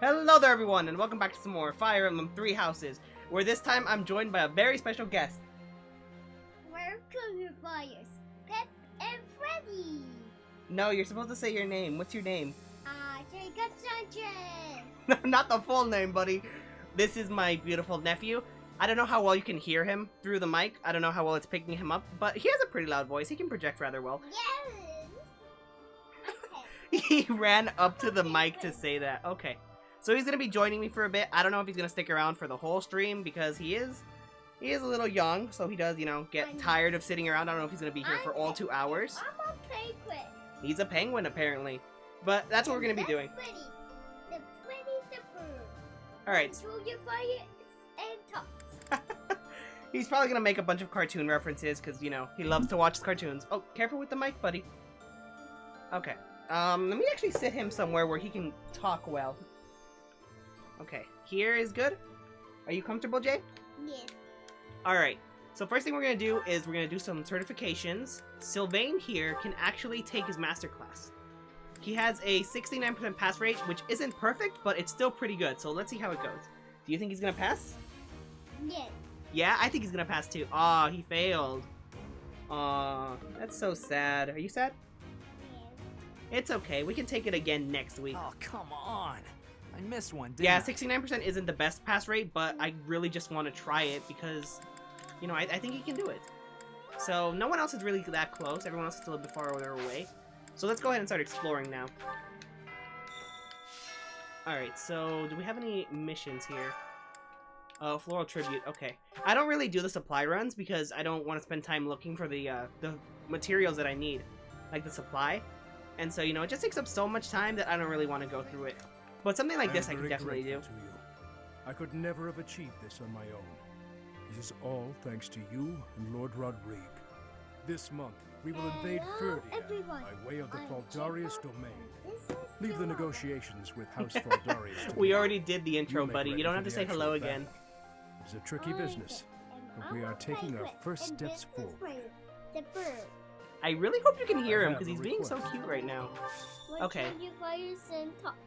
Hello there everyone, and welcome back to some more Fire Emblem 3 Houses, where this time I'm joined by a very special guest. Welcome your fires, Pep and Freddy! No, you're supposed to say your name. What's your name? Jacob Sanchez! Not the full name, buddy. This is my beautiful nephew. I don't know how well you can hear him through the mic. I don't know how well it's picking him up, but he has a pretty loud voice. He can project rather well. Yes! He ran up to the mic to say that. Okay. So he's going to be joining me for a bit. I don't know if he's going to stick around for the whole stream because he is a little young, so he does, get tired of sitting around. I don't know if he's going to be here for all 2 hours. I'm a penguin. He's a penguin, apparently. But that's what we're going to be doing. The bird. Alright. Control your fire and talks. He's probably going to make a bunch of cartoon references because, he loves to watch cartoons. Oh, careful with the mic, buddy. Okay. Let me actually sit him somewhere where he can talk well. Okay, here is good. Are you comfortable, Jay? Yes. Alright, so first thing we're going to do is we're going to do some certifications. Sylvain here can actually take his master class. He has a 69% pass rate, which isn't perfect, but it's still pretty good, so let's see how it goes. Do you think he's going to pass? Yes. Yeah, I think he's going to pass too. Aw, he failed. Aw, that's so sad. Are you sad? Yes. It's okay, we can take it again next week. Oh, come on. I missed one, didn't Yeah, I? 69% isn't the best pass rate, but I really just want to try it because, I think he can do it. So, no one else is really that close. Everyone else is still a bit farther away. So let's go ahead and start exploring now. Alright, so do we have any missions here? Oh, Floral Tribute, okay. I don't really do the supply runs because I don't want to spend time looking for the materials that I need. Like the supply. And so, it just takes up so much time that I don't really want to go through it. But something like this I can definitely do. To you. I could never have achieved this on my own. It is all thanks to you and Lord Rodrigue. This month, we will invade Hello, Ferdia everyone. by way of the I'm Faldarius Jacob. domain. This is Leave the Dawn. negotiations with House Faldarius to We me. already did the intro, You make buddy. ready You don't for have to the say hello actual again. battle. It is a tricky I'm business, but we a are taking our penguin, first and steps this is forward. The bird. I really hope you can hear I him have because a he's being so request. cute right now. Okay. Control your fires and talks.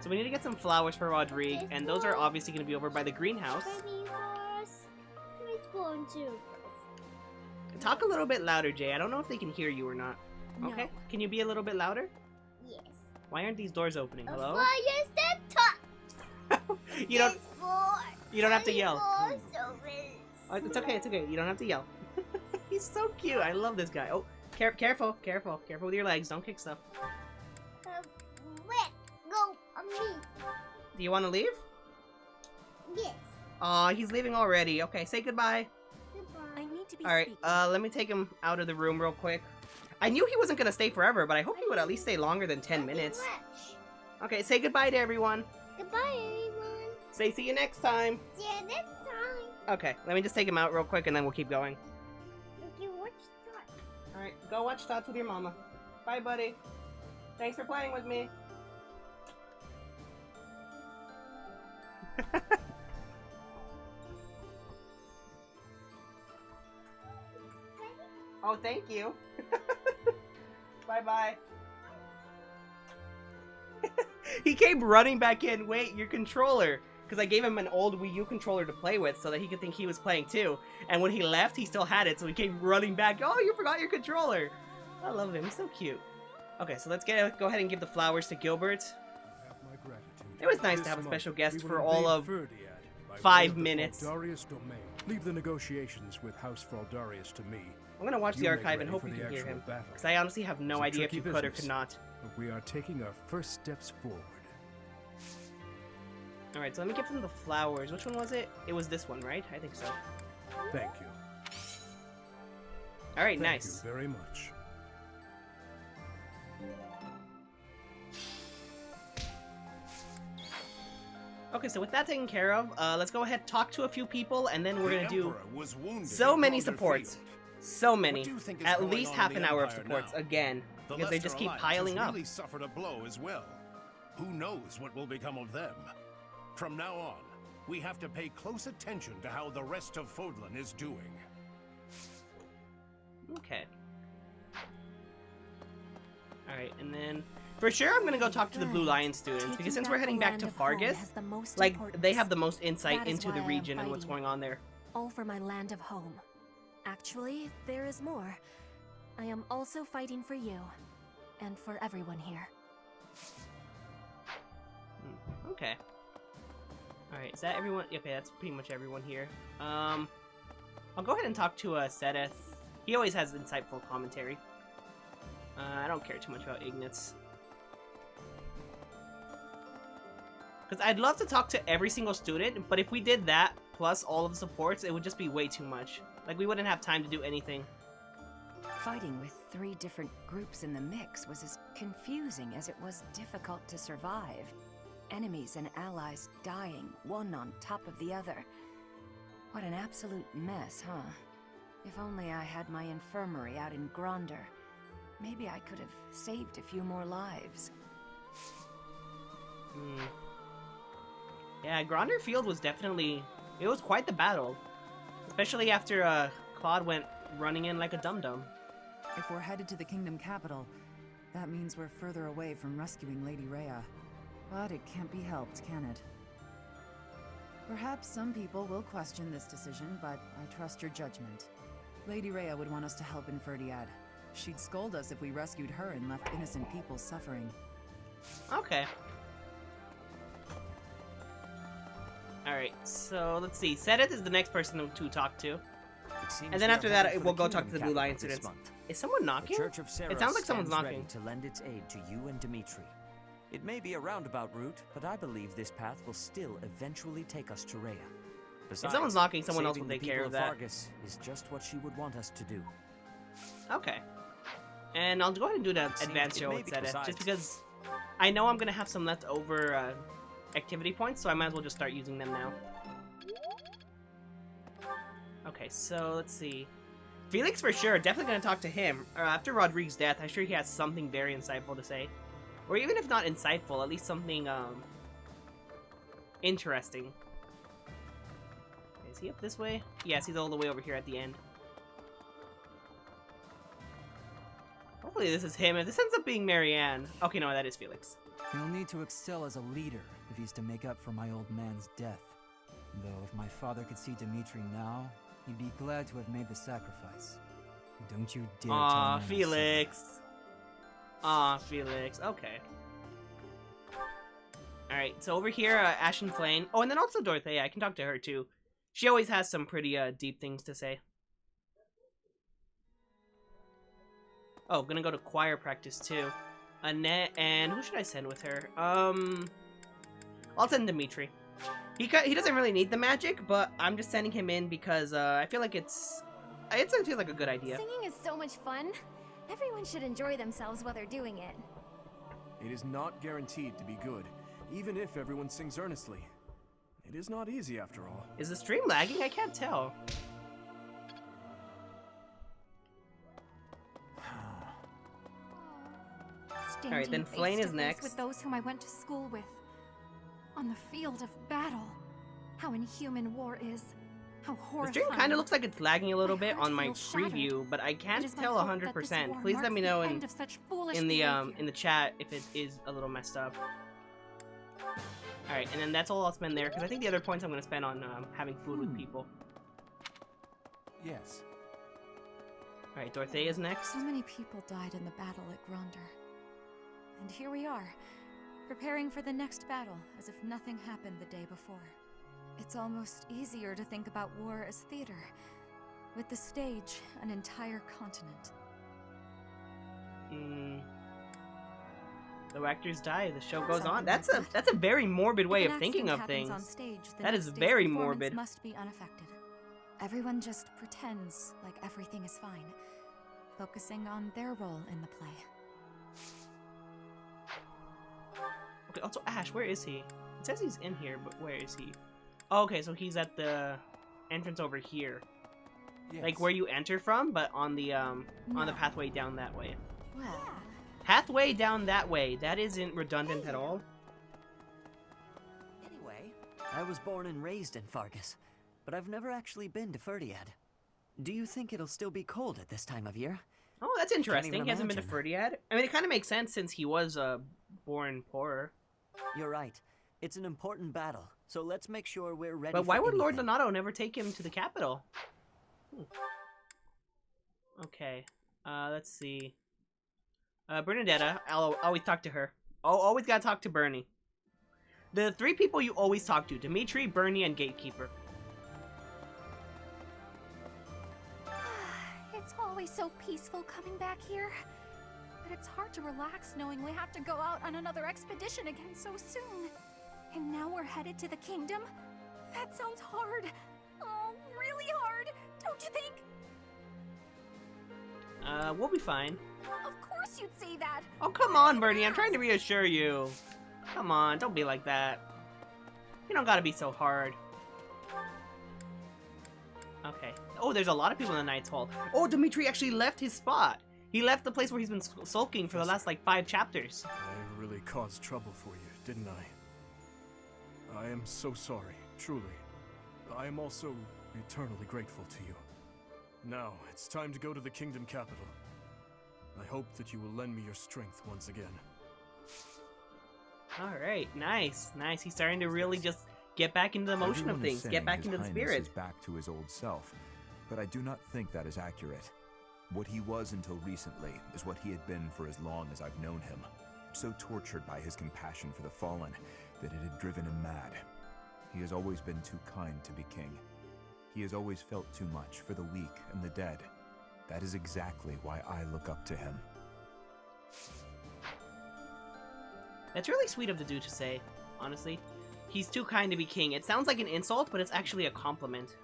So we need to get some flowers for Rodrigue, and those are obviously going to be over by the greenhouse. Ready for us? Which one to? Talk a little bit louder, Jay. I don't know if they can hear you or not. No. Okay? Can you be a little bit louder? Yes. Why aren't these doors opening? A Hello? fires that talk. You don't have to yell. Oh, It's it's okay, it's okay. You don't have to yell. He's so cute. I love this guy. Oh, careful. Careful with your legs. Don't kick stuff. Let go of me. Do you want to leave? Yes. Aw, he's leaving already. Okay, say goodbye. Goodbye. I need to be Alright, speaking. let me take him out of the room real quick. I knew he wasn't gonna stay forever, but I hope he would at least stay longer than 10 minutes. Okay, say goodbye to everyone. Goodbye, everyone. Say see you next time. See you next time. Okay, let me just take him out real quick and then we'll keep going. Okay, watch that. Alright, go watch Tots with your mama. Bye, buddy. Thanks for playing with me. Oh, thank you. Bye-bye. He came running back in. Wait, your controller. Because I gave him an old Wii U controller to play with so that he could think he was playing too. And when he left, he still had it, so he came running back. Oh, you forgot your controller. I love him. He's so cute. Okay, so let's go ahead and give the flowers to Gilbert. You have my gratitude. It was nice This to have a month, special guest we will for all invade of Ferdiad by way 5 of the minutes. Faldarius domain. Leave the negotiations with House Faldarius to me. I'm going to watch the You make archive and ready hope for you the can hear actual him. battle. Because I honestly have no It's a idea if tricky you could or business. could not. But we are taking our first steps forward. Alright, so let me give them the flowers. Which one was it? It was this one, right? I think so. Thank you. Alright, Thank nice. you very much. Okay, so with that taken care of, let's go ahead, talk to a few people, and then we're going to do was wounded so and many gone to supports. field. So What many. do you think is At going least on half in an the hour of Empire supports now? again. The Because they Leicester just keep Alliance piling has up. really suffered a blow as well. Who knows what will become of them? From now on, we have to pay close attention to how the rest of Fodlan is doing. Okay. Alright, and then for sure I'm gonna go talk to the Blue Lion students because since we're heading back to Fargus, like they have the most insight into the region and what's going on there. All for my land of home. Actually, there is more. I am also fighting for you and for everyone here. Okay. Alright, is that everyone? Okay, that's pretty much everyone here. I'll go ahead and talk to Sedith. He always has insightful commentary. I don't care too much about Ignatz. Because I'd love to talk to every single student, but if we did that, plus all of the supports, it would just be way too much. Like, we wouldn't have time to do anything. Fighting with 3 different groups in the mix was as confusing as it was difficult to survive. Enemies and allies dying, one on top of the other. What an absolute mess, huh? If only I had my infirmary out in Gronder. Maybe I could have saved a few more lives. Yeah, Gronder Field was definitely... It was quite the battle. Especially after Claude went running in like a dum-dum. If we're headed to the kingdom capital, that means we're further away from rescuing Lady Rhea. But it can't be helped, can it? Perhaps some people will question this decision, but I trust your judgment. Lady Rhea would want us to help in Ferdiad. She'd scold us if we rescued her and left innocent people suffering. Okay. Alright, so let's see. Sedith is the next person to talk to. And then after that, we'll go talk to the Blue Lion students. Is someone knocking? The Church of Sarah It sounds like someone's stands knocking. ready to lend its aid to you and Dimitri. It may be a roundabout route, but I believe this path will still eventually take us to Rhea. Besides, If someone's knocking, someone else will saving take the care people of that. Fargus is just what she would want us to do. Okay. And I'll go ahead and do the advanced show with Sedith, just because I know I'm going to have some leftover activity points, so I might as well just start using them now. Okay, so let's see. Felix for sure, definitely going to talk to him. After Rodrigue's death, I'm sure he has something very insightful to say. Or even if not insightful, at least something interesting. Okay, is he up this way? Yes, he's all the way over here at the end. Hopefully this is him. If this ends up being Marianne. Okay, no, that is Felix. He'll need to excel as a leader if he's to make up for my old man's death. Though if my father could see Dimitri now, he'd be glad to have made the sacrifice. Don't you dare tell me. Felix. Aw, Felix. Okay. Alright, so over here, Ashen Flame. Oh, and then also Dorothea. I can talk to her, too. She always has some pretty deep things to say. Oh, gonna go to choir practice, too. Annette, and who should I send with her? I'll send Dimitri. He doesn't really need the magic, but I'm just sending him in because I feel like it feels like a good idea. Singing is so much fun. Everyone should enjoy themselves while they're doing it. It is not guaranteed to be good, even if everyone sings earnestly. It is not easy after all. Is the stream lagging? I can't tell. Alright, then Flane is next. With those whom I went to school with. On the field of battle. How inhuman war is. How The horrifying. stream kind of looks like it's lagging a little My bit heart on my feels shattered. preview, but I It can't is my tell hope that this 100%. war Please let marks me the know end of such foolish in behavior. the chat if it is a little messed up. Alright, and then that's all I'll spend there, because I think the other points I'm going to spend on having food with people. Yes. Alright, Dorothea's next. So many people died in the battle at Gronder. And here we are, preparing for the next battle as if nothing happened the day before. It's almost easier to think about war as theater, with the stage an entire continent. The actors die, the show goes Something on. like that. That's a very morbid way If of an thinking of accident happens things. on stage, the That next is day's very performance morbid. Must be unaffected. Everyone just pretends like everything is fine, focusing on their role in the play. Okay, also Ash, where is he? It says he's in here, but where is he? Oh, okay, so he's at the entrance over here. Yes. Like where you enter from, but on the pathway down that way. Well, Pathway down that way. That isn't redundant at all. Anyway, I was born and raised in Fargus, but I've never actually been to Ferdiad. Do you think it'll still be cold at this time of year? Oh, that's interesting. even He hasn't been to imagine. Ferdiad. I mean, it kind of makes sense since he was born poorer. You're right. It's an important battle, so let's make sure we're ready. But why for would Lord anything. Donato never take him to the capital? Okay. Let's see. Bernadetta. I'll always talk to her. Always gotta talk to Bernie. The 3 people you always talk to: Dimitri, Bernie, and Gatekeeper. It's always so peaceful coming back here. But it's hard to relax knowing we have to go out on another expedition again so soon. And now we're headed to the kingdom? That sounds hard. Oh, really hard, don't you think? We'll be fine. Of course you'd say that. Oh, come on, Bernie. I'm trying to reassure you. Come on, don't be like that. You don't gotta be so hard. Okay. Oh, there's a lot of people in the Knight's Hall. Oh, Dimitri actually left his spot. He left the place where he's been sulking for the last, like, 5 chapters. I really caused trouble for you, didn't I? I am so sorry, truly. I am also eternally grateful to you. Now, it's time to go to the kingdom capital. I hope that you will lend me your strength once again. Alright, nice. Nice. He's starting to really just get back into the motion of Everyone is things. Get saying back His into the Highness spirit. is back to his old self, but I do not think that is accurate. What he was until recently is what he had been for as long as I've known him. So tortured by his compassion for the fallen that it had driven him mad. He has always been too kind to be king. He has always felt too much for the weak and the dead. That is exactly why I look up to him. That's really sweet of the dude to say, honestly. He's too kind to be king. It sounds like an insult, but it's actually a compliment.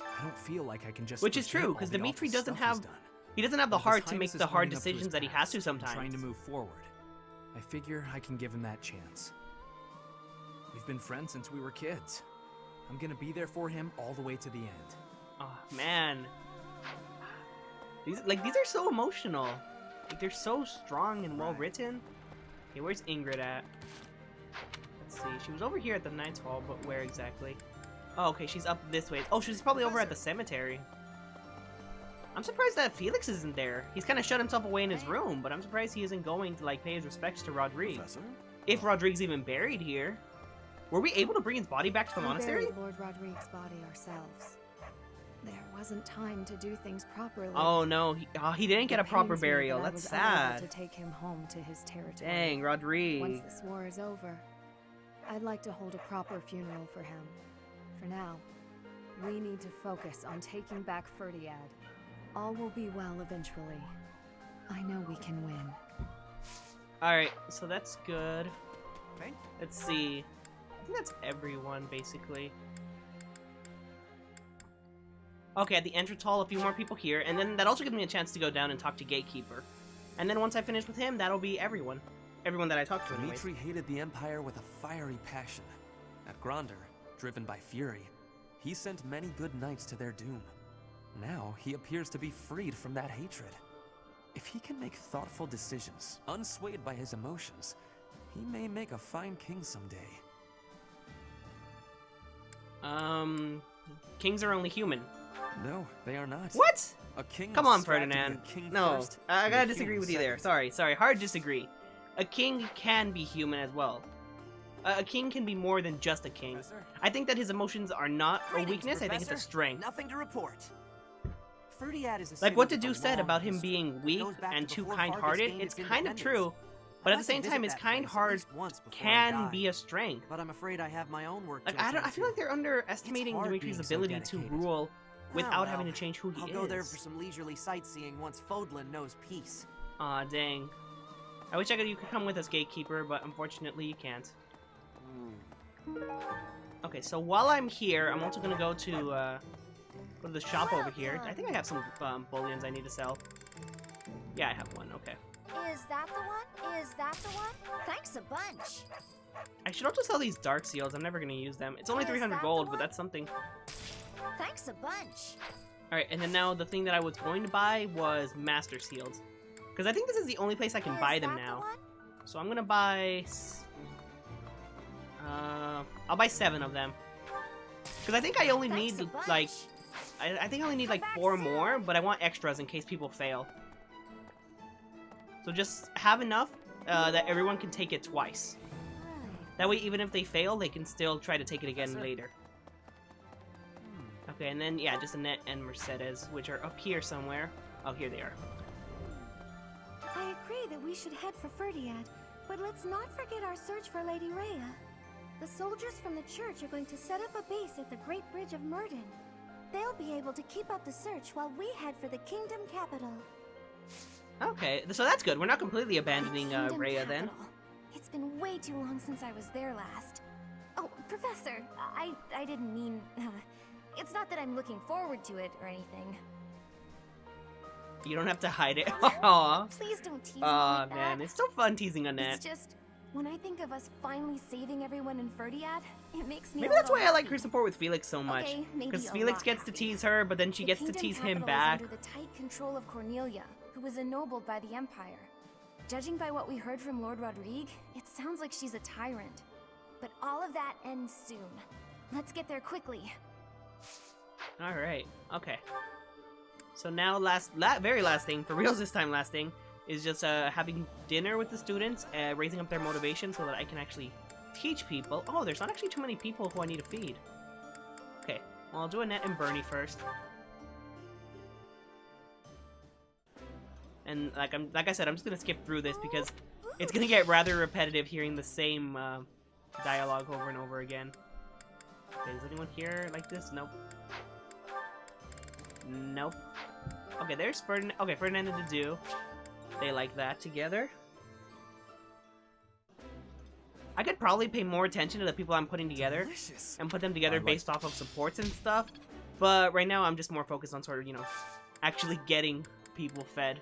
I don't feel like I can just. Which is forget true, all because the Dimitri awful doesn't stuff he's have... done. He doesn't have the But His heart to Highness make is the hard owning up to his decisions that he has to past and sometimes. Trying to move forward. I figure I can give him that chance. We've been friends since we were kids. I'm gonna be there for him all the way to the end. Oh, man. These are so emotional. Like, they're so strong and well written. Okay, where's Ingrid at? Let's see. She was over here at the Knight's Hall, but where exactly? Oh, okay, she's up this way. Oh, she's probably over at the cemetery. I'm surprised that Felix isn't there. He's kind of shut himself away in his room, but I'm surprised he isn't going to, like, pay his respects to Rodrigue. If Rodrigue's even buried here. Were we able to bring his body back to the monastery? We buried Lord Rodrigue's body ourselves. There wasn't time to do things properly. Oh no, he didn't get a proper burial. That's sad. To take him home to his territory. Dang, Rodrigue. Once this war is over, I'd like to hold a proper funeral for him. For now, we need to focus on taking back Ferdiad. All will be well eventually. I know we can win. Alright, so that's good. Let's see. I think that's everyone, basically. Okay, at the entrance hall, a few more people here, and then that also gives me a chance to go down and talk to Gatekeeper. And then once I finish with him, that'll be everyone. Everyone that I talked to, anyways. Dimitri hated the Empire with a fiery passion. At Gronder, driven by fury, he sent many good knights to their doom. Now, he appears to be freed from that hatred. If he can make thoughtful decisions, unswayed by his emotions, he may make a fine king someday. Kings are only human. No, they are not. What? A king Come on, strive to be a Ferdinand. king No, first, I and gotta a disagree human with you there. second. Sorry, hard disagree. A king can be human as well. A king can be more than just a king. Professor? I think that his emotions are not a Greetings, weakness, I think it's a Professor. strength. Nothing to report. Ferdiad is a Like what city Dedu with a said long about him history. being weak Goes back and to too before Fargus kind-hearted, gained it's its kind of independence. true. But I'd at the like to same visit time, his that place at kind-heart least once before I can die. be a strength. But I'm afraid I have my own work Like to I attend feel like they're underestimating hard Dimitri's being so ability to dedicated. rule without well, having to change who he I'll is. go there for some leisurely sightseeing once Fodlan knows peace. Aw, dang. I wish you could come with us, Gatekeeper, but unfortunately you can't. Okay, so while I'm here, I'm also gonna go to the shop over here. I think I have some bullions I need to sell. Yeah, I have one. Okay. Is that the one? Is that the one? Thanks a bunch. I should also sell these dark seals. I'm never gonna use them. It's only Is 300 that the gold, but one? that's something. Thanks a bunch. All right, and then now the thing that I was going to buy was master seals, because I think this is the only place I can Is buy them that the now. one? So I'm gonna buy. I'll buy 7 of them, because I think I only Thanks need a bunch. like. I think I only need like Come back 4 soon. more, but I want extras in case people fail. So just have enough that everyone can take it twice. That way, even if they fail, they can still try to take it again later. Okay, and then, yeah, just Annette and Mercedes, which are up here somewhere. Oh, here they are. I agree that we should head for Ferdiad, but let's not forget our search for Lady Rhea. The soldiers from the church are going to set up a base at the Great Bridge of Murden. They'll be able to keep up the search while we head for the kingdom capital. Okay, so that's good. We're not completely abandoning Rhea then. It's been way too long since I was there last. Oh, Professor, I didn't mean... it's not that I'm looking forward to it or anything. You don't have to hide it. Aww. Please don't tease me like that. Man, it's so fun teasing Annette. It's just, when I think of us finally saving everyone in Ferdiad, it makes me Maybe that's why I like her support with Felix so much. Okay, because Felix gets to tease her, but then she gets to tease him back. The kingdom capital is under the tight control of Cornelia, who was ennobled by the Empire. Judging by what we heard from Lord Rodrigue, it sounds like she's a tyrant. But all of that ends soon. Let's get there quickly. Alright, okay. So now very last thing, for reals this time last thing, is just having dinner with the students, raising up their motivation so that I can actually teach people. Oh, there's not actually too many people who I need to feed. Okay, well, I'll do Annette and Bernie first. And like I said, I'm just gonna skip through this because it's gonna get rather repetitive hearing the same dialogue over and over again. Okay, is anyone here like this? Nope. Nope. Okay, there's Ferdinand. Okay, Ferdinand and Dedu. They like that together. I could probably pay more attention to the people I'm putting together and put them together based off of supports and stuff. But right now, I'm just more focused on sort of, you know, actually getting people fed.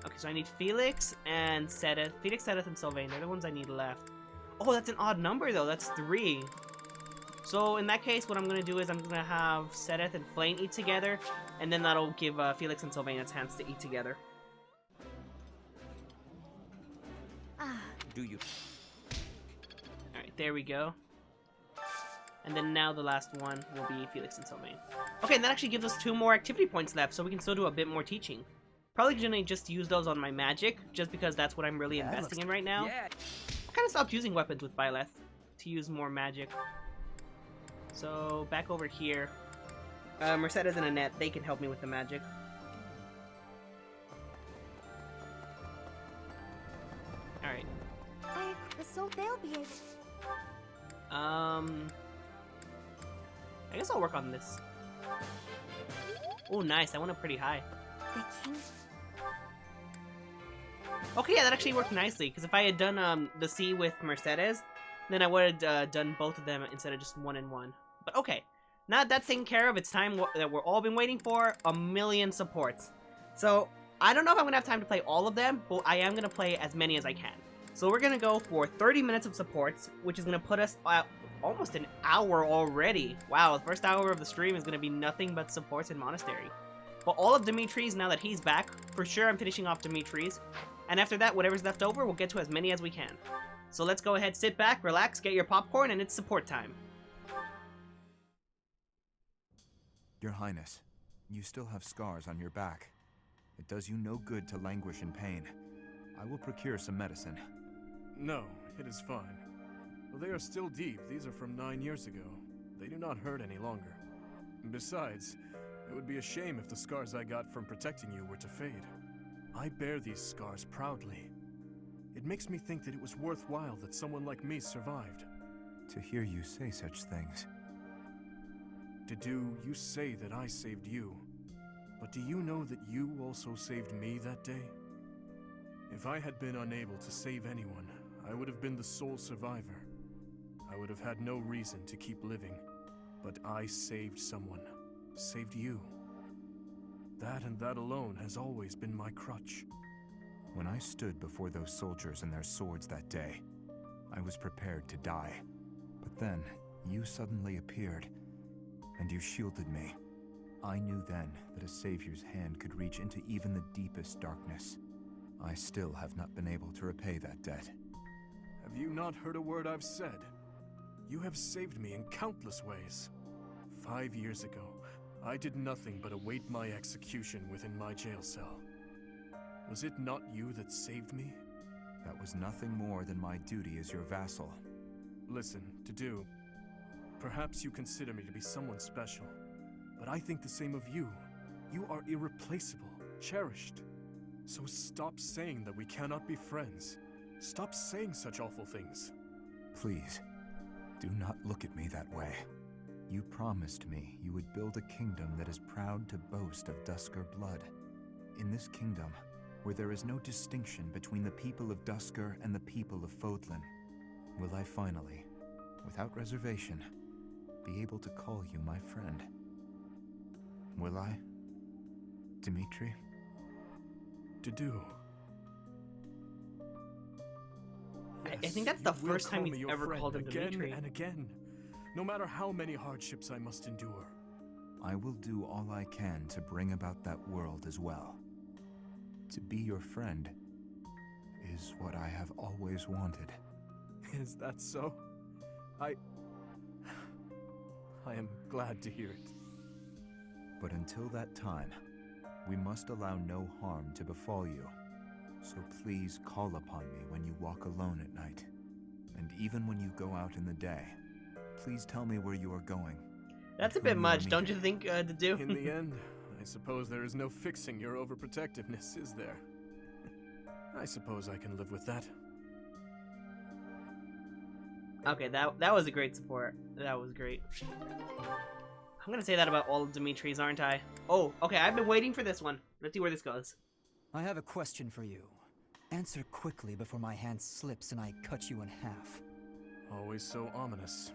Okay, so I need Felix and Sedith. Felix, Sedith, and Sylvain. They're the ones I need left. Oh, that's an odd number, though. That's 3. So in that case, what I'm going to do is I'm going to have Sedith and Flayn eat together, and then that'll give Felix and Sylvain a chance to eat together. Do you? Alright, there we go. And then now the last one will be Felix and Sylvain. Okay, and that actually gives us 2 more activity points left, so we can still do a bit more teaching. Probably gonna just use those on my magic, just because that's what I'm really investing in right now. Yeah. I kind of stopped using weapons with Byleth to use more magic. So, back over here. Mercedes and Annette, they can help me with the magic. Alright. So they'll be able... I guess I'll work on this. Oh, nice. That went up pretty high. The king... Okay, yeah, that actually worked nicely, because if I had done the C with Mercedes, then I would have done both of them instead of just 1 and 1. But okay, now that that's taken care of, it's time that we're all been waiting for, 1,000,000 supports. So, I don't know if I'm going to have time to play all of them, but I am going to play as many as I can. So we're going to go for 30 minutes of supports, which is going to put us at almost an hour already. Wow, the first hour of the stream is going to be nothing but supports in Monastery. But all of Dimitri's, now that he's back, for sure I'm finishing off Dimitri's. And after that, whatever's left over, we'll get to as many as we can. So let's go ahead, sit back, relax, get your popcorn, and it's support time. Your Highness, you still have scars on your back. It does you no good to languish in pain. I will procure some medicine. No, it is fine. Well, they are still deep. These are from 9 years ago. They do not hurt any longer. Besides, it would be a shame if the scars I got from protecting you were to fade. I bear these scars proudly. It makes me think that it was worthwhile that someone like me survived. To hear you say such things. Dedu, you say that I saved you. But do you know that you also saved me that day? If I had been unable to save anyone, I would have been the sole survivor. I would have had no reason to keep living. But I saved someone. Saved you. That and that alone has always been my crutch. When I stood before those soldiers and their swords that day, I was prepared to die. But then, you suddenly appeared, and you shielded me. I knew then that a savior's hand could reach into even the deepest darkness. I still have not been able to repay that debt. Have you not heard a word I've said? You have saved me in countless ways. 5 years ago, I did nothing but await my execution within my jail cell. Was it not you that saved me? That was nothing more than my duty as your vassal. Listen, Dedue, perhaps you consider me to be someone special, but I think the same of you. You are irreplaceable, cherished. So stop saying that we cannot be friends. Stop saying such awful things. Please, do not look at me that way. You promised me you would build a kingdom that is proud to boast of Duscur blood. In this kingdom, where there is no distinction between the people of Duscur and the people of Fodlan, will I finally, without reservation, be able to call you my friend? Will I, Dimitri? Dedue. I think that's the you will first time call he's me your ever friend called him again Dimitri. and again, no matter how many hardships I must endure. I will do all I can to bring about that world as well. To be your friend is what I have always wanted. Is that so? I am glad to hear it. But until that time, we must allow no harm to befall you. So please call upon me when you walk alone at night. And even when you go out in the day, please tell me where you are going. That's a bit much, don't you think, Dedue? In the end, I suppose there is no fixing your overprotectiveness, is there? I suppose I can live with that. Okay, that was a great support. That was great. I'm gonna say that about all of Dimitri's, aren't I? Oh, okay, I've been waiting for this one. Let's see where this goes. I have a question for you. Answer quickly before my hand slips and I cut you in half. Always so ominous.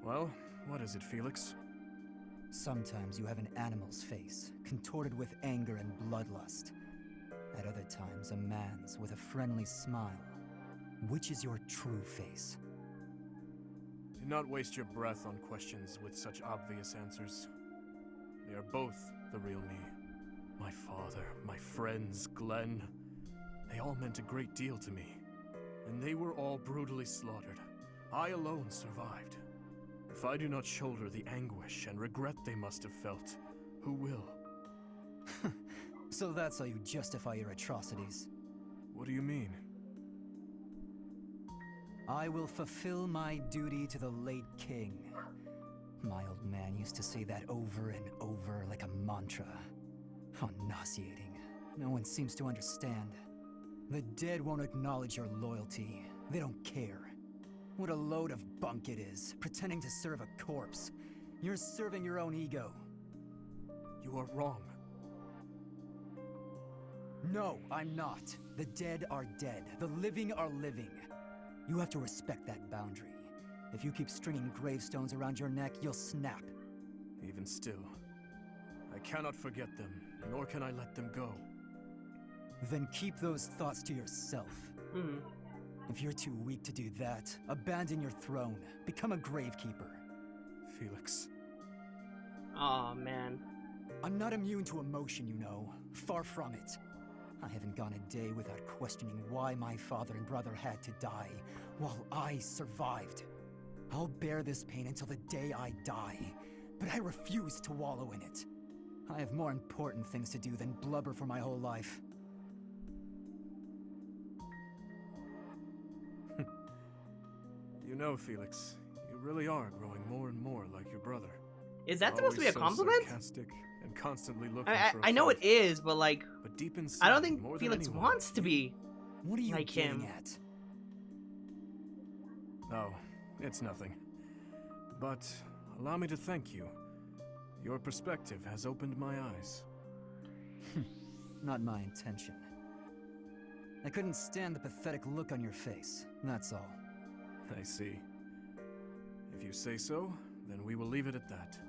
Well, what is it, Felix? Sometimes you have an animal's face, contorted with anger and bloodlust. At other times, a man's with a friendly smile. Which is your true face? Do not waste your breath on questions with such obvious answers. They are both the real me. My father, my friends, Glenn, they all meant a great deal to me. And they were all brutally slaughtered. I alone survived. If I do not shoulder the anguish and regret they must have felt, who will? So that's how you justify your atrocities. What do you mean? I will fulfill my duty to the late king. My old man used to say that over and over like a mantra. How nauseating. No one seems to understand. The dead won't acknowledge your loyalty. They don't care. What a load of bunk it is, pretending to serve a corpse. You're serving your own ego. You are wrong. No, I'm not. The dead are dead. The living are living. You have to respect that boundary. If you keep stringing gravestones around your neck, you'll snap. Even still, I cannot forget them, nor can I let them go. Then keep those thoughts to yourself. If you're too weak to do that, abandon your throne. Become a gravekeeper. Felix. Aw, man. I'm not immune to emotion, you know. Far from it. I haven't gone a day without questioning why my father and brother had to die, while I survived. I'll bear this pain until the day I die, but I refuse to wallow in it. I have more important things to do than blubber for my whole life. You know, Felix, you really are growing more and more like your brother. Is that supposed to be a Always so compliment? sarcastic and constantly looking for a I know fight. it is, but like, But deep I inside, don't think more than Felix anyone, wants to be What are you like getting him. at? Oh, it's nothing. But allow me to thank you. Your perspective has opened my eyes. Not my intention. I couldn't stand the pathetic look on your face, that's all. I see. If you say so, then we will leave it at that.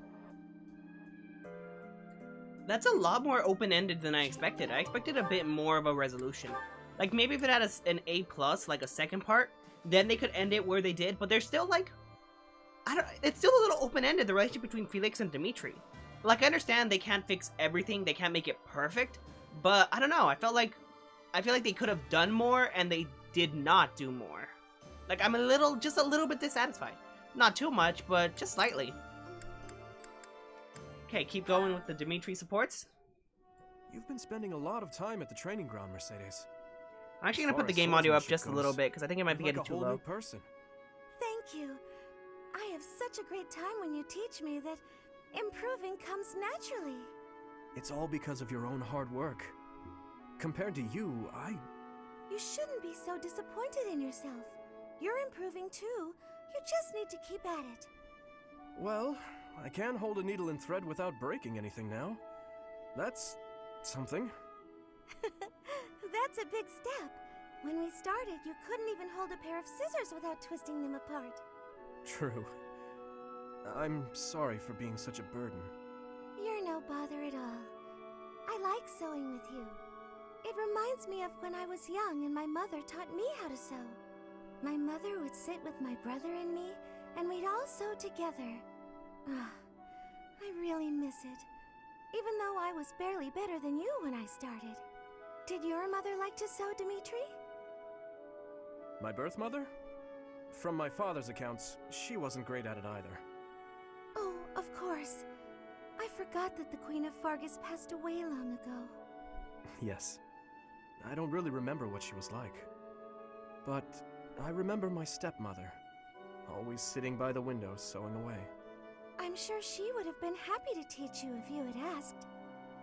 That's a lot more open-ended than I expected. I expected a bit more of a resolution. Like, maybe if it had an A+, like a second part, then they could end it where they did, but they're still, like... it's still a little open-ended, the relationship between Felix and Dimitri. Like, I understand they can't fix everything, they can't make it perfect, but I don't know, I feel like they could have done more, and they did not do more. Like, I'm just a little bit dissatisfied. Not too much, but just slightly. Okay, keep going with the Dimitri supports. You've been spending a lot of time at the training ground, Mercedes. I'm actually As gonna far put the as game audio up swordsmanship just a little goes, bit because I think it might be you're getting like a too whole low. new person. Thank you. I have such a great time when you teach me that improving comes naturally. It's all because of your own hard work. Compared to you, You shouldn't be so disappointed in yourself. You're improving too. You just need to keep at it. Well, I can hold a needle and thread without breaking anything now. That's something. That's a big step. When we started, you couldn't even hold a pair of scissors without twisting them apart. True. I'm sorry for being such a burden. You're no bother at all. I like sewing with you. It reminds me of when I was young and my mother taught me how to sew. My mother would sit with my brother and me, and we'd all sew together. Ah, I really miss it. Even though I was barely better than you when I started. Did your mother like to sew, Dimitri? My birth mother? From my father's accounts, she wasn't great at it either. Oh, of course. I forgot that the Queen of Fargus passed away long ago. Yes. I don't really remember what she was like. But I remember my stepmother, always sitting by the window sewing away. I'm sure she would have been happy to teach you if you had asked.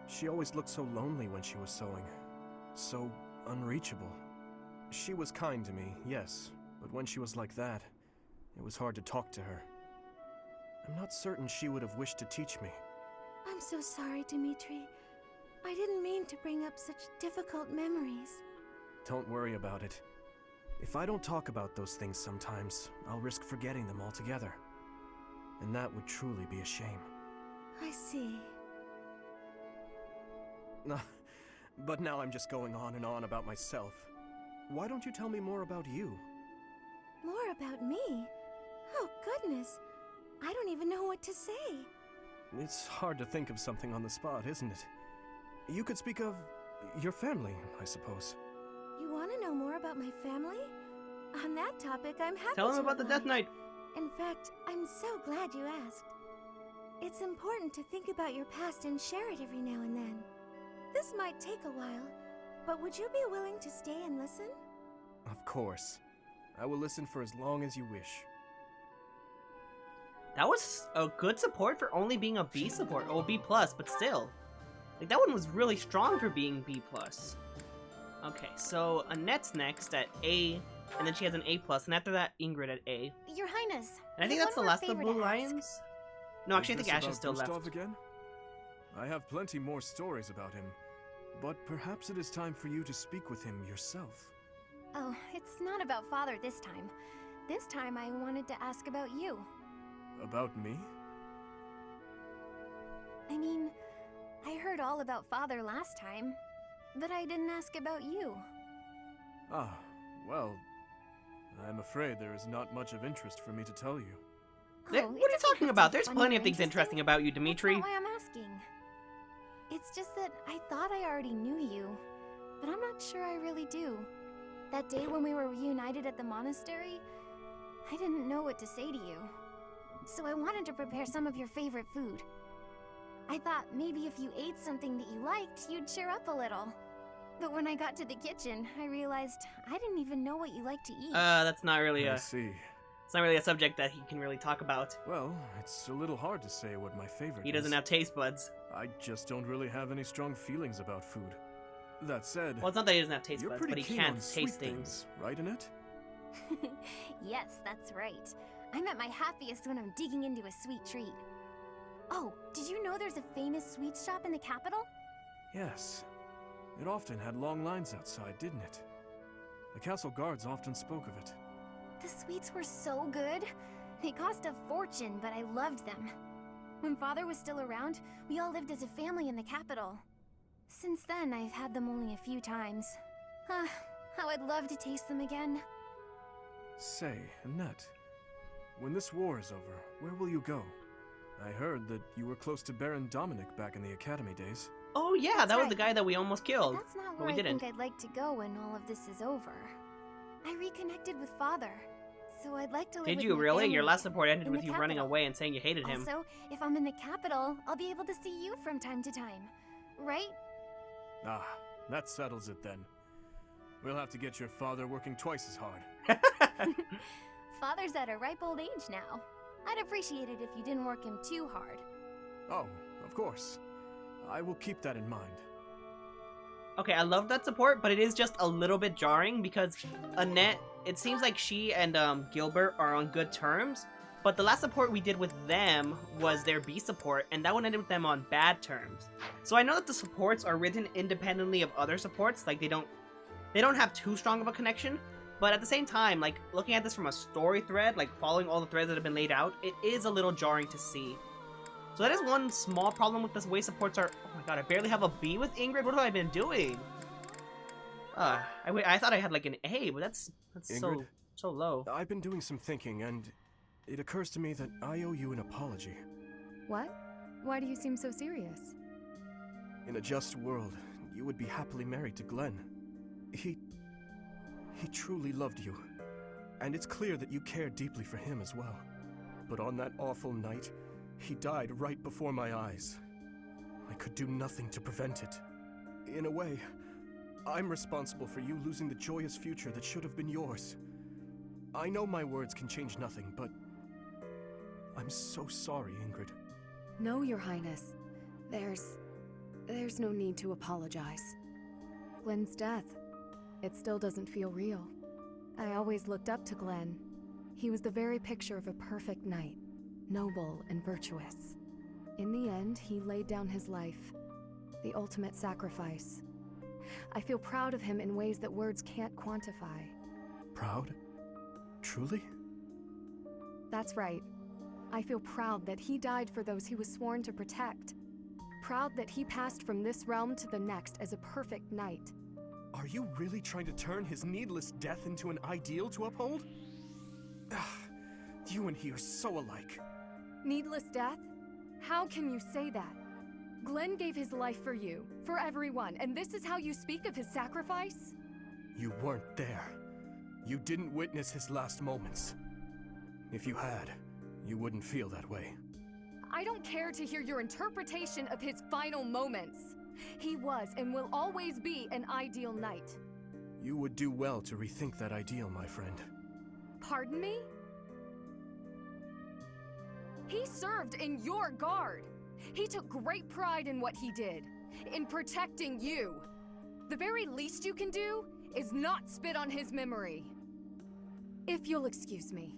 She always looked so lonely when she was sewing. So unreachable. She was kind to me, yes, but when she was like that, it was hard to talk to her. I'm not certain she would have wished to teach me. I'm so sorry, Dimitri. I didn't mean to bring up such difficult memories. Don't worry about it. If I don't talk about those things sometimes, I'll risk forgetting them altogether. And that would truly be a shame. I see. But now I'm just going on and on about myself. Why don't you tell me more about you? More about me? Oh, goodness. I don't even know what to say. It's hard to think of something on the spot, isn't it? You could speak of your family, I suppose. You want to know more about my family? On that topic, I'm happy to Tell him about the Death Knight. In fact, I'm so glad you asked. It's important to think about your past and share it every now and then. This might take a while, but would you be willing to stay and listen? Of course. I will listen for as long as you wish. That was a good support for only being a B support. Oh, B+, but still. Like, that one was really strong for being B+. Okay, so Annette's next at A, and then she has an A+, and after that, Ingrid at A. Your Highness. And I think that's the last of Blue Lions? No, actually, I think Ash is still Gustav left. Again? I have plenty more stories about him, but perhaps it is time for you to speak with him yourself. Oh, it's not about Father this time. This time I wanted to ask about you. About me? I mean, I heard all about Father last time, but I didn't ask about you. Ah, well, I'm afraid there is not much of interest for me to tell you. What are you talking about? There's plenty of things interesting about you, Dimitri. That's not why I'm asking. It's just that I thought I already knew you, but I'm not sure I really do. That day when we were reunited at the monastery, I didn't know what to say to you. So I wanted to prepare some of your favorite food. I thought maybe if you ate something that you liked, you'd cheer up a little. But when I got to the kitchen, I realized I didn't even know what you like to eat. That's not really I see. It's not really a subject that he can really talk about. Well, it's a little hard to say what my favorite He doesn't is. have taste buds. I just don't really have any strong feelings about food. That said, Well, it's not that he doesn't have taste you're buds, pretty but he keen can't on sweet taste things. Right, Annette? Yes, that's right. I'm at my happiest when I'm digging into a sweet treat. Oh, did you know there's a famous sweet shop in the capital? Yes. It often had long lines outside, didn't it? The castle guards often spoke of it. The sweets were so good. They cost a fortune, but I loved them. When Father was still around, we all lived as a family in the capital. Since then, I've had them only a few times. How I'd love to taste them again. Say, Annette, when this war is over, where will you go? I heard that you were close to Baron Dominic back in the academy days. Oh yeah, That's that was right. the guy that we almost killed. But that's not but where we I didn't. think I'd like to go when all of this is over. I reconnected with Father, so I'd like to live Did with you my really? family Your last support ended in with the you running capital. away and saying you hated him. Also, if I'm in the capital, I'll be able to see you from time to time, right? Ah, that settles it then. We'll have to get your father working twice as hard. Father's at a ripe old age now. I'd appreciate it if you didn't work him too hard. Oh, of course. I will keep that in mind. Okay, I love that support, but it is just a little bit jarring because Annette, it seems like she and Gilbert are on good terms, but the last support we did with them was their B support, and that one ended with them on bad terms. So I know that the supports are written independently of other supports, like they don't have too strong of a connection, but at the same time, like looking at this from a story thread, like following all the threads that have been laid out, it is a little jarring to see. So that is one small problem with the way supports are. Oh my god, I barely have a B with Ingrid. What have I been doing? I thought I had like an A, but that's Ingrid, so low. I've been doing some thinking, and it occurs to me that I owe you an apology. What? Why do you seem so serious? In a just world, you would be happily married to Glenn. He truly loved you, and it's clear that you care deeply for him as well. But on that awful night, he died right before my eyes. I could do nothing to prevent it. In a way, I'm responsible for you losing the joyous future that should have been yours. I know my words can change nothing, but I'm so sorry, Ingrid. No, Your Highness. There's no need to apologize. Glenn's death. It still doesn't feel real. I always looked up to Glenn. He was the very picture of a perfect knight, noble and virtuous. In the end, he laid down his life, the ultimate sacrifice. I feel proud of him in ways that words can't quantify. Proud? Truly? That's right. I feel proud that he died for those he was sworn to protect. Proud that he passed from this realm to the next as a perfect knight. Are you really trying to turn his needless death into an ideal to uphold? You and he are so alike. Needless death? How can you say that? Glenn gave his life for you, for everyone, and this is how you speak of his sacrifice? You weren't there. You didn't witness his last moments. If you had, you wouldn't feel that way. I don't care to hear your interpretation of his final moments. He was and will always be an ideal knight. You would do well to rethink that ideal, my friend. Pardon me? He served in your guard. He took great pride in what he did, in protecting you. The very least you can do is not spit on his memory. If you'll excuse me.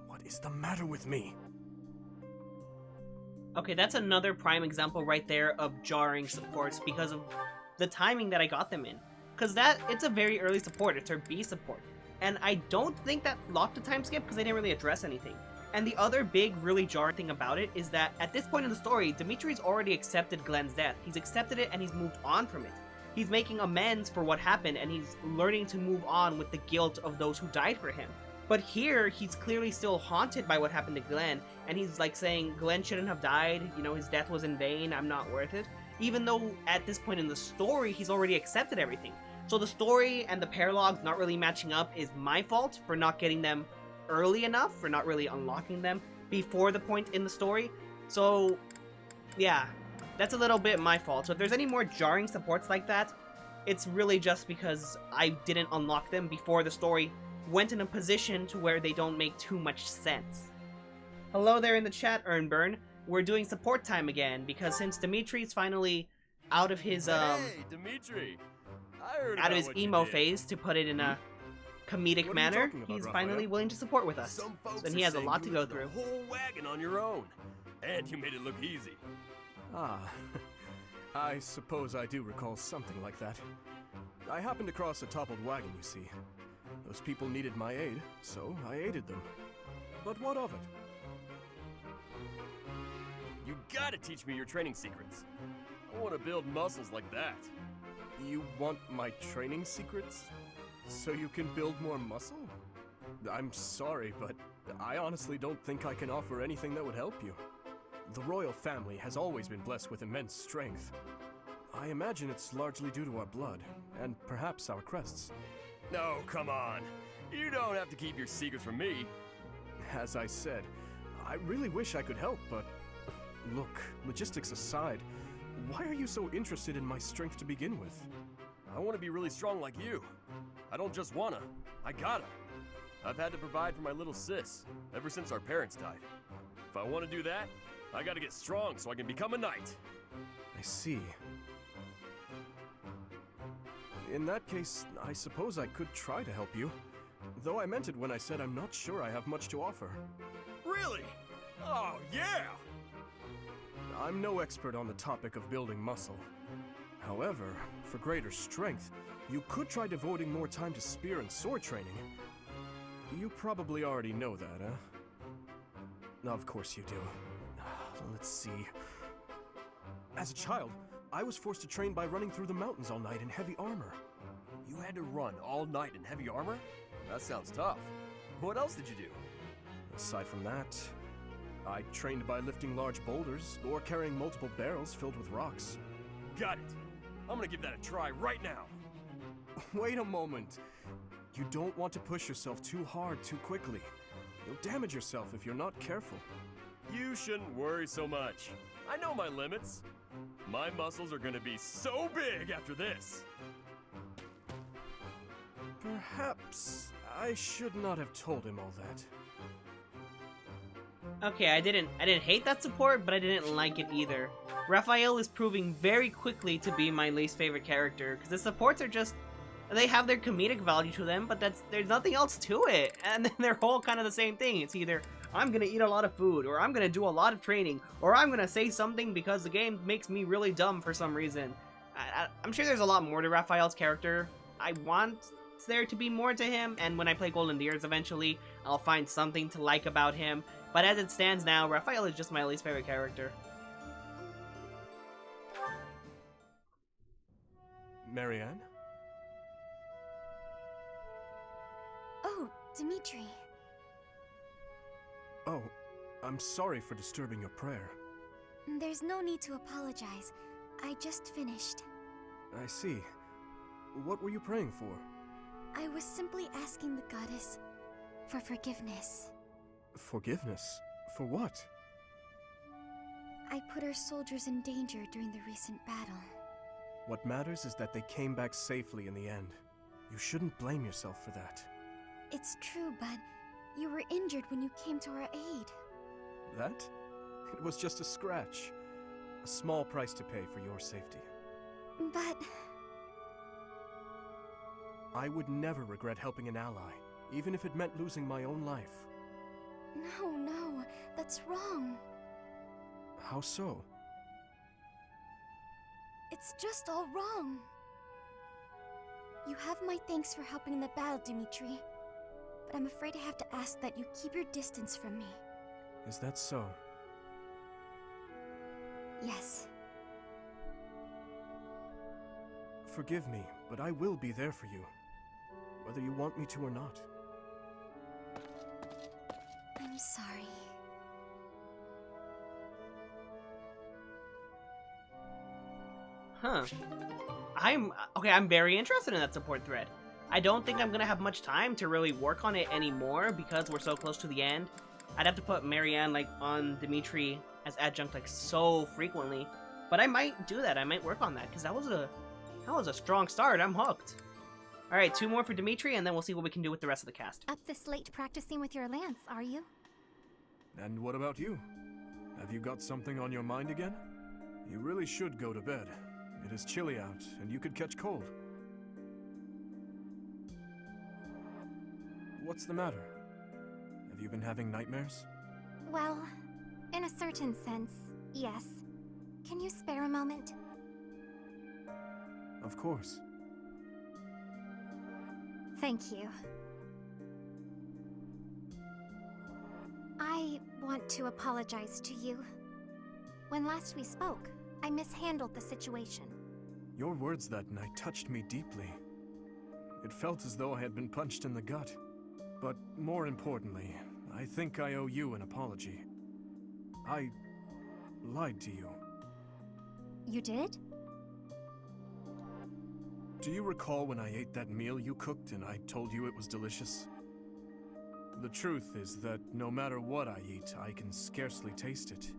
What is the matter with me? Okay, that's another prime example right there of jarring supports because of the timing that I got them in. Because it's a very early support, it's her B support. And I don't think that locked a time skip because they didn't really address anything. And the other big, really jarring thing about it is that at this point in the story, Dimitri's already accepted Glenn's death. He's accepted it and he's moved on from it. He's making amends for what happened and he's learning to move on with the guilt of those who died for him. But here, he's clearly still haunted by what happened to Glenn, and he's like saying, Glenn shouldn't have died, you know, his death was in vain, I'm not worth it. Even though at this point in the story, he's already accepted everything. So the story and the paralogs not really matching up is my fault for not getting them early enough, for not really unlocking them before the point in the story. So, yeah, that's a little bit my fault. So if there's any more jarring supports like that, it's really just because I didn't unlock them before the story went in a position to where they don't make too much sense. Hello there in the chat, Earnburn. We're doing support time again, because since Dimitri's finally out of his, Hey, Dimitri! I heard out of about his what you emo did. phase, to put it in a comedic What are you manner, talking about, he's Raphael? finally willing to support with us. Some folks And he are has a saying lot to you go lifted through. the whole wagon on your own, and you made it look easy. Ah, I suppose I do recall something like that. I happened across a toppled wagon, you see. Those people needed my aid, so I aided them. But what of it? You gotta teach me your training secrets. I want to build muscles like that. You want my training secrets? So you can build more muscle? I'm sorry, but I honestly don't think I can offer anything that would help you. The royal family has always been blessed with immense strength. I imagine it's largely due to our blood, and perhaps our crests. No, come on. You don't have to keep your secrets from me. As I said, I really wish I could help, but Look, logistics aside, why are you so interested in my strength to begin with? I want to be really strong like you. I don't just wanna, I gotta. I've had to provide for my little sis ever since our parents died. If I want to do that, I gotta get strong so I can become a knight. I see. In that case, I suppose I could try to help you. Though I meant it when I said I'm not sure I have much to offer. Really? Oh, yeah! I'm no expert on the topic of building muscle. However, for greater strength, you could try devoting more time to spear and sword training. You probably already know that, huh? Of course you do. Let's see. As a child, I was forced to train by running through the mountains all night in heavy armor. You had to run all night in heavy armor? That sounds tough. What else did you do? Aside from that, I trained by lifting large boulders or carrying multiple barrels filled with rocks. Got it. I'm gonna give that a try right now. Wait a moment. You don't want to push yourself too hard too quickly. You'll damage yourself if you're not careful. You shouldn't worry so much. I know my limits. My muscles are gonna be so big after this. Perhaps I should not have told him all that. Okay, I didn't hate that support, but I didn't like it either. Raphael is proving very quickly to be my least favorite character, because the supports are just, they have their comedic value to them, but there's nothing else to it. And then they're all kind of the same thing. It's either, I'm gonna eat a lot of food, or I'm gonna do a lot of training, or I'm gonna say something because the game makes me really dumb for some reason. I'm sure there's a lot more to Raphael's character. I want there to be more to him, and when I play Golden Deers eventually, I'll find something to like about him. But as it stands now, Raphael is just my least favorite character. Marianne? Oh, Dimitri. Oh, I'm sorry for disturbing your prayer. There's no need to apologize. I just finished. I see. What were you praying for? I was simply asking the goddess for forgiveness. Forgiveness? For what? I put our soldiers in danger during the recent battle. What matters is that they came back safely in the end. You shouldn't blame yourself for that. It's true, but you were injured when you came to our aid. That? It was just a scratch. A small price to pay for your safety. But... I would never regret helping an ally, even if it meant losing my own life. No, that's wrong. How so? It's just all wrong. You have my thanks for helping in the battle, Dimitri. But I'm afraid I have to ask that you keep your distance from me. Is that so? Yes. Forgive me, but I will be there for you, whether you want me to or not. I'm sorry. Huh. I'm very interested in that support thread. I don't think I'm gonna have much time to really work on it anymore because we're so close to the end. I'd have to put Marianne like on Dimitri as adjunct like so frequently, but I might do that. I might work on that because that was a strong start. I'm hooked. All right, 2 more for Dimitri, and then we'll see what we can do with the rest of the cast. Up this late practicing with your lance, are you? And what about you? Have you got something on your mind again? You really should go to bed. It is chilly out, and you could catch cold. What's the matter? Have you been having nightmares? Well, in a certain sense, yes. Can you spare a moment? Of course. Thank you. I want to apologize to you. When last we spoke, I mishandled the situation. Your words that night touched me deeply. It felt as though I had been punched in the gut. But more importantly, I think I owe you an apology. I lied to you. You did? Do you recall when I ate that meal you cooked and I told you it was delicious? The truth is that no matter what I eat, I can scarcely taste it.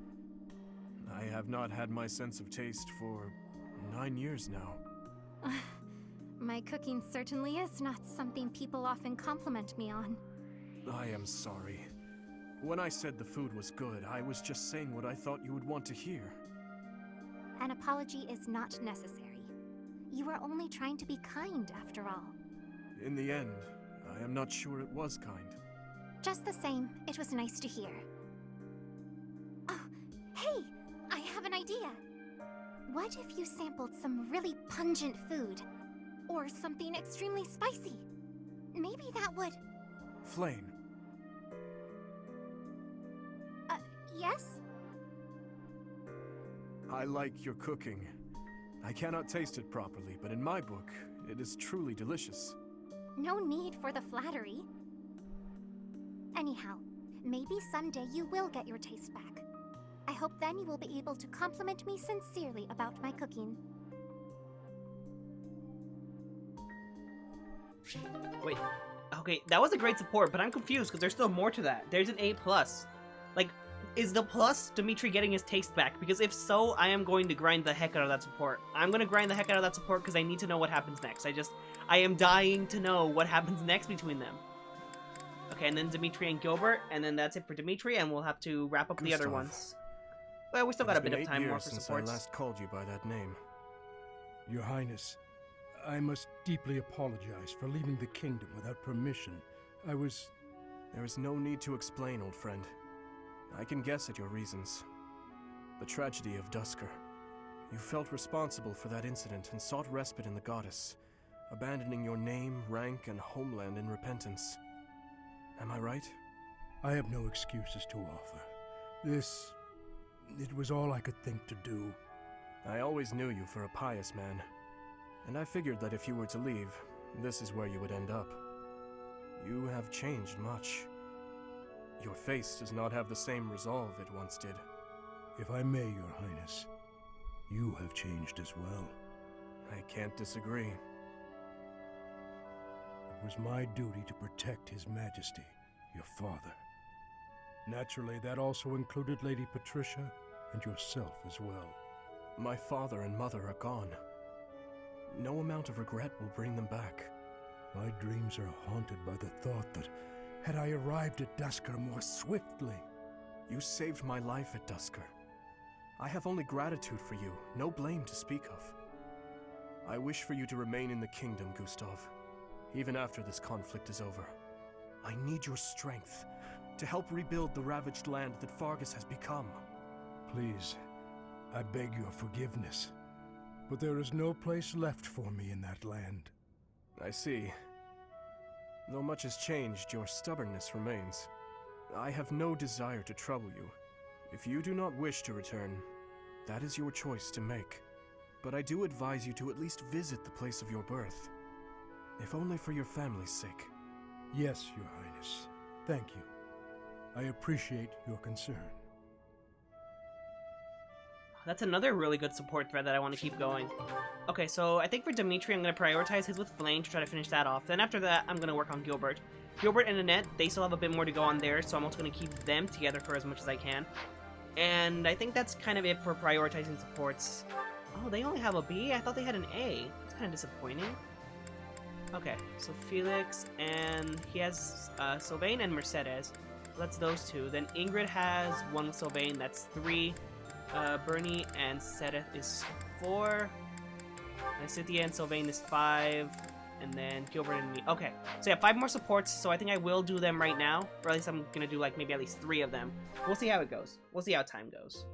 I have not had my sense of taste for 9 years now. My cooking certainly is not something people often compliment me on. I am sorry. When I said the food was good, I was just saying what I thought you would want to hear. An apology is not necessary. You were only trying to be kind, after all. In the end, I am not sure it was kind. Just the same, it was nice to hear. Oh, hey! I have an idea! What if you sampled some really pungent food? Or something extremely spicy? Maybe that would... Flame. Yes? I like your cooking. I cannot taste it properly, but in my book, it is truly delicious. No need for the flattery. Anyhow, maybe someday you will get your taste back. I hope then you will be able to compliment me sincerely about my cooking. Wait. Okay, that was a great support, but I'm confused because there's still more to that. There's an A+. Like, is the plus Dimitri getting his taste back? Because if so, I am going to grind the heck out of that support. I'm going to grind the heck out of that support because I need to know what happens next. I am dying to know what happens next between them. Okay, and then Dimitri and Gilbert, and then that's it for Dimitri, and we'll have to wrap up the other ones. Well, we still got a bit of time more for since supports. I last called you by that name. Your Highness, I must deeply apologize for leaving the kingdom without permission. There is no need to explain, old friend. I can guess at your reasons. The tragedy of Dusker. You felt responsible for that incident and sought respite in the goddess, abandoning your name, rank, and homeland in repentance. Am I right? I have no excuses to offer. It was all I could think to do. I always knew you for a pious man, and I figured that if you were to leave, this is where you would end up. You have changed much. Your face does not have the same resolve it once did. If I may, Your Highness, you have changed as well. I can't disagree. It was my duty to protect His Majesty, your father. Naturally, that also included Lady Patricia and yourself as well. My father and mother are gone. No amount of regret will bring them back. My dreams are haunted by the thought that had I arrived at Dusker more swiftly... You saved my life at Dusker. I have only gratitude for you, no blame to speak of. I wish for you to remain in the kingdom, Gustav, even after this conflict is over. I need your strength to help rebuild the ravaged land that Fargus has become. Please, I beg your forgiveness, but there is no place left for me in that land. I see. Though much has changed, your stubbornness remains. I have no desire to trouble you. If you do not wish to return, that is your choice to make. But I do advise you to at least visit the place of your birth, if only for your family's sake. Yes, Your Highness. Thank you. I appreciate your concern. That's another really good support thread that I want to keep going. Okay, so I think for Dimitri, I'm going to prioritize his with Flame to try to finish that off. Then after that, I'm going to work on Gilbert. Gilbert and Annette, they still have a bit more to go on there, so I'm also going to keep them together for as much as I can. And I think that's kind of it for prioritizing supports. Oh, they only have a B? I thought they had an A. That's kind of disappointing. Okay, so Felix, and he has Sylvain and Mercedes. That's those two. Then Ingrid has one with Sylvain, that's 3. Bernie and Sedith is 4. And Cynthia and Sylvain is 5. And then Gilbert and me. Okay, so yeah, 5 more supports, so I think I will do them right now. Or at least I'm gonna do like maybe at least 3 of them. We'll see how it goes. We'll see how time goes.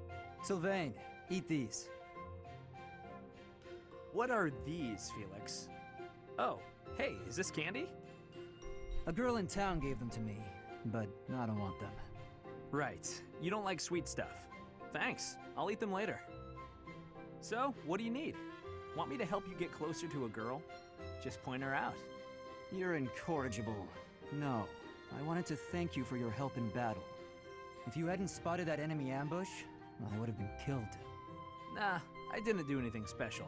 Sylvain, eat these. What are these, Felix? Oh, hey, is this candy? A girl in town gave them to me, but I don't want them. Right, you don't like sweet stuff. Thanks, I'll eat them later. So, what do you need? Want me to help you get closer to a girl? Just point her out. You're incorrigible. No, I wanted to thank you for your help in battle. If you hadn't spotted that enemy ambush, I would have been killed. Nah, I didn't do anything special.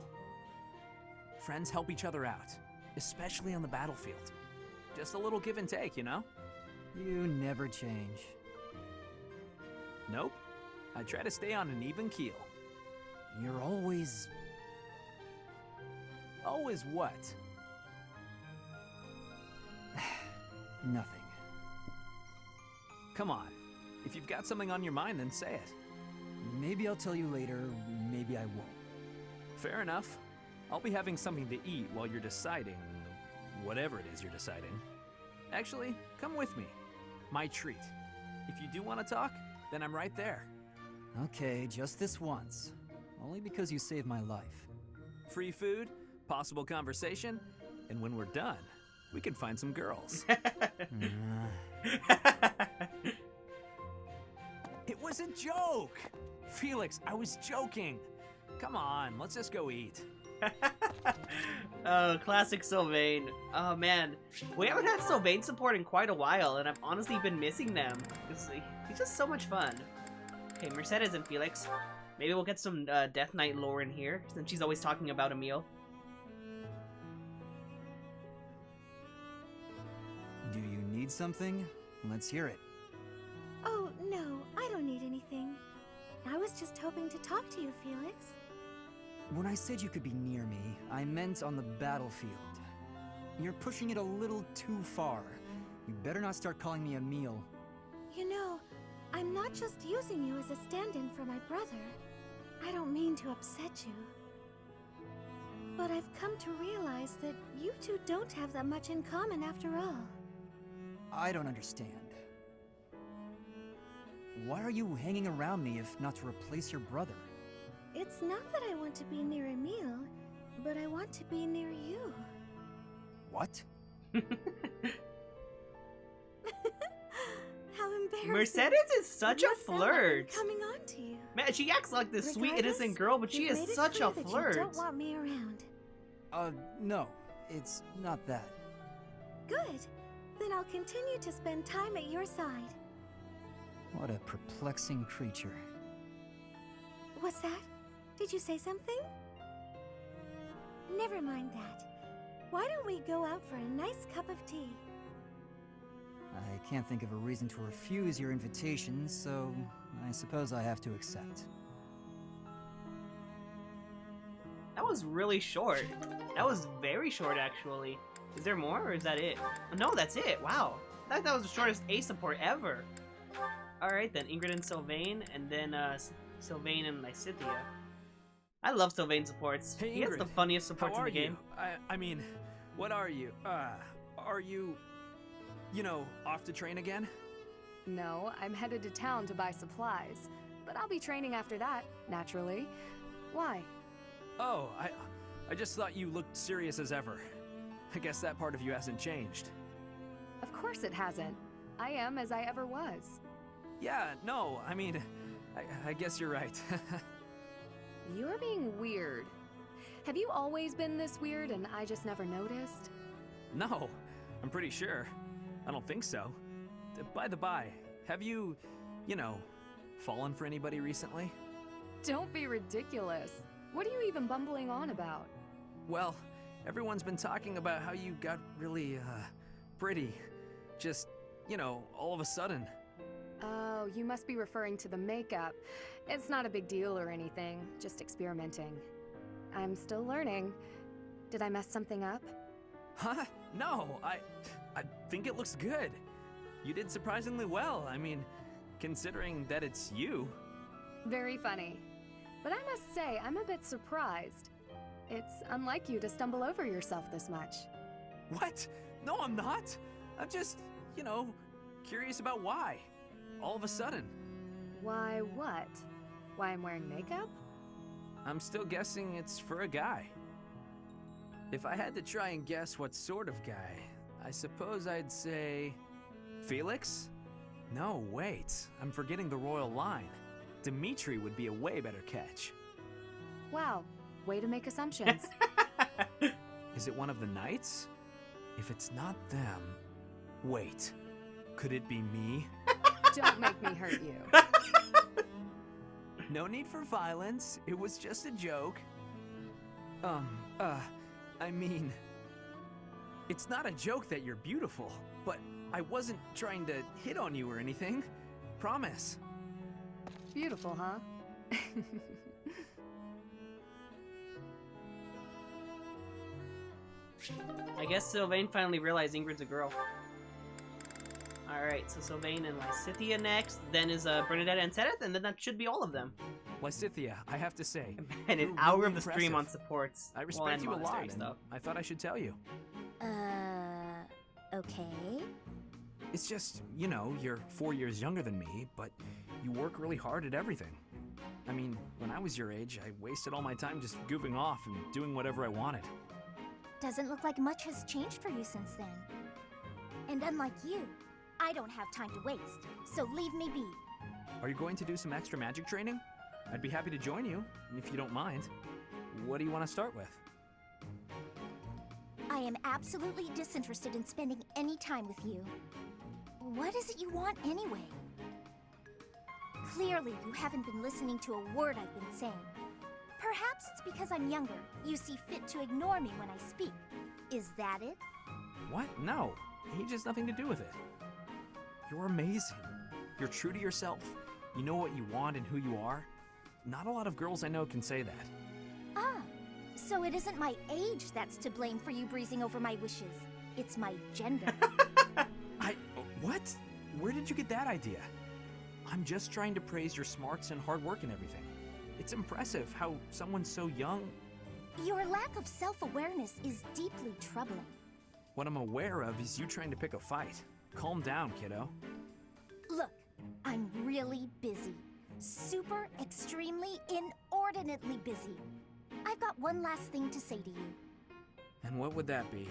Friends help each other out, especially on the battlefield. Just a little give and take, you know? You never change. Nope. I try to stay on an even keel. You're always... Always what? Nothing. Come on. If you've got something on your mind, then say it. Maybe I'll tell you later, maybe I won't. Fair enough. I'll be having something to eat while you're deciding whatever it is you're deciding. Actually, come with me. My treat. If you do want to talk, then I'm right there. Okay, just this once. Only because you saved my life. Free food, possible conversation, and when we're done, we can find some girls. It was a joke! Felix, I was joking. Come on, let's just go eat. Oh, classic Sylvain. Oh man, we haven't had Sylvain support in quite a while, and I've honestly been missing them. He's just so much fun. Okay, Mercedes and Felix. Maybe we'll get some Death Knight lore in here, since she's always talking about Emil. Do you need something? Let's hear it. Oh, no, I don't need anything. I was just hoping to talk to you, Felix. When I said you could be near me, I meant on the battlefield. You're pushing it a little too far. You better not start calling me Emil. You know, I'm not just using you as a stand-in for my brother. I don't mean to upset you. But I've come to realize that you two don't have that much in common after all. I don't understand. Why are you hanging around me if not to replace your brother? It's not that I want to be near Emil, but I want to be near you. What? How embarrassing. Mercedes is such a flirt. Coming on to you. Man, she acts like this sweet, innocent girl, but she is such a flirt. You don't want me around. No. It's not that. Good. Then I'll continue to spend time at your side. What a perplexing creature. What's that? Did you say something? Never mind that. Why don't we go out for a nice cup of tea? I can't think of a reason to refuse your invitation, so I suppose I have to accept. That was really short. That was very short, actually. Is there more, or is that it? No, that's it. Wow. I thought that was the shortest A support ever. Alright then, Ingrid and Sylvain, and then Sylvain and Lysithea. I love Sylvain supports. Hey, he has Ingrid, the funniest supports in the game. I mean, what are you? Are you, off to train again? No, I'm headed to town to buy supplies. But I'll be training after that, naturally. Why? Oh, I just thought you looked serious as ever. I guess that part of you hasn't changed. Of course it hasn't. I am as I ever was. Yeah, no, I mean, I guess you're right. You're being weird. Have you always been this weird and I just never noticed? No, I'm pretty sure. I don't think so. By the by, have you, fallen for anybody recently? Don't be ridiculous. What are you even bumbling on about? Well, everyone's been talking about how you got really, pretty. Just, all of a sudden. Oh, you must be referring to the makeup. It's not a big deal or anything, just experimenting. I'm still learning. Did I mess something up? Huh? No, I think it looks good. You did surprisingly well. I mean, considering that it's you. Very funny. But I must say, I'm a bit surprised. It's unlike you to stumble over yourself this much. What? No, I'm not. I'm just, curious about why. All of a sudden. Why what? Why I'm wearing makeup? I'm still guessing it's for a guy. If I had to try and guess what sort of guy, I suppose I'd say... Felix? No, wait. I'm forgetting the royal line. Dimitri would be a way better catch. Wow, way to make assumptions. Is it one of the knights? If it's not them... Wait, could it be me? Don't make me hurt you. No need for violence. It was just a joke. I mean... It's not a joke that you're beautiful, but I wasn't trying to hit on you or anything. Promise. Beautiful, huh? I guess Sylvain finally realized Ingrid's a girl. Alright, so Sylvain and Lysithea next, then is Bernadette and Sedith, and then that should be all of them. Lysithea, I have to say. And an hour of the stream on supports. I respect you a lot, and stuff. I thought I should tell you. Okay. It's just, you know, you're 4 years younger than me, but you work really hard at everything. I mean, when I was your age, I wasted all my time just goofing off and doing whatever I wanted. Doesn't look like much has changed for you since then. And unlike you, I don't have time to waste, so leave me be. Are you going to do some extra magic training? I'd be happy to join you, if you don't mind. What do you want to start with? I am absolutely disinterested in spending any time with you. What is it you want anyway? Clearly, you haven't been listening to a word I've been saying. Perhaps it's because I'm younger. You see fit to ignore me when I speak. Is that it? What? No. Age has nothing to do with it. You're amazing. You're true to yourself. You know what you want and who you are. Not a lot of girls I know can say that. Ah, so it isn't my age that's to blame for you breezing over my wishes. It's my gender. What? Where did you get that idea? I'm just trying to praise your smarts and hard work and everything. It's impressive how someone so young... Your lack of self-awareness is deeply troubling. What I'm aware of is you trying to pick a fight. Calm down, kiddo. Look, I'm really busy. Super, extremely, inordinately busy. I've got one last thing to say to you. And what would that be?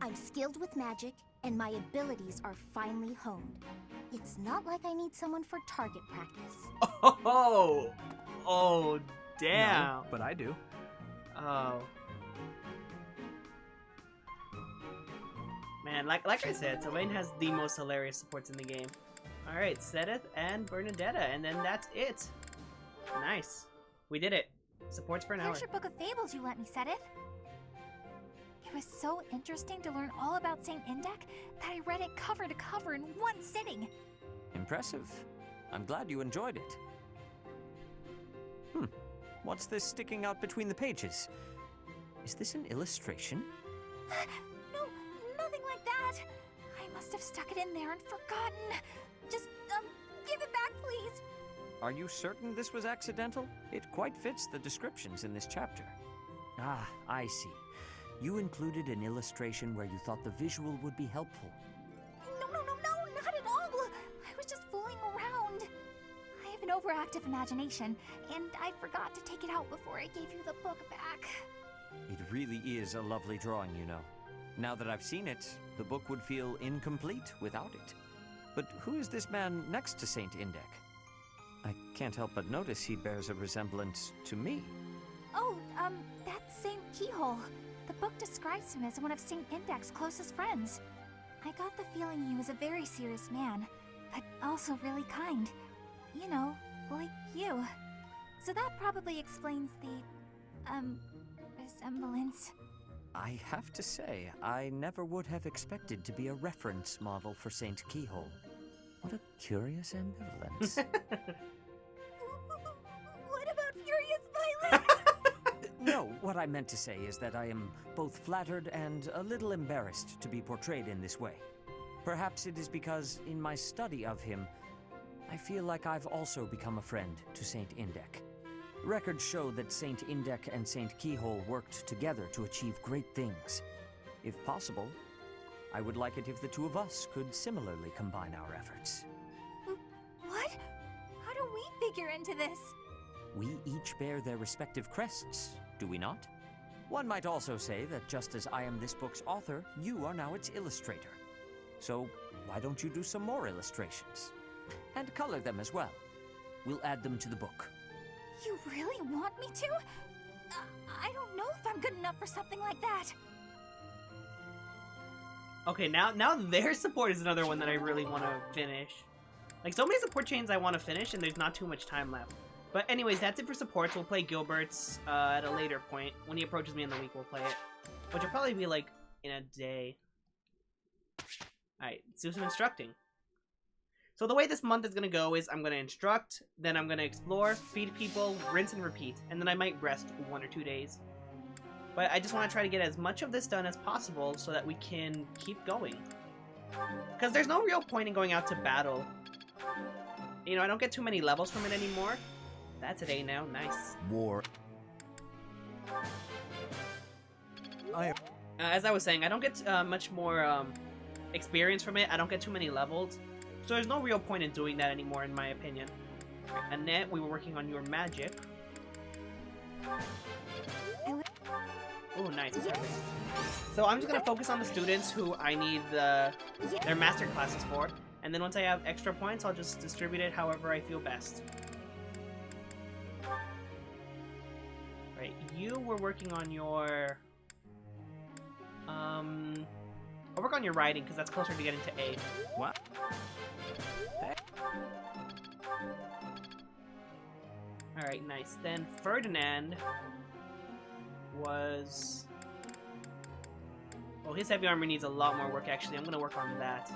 I'm skilled with magic, and my abilities are finely honed. It's not like I need someone for target practice. Oh, damn. No, but I do. Oh. Man, like I said, Sylvain has the most hilarious supports in the game. Alright, Sedith and Bernadetta, and then that's it. Nice. We did it. Supports for an hour. Here's your book of fables you lent me, Sedith. It was so interesting to learn all about St. Indec that I read it cover to cover in one sitting. Impressive. I'm glad you enjoyed it. What's this sticking out between the pages? Is this an illustration? No, nothing like that. I must have stuck it in there and forgotten. Just, give it back, please. Are you certain this was accidental? It quite fits the descriptions in this chapter. Ah, I see. You included an illustration where you thought the visual would be helpful. No, not at all. I was just fooling around. I have an overactive imagination, and I forgot to take it out before I gave you the book back. It really is a lovely drawing, you know. Now that I've seen it, the book would feel incomplete without it. But who is this man next to Saint Indec? I can't help but notice he bears a resemblance to me. Oh, that's Saint Keyhole. The book describes him as one of St. Indec's closest friends. I got the feeling he was a very serious man, but also really kind. You know, like you. So that probably explains the, resemblance. I have to say, I never would have expected to be a reference model for Saint Keyhole. What a curious ambivalence. What about Furious Violence? No, what I meant to say is that I am both flattered and a little embarrassed to be portrayed in this way. Perhaps it is because, in my study of him, I feel like I've also become a friend to Saint Indec. Records show that Saint Indec and Saint Keyhole worked together to achieve great things. If possible, I would like it if the two of us could similarly combine our efforts. What? How do we figure into this? We each bear their respective crests, do we not? One might also say that just as I am this book's author, you are now its illustrator. So why don't you do some more illustrations? And color them as well. We'll add them to the book. You really want me to? I don't know if I'm good enough for something like that. Okay, now their support is another one that I really want to finish. Like, so many support chains I want to finish, and there's not too much time left. But anyways, that's it for supports. We'll play Gilbert's at a later point. When he approaches me in the week, we'll play it. Which will probably be, like, in a day. Alright, let's do some instructing. So the way this month is gonna go is I'm gonna instruct, then I'm gonna explore, feed people, rinse and repeat, and then I might rest 1 or 2 days. But I just want to try to get as much of this done as possible so that we can keep going. Because there's no real point in going out to battle. You know, I don't get too many levels from it anymore. That's an A now, nice. War. As I was saying, I don't get much more experience from it. I don't get too many levels. So there's no real point in doing that anymore, in my opinion. Annette, we were working on your magic. Oh, nice. Perfect. So I'm just going to focus on the students who I need their master classes for. And then once I have extra points, I'll just distribute it however I feel best. Right, you were working on your... I'll work on your writing, because that's closer to getting to A. What? Alright, nice. Then Ferdinand was... Well, his heavy armor needs a lot more work, actually. I'm going to work on that.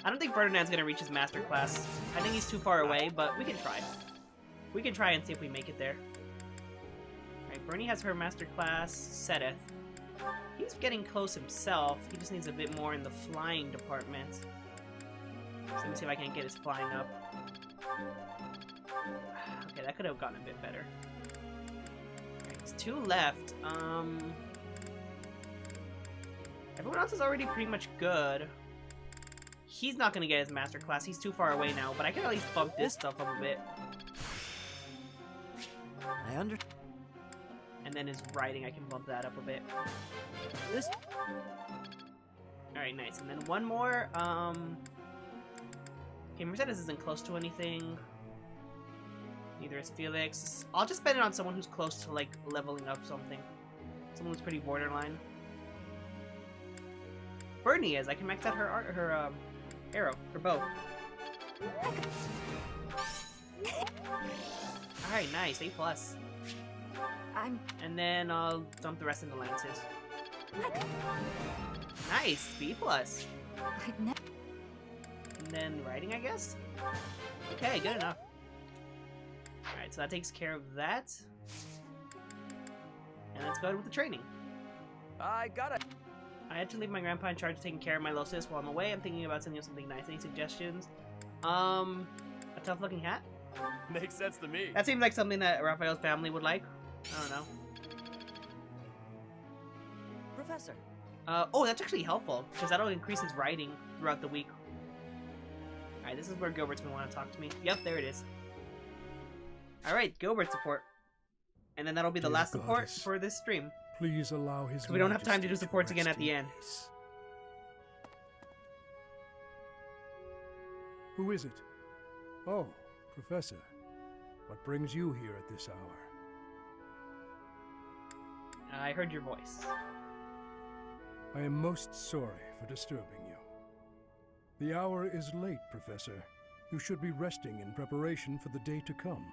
I don't think Ferdinand's going to reach his master class. I think he's too far away, but we can try. We can try and see if we make it there. Alright, Bernie has her master class, Sedith. He's getting close himself. He just needs a bit more in the flying department. So let me see if I can get his flying up. Okay, that could have gotten a bit better. Alright, there's 2 left. Everyone else is already pretty much good. He's not gonna get his master class. He's too far away now, but I can at least bump this stuff up a bit. And then his writing, I can bump that up a bit. Alright, nice. And then one more, okay, Mercedes isn't close to anything. Neither is Felix. I'll just spend it on someone who's close to, like, leveling up something. Someone who's pretty borderline. Bernie is. I can max out her arrow, her bow. Alright, nice. A+. And then I'll dump the rest into lances. Nice! B+. And then writing, I guess? Okay, good enough. Alright, so that takes care of that. And let's go with the training. I got it. I had to leave my grandpa in charge of taking care of my low sis while I'm away. I'm thinking about sending you something nice. Any suggestions? A tough-looking hat? Makes sense to me. That seems like something that Raphael's family would like. I don't know. Professor. Oh, that's actually helpful, because that'll increase his writing throughout the week. Alright, this is where Gilbert's gonna want to talk to me. Yep, there it is. Alright, Gilbert support. And then that'll be the last support for this stream. Please allow his Because we don't have time to do supports again at the end. Who is it? Oh, Professor. What brings you here at this hour? I heard your voice. I am most sorry for disturbing you. The hour is late, Professor. You should be resting in preparation for the day to come.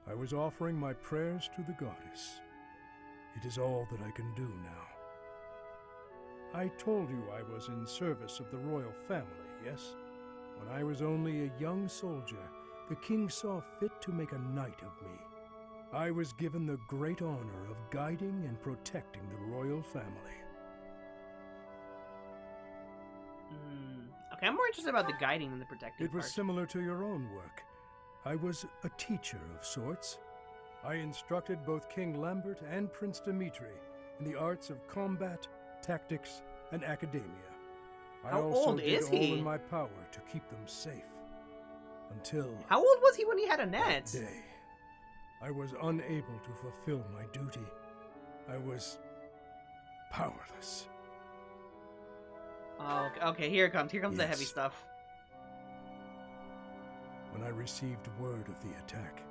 I was offering my prayers to the goddess. It is all that I can do now. I told you I was in service of the royal family, yes? When I was only a young soldier, the king saw fit to make a knight of me. I was given the great honor of guiding and protecting the royal family. Okay, I'm more interested about the guiding than the protecting It was part. similar to your own work. I was a teacher of sorts. I instructed both King Lambert and Prince Dimitri in the arts of combat, tactics, and academia. How I also old did is all he? in my power to keep them safe. Until How old was he when he had a net? that day, I was unable to fulfill my duty. I was powerless. Oh, okay, here it comes. Here comes the heavy stuff. When I received word of the attack,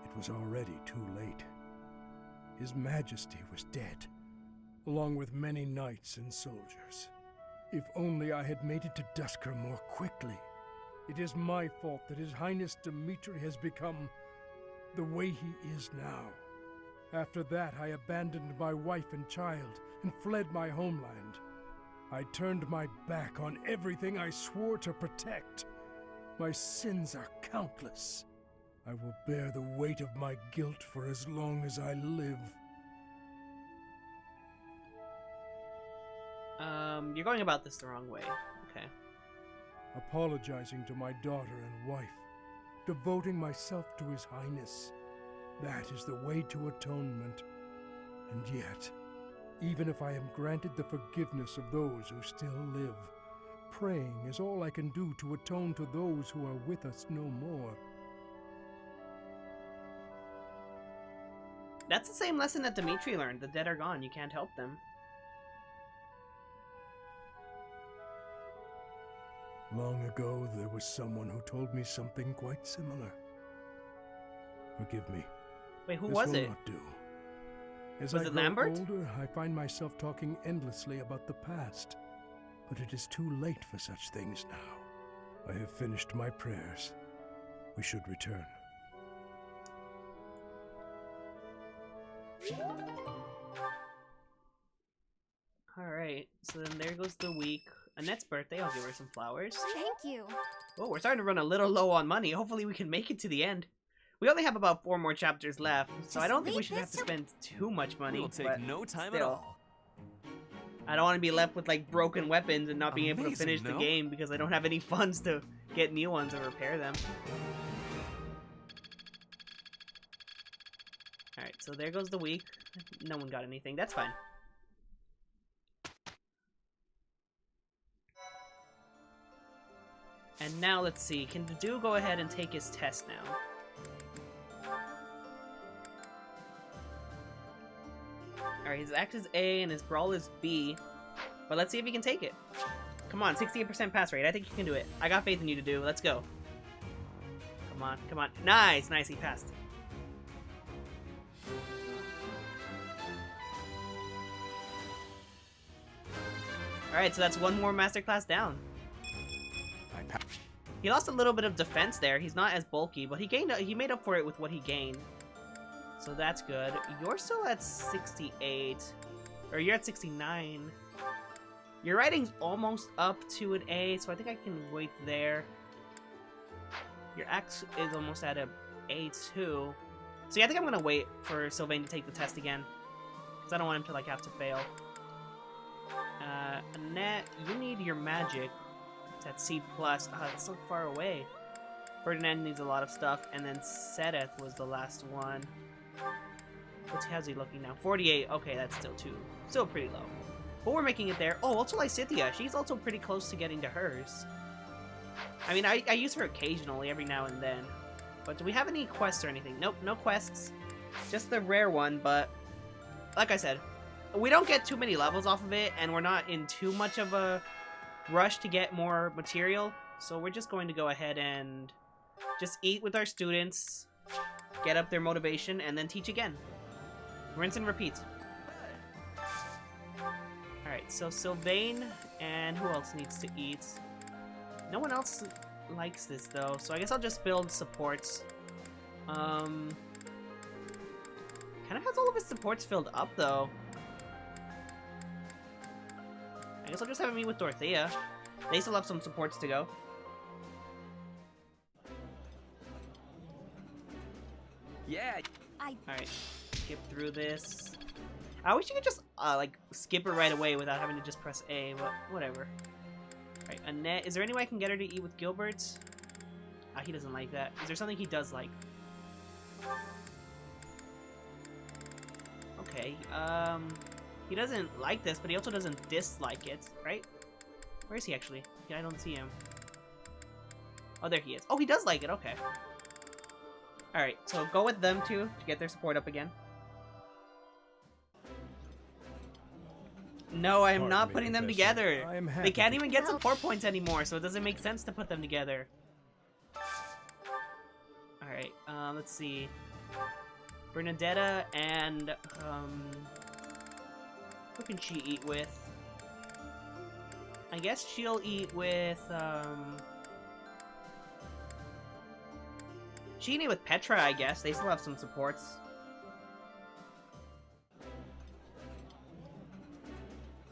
it was already too late. His Majesty was dead, along with many knights and soldiers. If only I had made it to Duscur more quickly. It is my fault that His Highness Dimitri has become the way he is now. After that, I abandoned my wife and child and fled my homeland. I turned my back on everything I swore to protect. My sins are countless. I will bear the weight of my guilt for as long as I live. You're going about this the wrong way. Okay. Apologizing to my daughter and wife. Devoting myself to His Highness. That is the way to atonement. And yet, even if I am granted the forgiveness of those who still live, praying is all I can do to atone to those who are with us no more. That's the same lesson that Dimitri learned. The dead are gone. You can't help them. Long ago, there was someone who told me something quite similar. Forgive me. Wait, who was it? This will not do. As Was I it grow Lambert? older, I find myself talking endlessly about the past. But it is too late for such things now. I have finished my prayers. We should return. Alright, so then there goes the week. Annette's birthday, I'll give her some flowers. Thank you. Oh, we're starting to run a little low on money. Hopefully we can make it to the end. We only have about 4 more chapters left, so I don't think we should have to spend too much money. It'll take no time at still. all. I don't want to be left with like broken weapons and not being able to Amazing, finish the no? game because I don't have any funds to get new ones or repair them. Alright, so there goes the week. No one got anything. That's fine. And now let's see. Can Dudu go ahead and take his test now? Alright, his act is A and his brawl is B. But let's see if he can take it. Come on, 68% pass rate. I think you can do it. I got faith in you, Dudu. Let's go. Come on, come on. Nice, nice, he passed. Alright, so that's 1 more masterclass down. He lost a little bit of defense there. He's not as bulky, but he made up for it with what he gained. So that's good. You're still at 68. Or you're at 69. Your writing's almost up to an A, so I think I can wait there. Your act is almost at a A2. So yeah, I think I'm gonna wait for Sylvain to take the test again. Because I don't want him to like have to fail. Annette, you need your magic. It's at C+. It's so far away. Ferdinand needs a lot of stuff, and then Sedeth was the last one. How's he looking now? 48. Okay, that's still pretty low. But we're making it there. Oh, also Lysithea. She's also pretty close to getting to hers. I mean, I use her occasionally, every now and then. But do we have any quests or anything? Nope, no quests. Just the rare one, but like I said, we don't get too many levels off of it, and we're not in too much of a rush to get more material. So we're just going to go ahead and just eat with our students, get up their motivation, and then teach again. Rinse and repeat. Alright, so Sylvain, and who else needs to eat? No one else likes this, though, so I guess I'll just build supports. Kind of has all of his supports filled up, though. I guess I'll just have him meet with Dorothea. They still have some supports to go. Yeah. Alright, skip through this. I wish you could just, like, skip it right away without having to just press A, but whatever. Alright, Annette, is there any way I can get her to eat with Gilbert? Ah, he doesn't like that. Is there something he does like? Okay, he doesn't like this, but he also doesn't dislike it, right? Where is he actually? Yeah, I don't see him. Oh, there he is. Oh, he does like it, okay. Alright, so go with them two to get their support up again. No, I am not putting them together. They can't even get support points anymore, so it doesn't make sense to put them together. Alright, let's see. Bernadetta and, who can she eat with? I guess she'll eat with, she can eat with Petra, I guess. They still have some supports.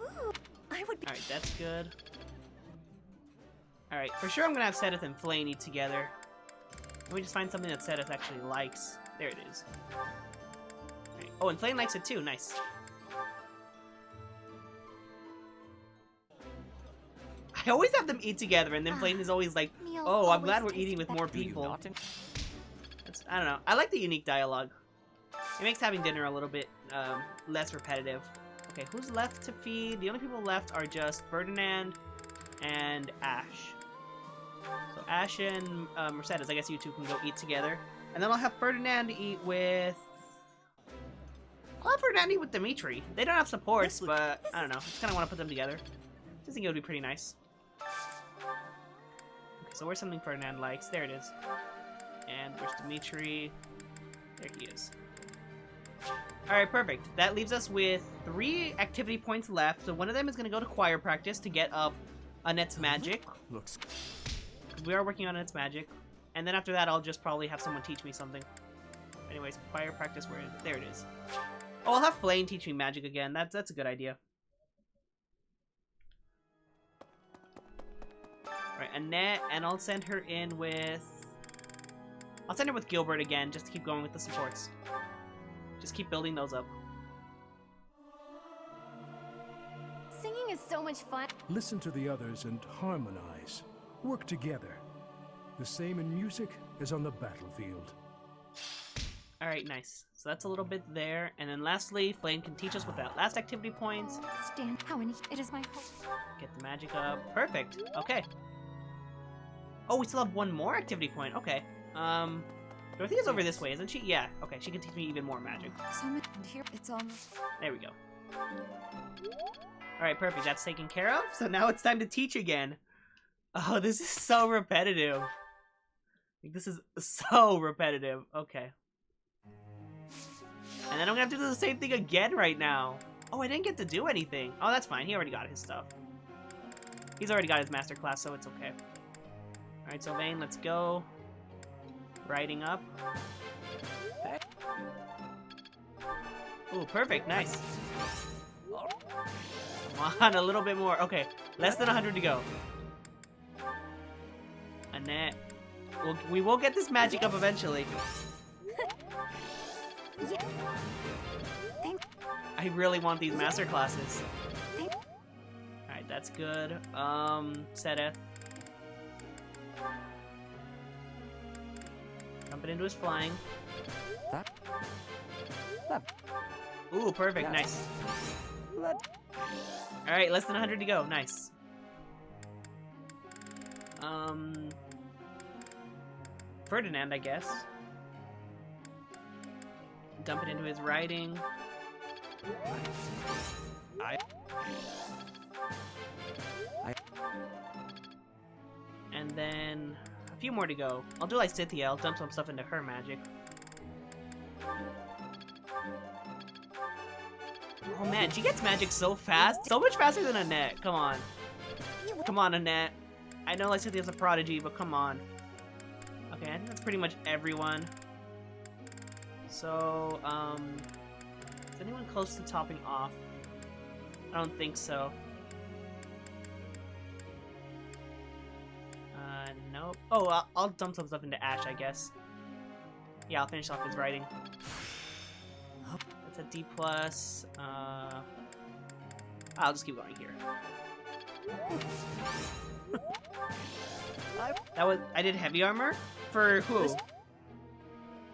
Ooh, I would be. Alright, that's good. Alright, for sure I'm gonna have Sedith and Flame eat together. Let me just find something that Sedith actually likes. There it is. Right. Oh, and Flame likes it too. Nice. I always have them eat together, and then Flame is always like, Meals "Oh, I'm always glad we're taste eating with more Do you people." not? I don't know. I like the unique dialogue. It makes having dinner a little bit less repetitive. Okay, who's left to feed? The only people left are just Ferdinand and Ash. So Ash and Mercedes, I guess you two can go eat together. And then I'll have Ferdinand eat with... I'll have Ferdinand eat with Dimitri. They don't have supports, but I don't know. I just kind of want to put them together. I think it would be pretty nice. Okay, so where's something Ferdinand likes? There it is. And where's Dimitri? There he is. Alright, perfect. That leaves us with 3 activity points left. So one of them is going to go to choir practice to get up Annette's magic. Looks... We are working on Annette's magic. And then after that, I'll just probably have someone teach me something. Anyways, choir practice, where is it? There it is. Oh, I'll have Flame teach me magic again. That's a good idea. Right, Annette, and I'll send her in with... I'll send her with Gilbert again, just to keep going with the supports. Just keep building those up. Singing is so much fun. Listen to the others and harmonize. Work together. The same in music as on the battlefield. Alright, nice. So that's a little bit there. And then lastly, Flame can teach us with that last activity points. Stan, how many? It is my hope. Get the magic up. Perfect. Okay. Oh, we still have one more activity point. Okay. Dorothea's over this way, isn't she? Yeah. Okay, she can teach me even more magic. So many, and here it's almost. There we go. Alright, perfect. That's taken care of. So now it's time to teach again. Oh, this is so repetitive. This is so repetitive. Okay. And then I'm gonna have to do the same thing again right now. Oh, I didn't get to do anything. Oh, that's fine. He already got his stuff. He's already got his master class, so it's okay. Alright, Sylvain, let's go. Riding up. Ooh, perfect. Nice. Come on, a little bit more. Okay, less than 100 to go. Annette. We will get this magic up eventually. I really want these master classes. Alright, that's good. Sedith. Dump it into his flying. Ooh, perfect. Nice. Alright, less than 100 to go. Nice. Ferdinand, I guess. Dump it into his riding. And then a few more to go. I'll do like Scythia. I'll dump some stuff into her magic. Oh man, she gets magic so fast. So much faster than Annette. Come on. Come on, Annette. I know Lysithia's a prodigy, but come on. Okay, I think that's pretty much everyone. So, is anyone close to topping off? I don't think so. Nope. Oh, I'll dump some stuff into Ash, I guess. Yeah, I'll finish off his writing. That's a D+. I'll just keep going here. I did heavy armor? For who?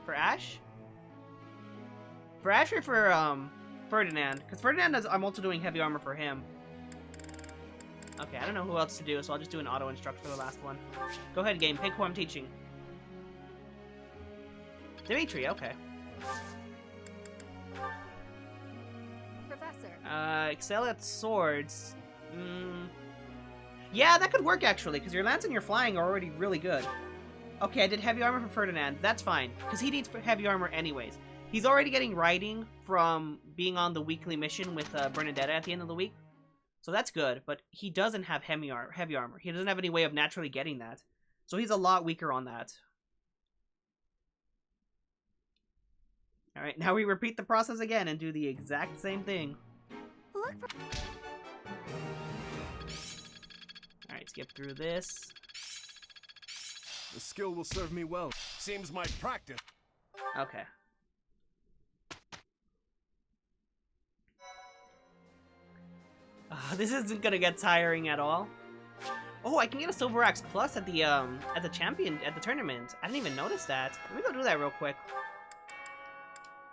For Ash? For Ash or for, Ferdinand? Because Ferdinand I'm also doing heavy armor for him. Okay, I don't know who else to do, so I'll just do an auto-instruct for the last one. Go ahead, game. Pick who I'm teaching. Dimitri, okay. Professor. Excel at swords. Yeah, that could work, actually, because your lance and your flying are already really good. Okay, I did heavy armor for Ferdinand. That's fine, because he needs heavy armor anyways. He's already getting riding from being on the weekly mission with Bernadetta at the end of the week. So that's good, but he doesn't have heavy armor. He doesn't have any way of naturally getting that. So he's a lot weaker on that. Alright, now we repeat the process again and do the exact same thing. Look. skip through this. The skill will serve me well. Seems my practice. Okay. This isn't gonna get tiring at all. Oh, I can get a Silver Axe Plus at the tournament. I didn't even notice that. Let me go do that real quick.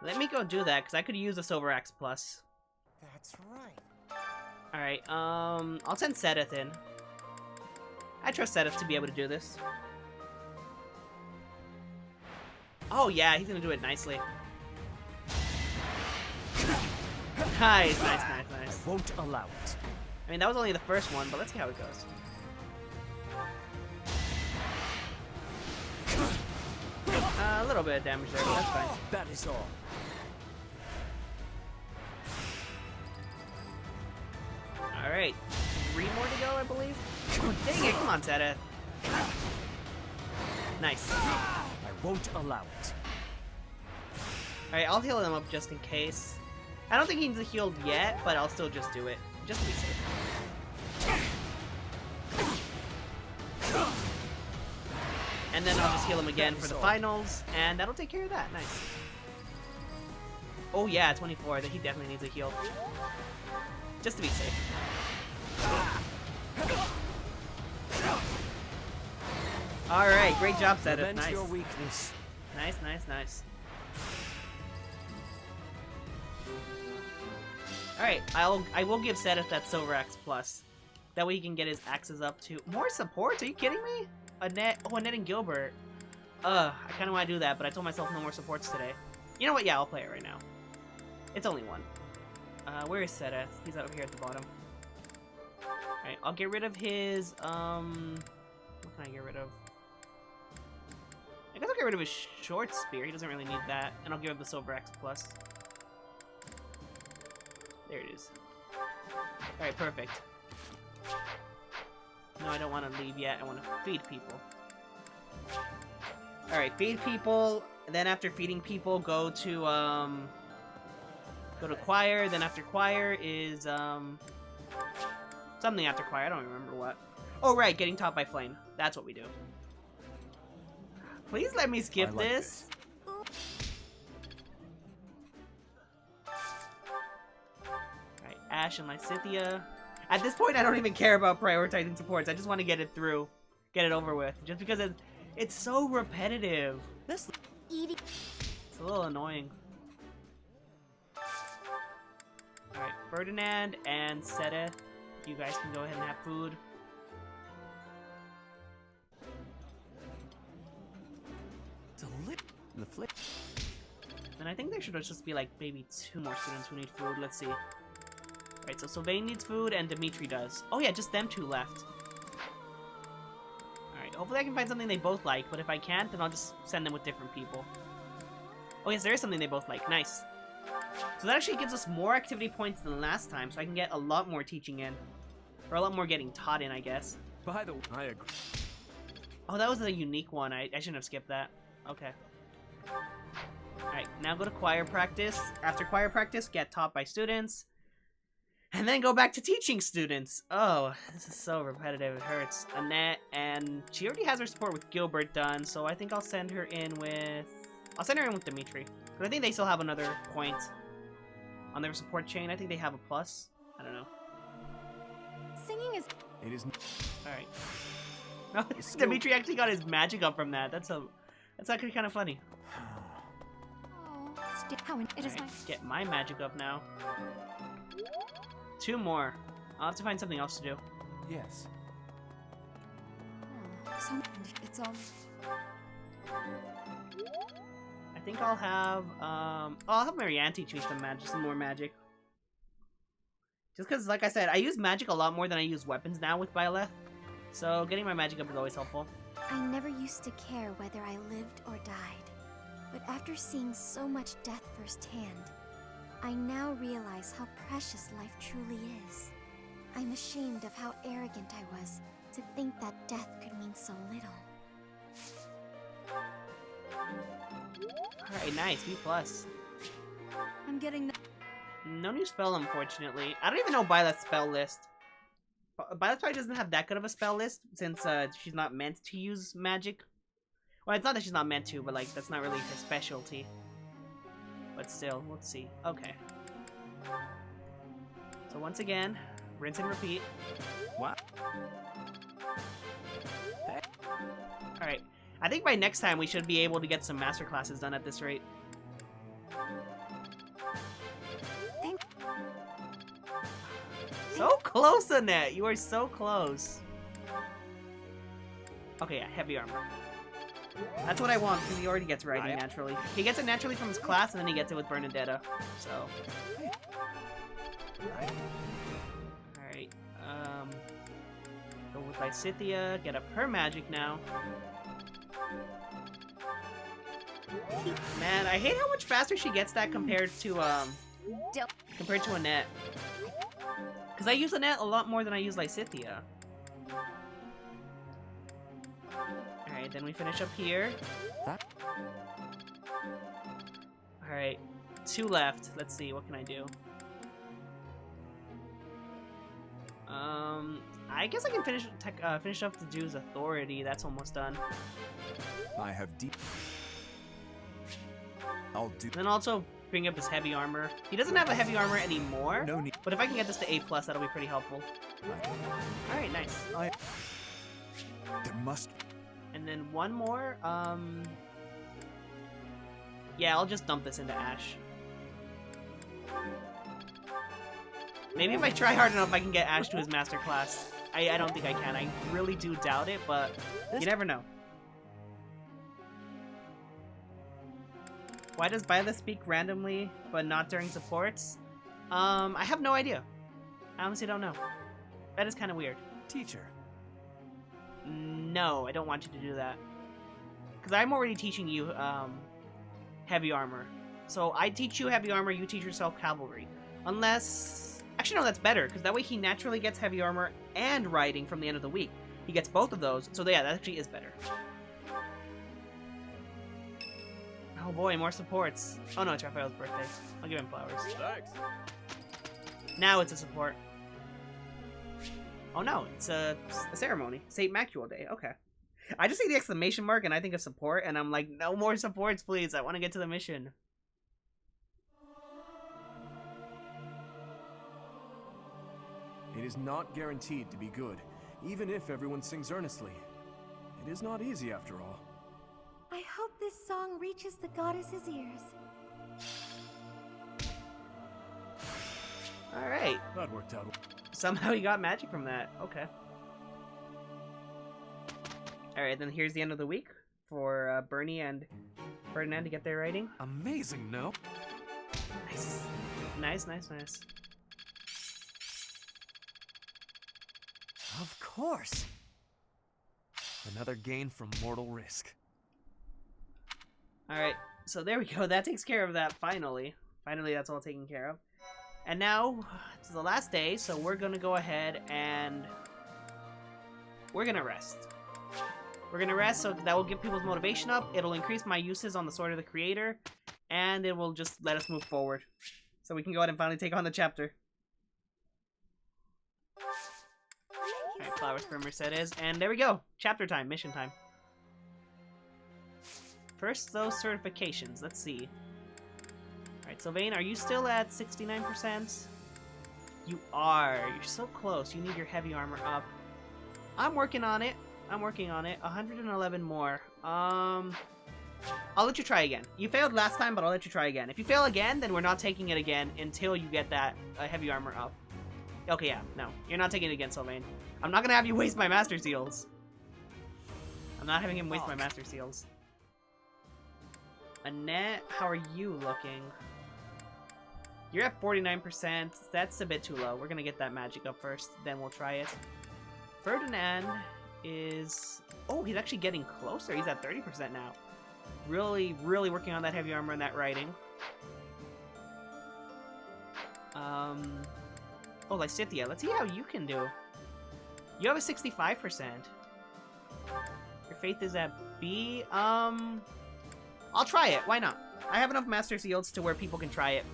Let me go do that, because I could use a Silver Axe Plus. That's right. Alright, I'll send Sedith in. I trust Sedith to be able to do this. Oh yeah, he's gonna do it nicely. Nice, nice, nice, nice. Won't allow it. I mean, that was only the first one, but let's see how it goes. A little bit of damage there, but that's fine. That is all. Alright, 3 more to go, I believe. Oh, dang it, come on, Sedith. Nice. I won't allow it. Alright, I'll heal him up just in case. I don't think he needs healed yet, but I'll still just do it. Just to be safe. And then I'll just heal him again for the finals, and that'll take care of that. Nice. Oh yeah, 24. He definitely needs a heal. Just to be safe. Alright, great job, Sedith. Nice. Your weakness. Nice, nice, nice. Alright, I will give Sedith that Silver Axe Plus. That way he can get his axes up to more supports. Are you kidding me? Annette and Gilbert. I kind of want to do that, but I told myself no more supports today. You know what? Yeah, I'll play it right now. It's only one. Where is Sedith? He's over here at the bottom. Alright, I'll get rid of his, what can I get rid of? I guess I'll get rid of his short spear. He doesn't really need that. And I'll give him the Silver Axe Plus. There it is. Alright, perfect. No, I don't want to leave yet. I want to feed people. Alright, feed people. Then after feeding people, go to choir. Then after choir is, something after choir. I don't remember what. Oh, right, getting taught by Flame. That's what we do. Please let me skip this. Alright, Ash and Lysithea. At this point, I don't even care about prioritizing supports. I just want to get it through. Get it over with. Just because it's so repetitive. It's a little annoying. Alright, Ferdinand and Sedith. You guys can go ahead and have food. The flip. And I think there should just be like maybe 2 more students who need food. Let's see. Alright, so Sylvain needs food and Dimitri does. Oh yeah, just them 2 left. Alright, hopefully I can find something they both like, but if I can't, then I'll just send them with different people. Oh yes, there is something they both like. Nice. So that actually gives us more activity points than last time, so I can get a lot more teaching in. Or a lot more getting taught in, I guess. By the way, I agree. Oh, that was a unique one. I shouldn't have skipped that. Okay. Alright, now go to choir practice. After choir practice, get taught by students. And then go back to teaching students. Oh, this is so repetitive. It hurts. Annette, and she already has her support with Gilbert done, so I think I'll send her in with... I'll send her in with Dimitri. But I think they still have another point on their support chain. I think they have a plus. I don't know. Singing is... It is... Alright. Oh, Dimitri actually got his magic up from that. That's actually kind of funny. It is my... Get my magic up now. 2 more. I'll have to find something else to do. Yes. It's all... I think I'll have, I'll have Marianne teach me some more magic. Just because, like I said, I use magic a lot more than I use weapons now with Byleth. So getting my magic up is always helpful. I never used to care whether I lived or died. But after seeing so much death firsthand, I now realize how precious life truly is. I'm ashamed of how arrogant I was to think that death could mean so little. Alright, nice. B+. I'm getting... No new spell, unfortunately. I don't even know Byleth's spell list. Violet probably doesn't have that good of a spell list since she's not meant to use magic. Well, it's not that she's not meant to, but like that's not really her specialty. But still, let's see. Okay. So once again, rinse and repeat. What? Alright. I think by next time we should be able to get some master classes done at this rate. So close, Annette! You are so close. Okay, yeah, heavy armor. That's what I want, because he already gets writing naturally. He gets it naturally from his class, and then he gets it with Bernadetta. So... Alright, go with Lysithea, get up her magic now. Man, I hate how much faster she gets that compared to Annette. Because I use Annette a lot more than I use Lysithea. Alright, then we finish up here. Alright, 2 left. Let's see, what can I do? I guess I can finish up the Jew's authority. That's almost done. I have deep... I'll do... Then also bring up his heavy armor. He doesn't have a heavy armor anymore, No need. but if I can get this to A+, that'll be pretty helpful. Alright, nice. There must... And then one more, yeah, I'll just dump this into Ash. Maybe if I try hard enough, I can get Ash to his master class. I don't think I can. I really do doubt it, but you never know. Why does Violet speak randomly, but not during supports? I have no idea. I honestly don't know. That is kind of weird. Teacher. No, I don't want you to do that. Because I'm already teaching you, heavy armor. So I teach you heavy armor, you teach yourself cavalry. Unless... Actually, no, that's better, because that way he naturally gets heavy armor and riding from the end of the week. He gets both of those, so yeah, that actually is better. Oh boy, more supports. Oh no, it's Raphael's birthday. I'll give him flowers. Thanks. Now it's a support. Oh no, it's a ceremony. St. Macule Day, okay. I just see the exclamation mark and I think of support, and I'm like, no more supports, please. I want to get to the mission. It is not guaranteed to be good, even if everyone sings earnestly. It is not easy after all. I hope this song reaches the goddess's ears. Alright. That worked out. Somehow he got magic from that. Okay. Alright, then here's the end of the week for Bernie and Ferdinand to get their writing. Amazing, no? Nice. Nice, nice, nice. Of course. Another gain from mortal risk. Alright, so there we go. That takes care of that finally. Finally, that's all taken care of. And now, it's the last day, so we're gonna go ahead and... we're gonna rest. We're gonna rest, so that will give people's motivation up. It'll increase my uses on the Sword of the Creator. And it will just let us move forward. So we can go ahead and finally take on the chapter. Alright, flowers for Merced is. And there we go. Chapter time, mission time. First, those certifications. Let's see. Alright, Sylvain, are you still at 69%? You are. You're so close. You need your heavy armor up. I'm working on it. I'm working on it. 111 more. I'll let you try again. You failed last time, but I'll let you try again. If you fail again, then we're not taking it again until you get that heavy armor up. Okay, yeah. No. You're not taking it again, Sylvain. I'm not gonna have you waste my Master Seals. I'm not having him waste my Master Seals. Annette, how are you looking? You're at 49%. That's a bit too low. We're gonna get that magic up first, then we'll try it. Ferdinand is... oh, he's actually getting closer. He's at 30% now. Really, really working on that heavy armor and that riding. Oh, Lysithea. Let's see how you can do. You have a 65%. Your faith is at B. I'll try it. Why not? I have enough Master Seals to where people can try it.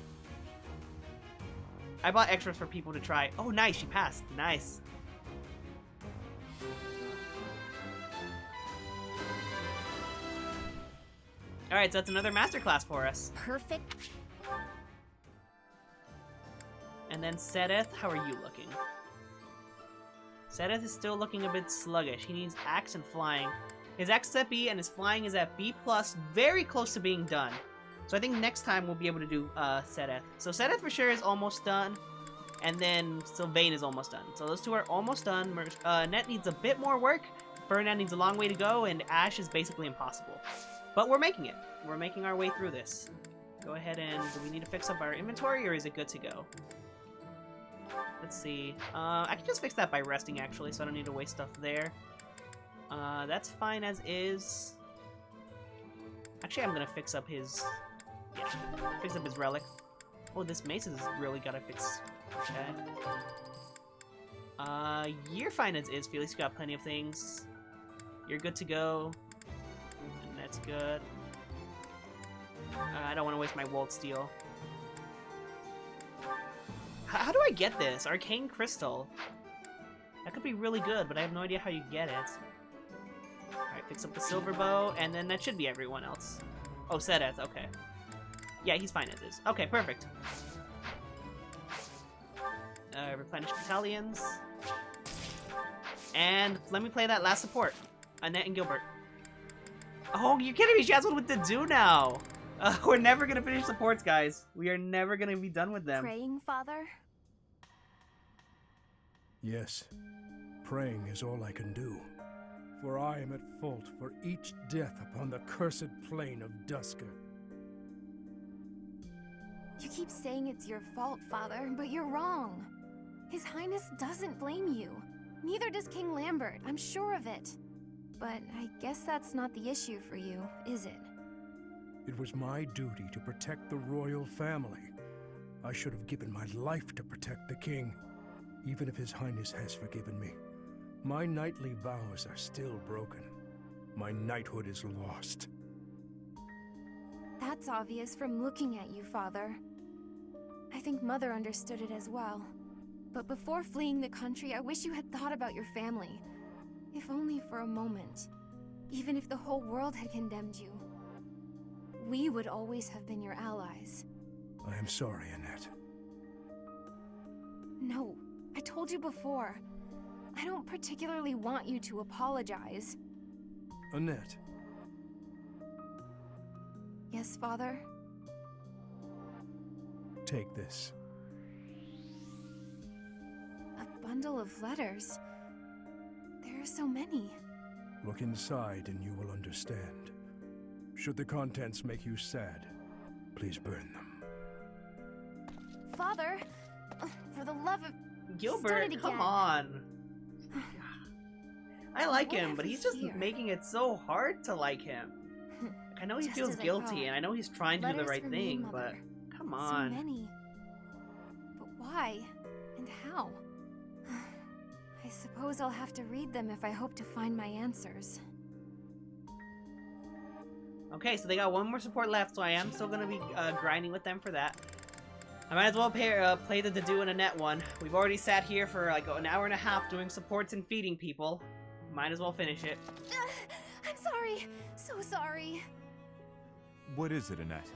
I bought extras for people to try. Oh, nice. She passed. Nice. Alright, so that's another masterclass for us. Perfect. And then Sedith, how are you looking? Sedith is still looking a bit sluggish. He needs Axe and Flying. His Axe is at B and his Flying is at B+, very close to being done. So I think next time we'll be able to do Sedith. So Sedith for sure is almost done. And then Sylvain is almost done. So those two are almost done. Net needs a bit more work. Ferdinand needs a long way to go. And Ash is basically impossible. But we're making it. We're making our way through this. Go ahead and... do we need to fix up our inventory or is it good to go? Let's see. I can just fix that by resting actually, so I don't need to waste stuff there. That's fine as is. Actually, I'm gonna fix up his... yeah, fix up his relic. Oh, this mace is really gotta fix... okay. You're fine as is, Felix. You got plenty of things. You're good to go. And that's good. I don't want to waste my Wold Steel. How do I get this? Arcane Crystal. That could be really good, but I have no idea how you get it. Alright, fix up the Silver Bow, and then that should be everyone else. Oh, Sedith, okay. Yeah, he's fine as is. Okay, perfect. Replenish battalions. And let me play that last support. Annette and Gilbert. Oh, you're kidding me! She has one with the do now! We're never gonna finish supports, guys. We are never gonna be done with them. Praying, Father? Yes, praying is all I can do. For I am at fault for each death upon the cursed plain of Dusker. You keep saying it's your fault, Father, but you're wrong. His Highness doesn't blame you. Neither does King Lambert, I'm sure of it. But I guess that's not the issue for you, is it? It was my duty to protect the royal family. I should have given my life to protect the king, even if His Highness has forgiven me. My knightly vows are still broken. My knighthood is lost. That's obvious from looking at you, Father. I think Mother understood it as well. But before fleeing the country, I wish you had thought about your family. If only for a moment. Even if the whole world had condemned you. We would always have been your allies. I am sorry, Annette. No, I told you before. I don't particularly want you to apologize. Annette. Yes, Father? Take this. A bundle of letters. There are so many. Look inside and you will understand. Should the contents make you sad, please burn them. Father, for the love of... Gilbert, come on. I like him, but he's just making it so hard to like him. I know he Just feels as I guilty, thought. and I know he's trying to do the Letters right from you, thing, Mother. but come on. So many. But why? And how? I suppose I'll have to read them if I hope to find my answers. Okay, so they got one more support left, so I am still gonna be grinding with them for that. I might as well play the Dedu and Annette one. We've already sat here for like an hour and a half doing supports and feeding people. Might as well finish it. I'm sorry. So sorry. What is it, Annette?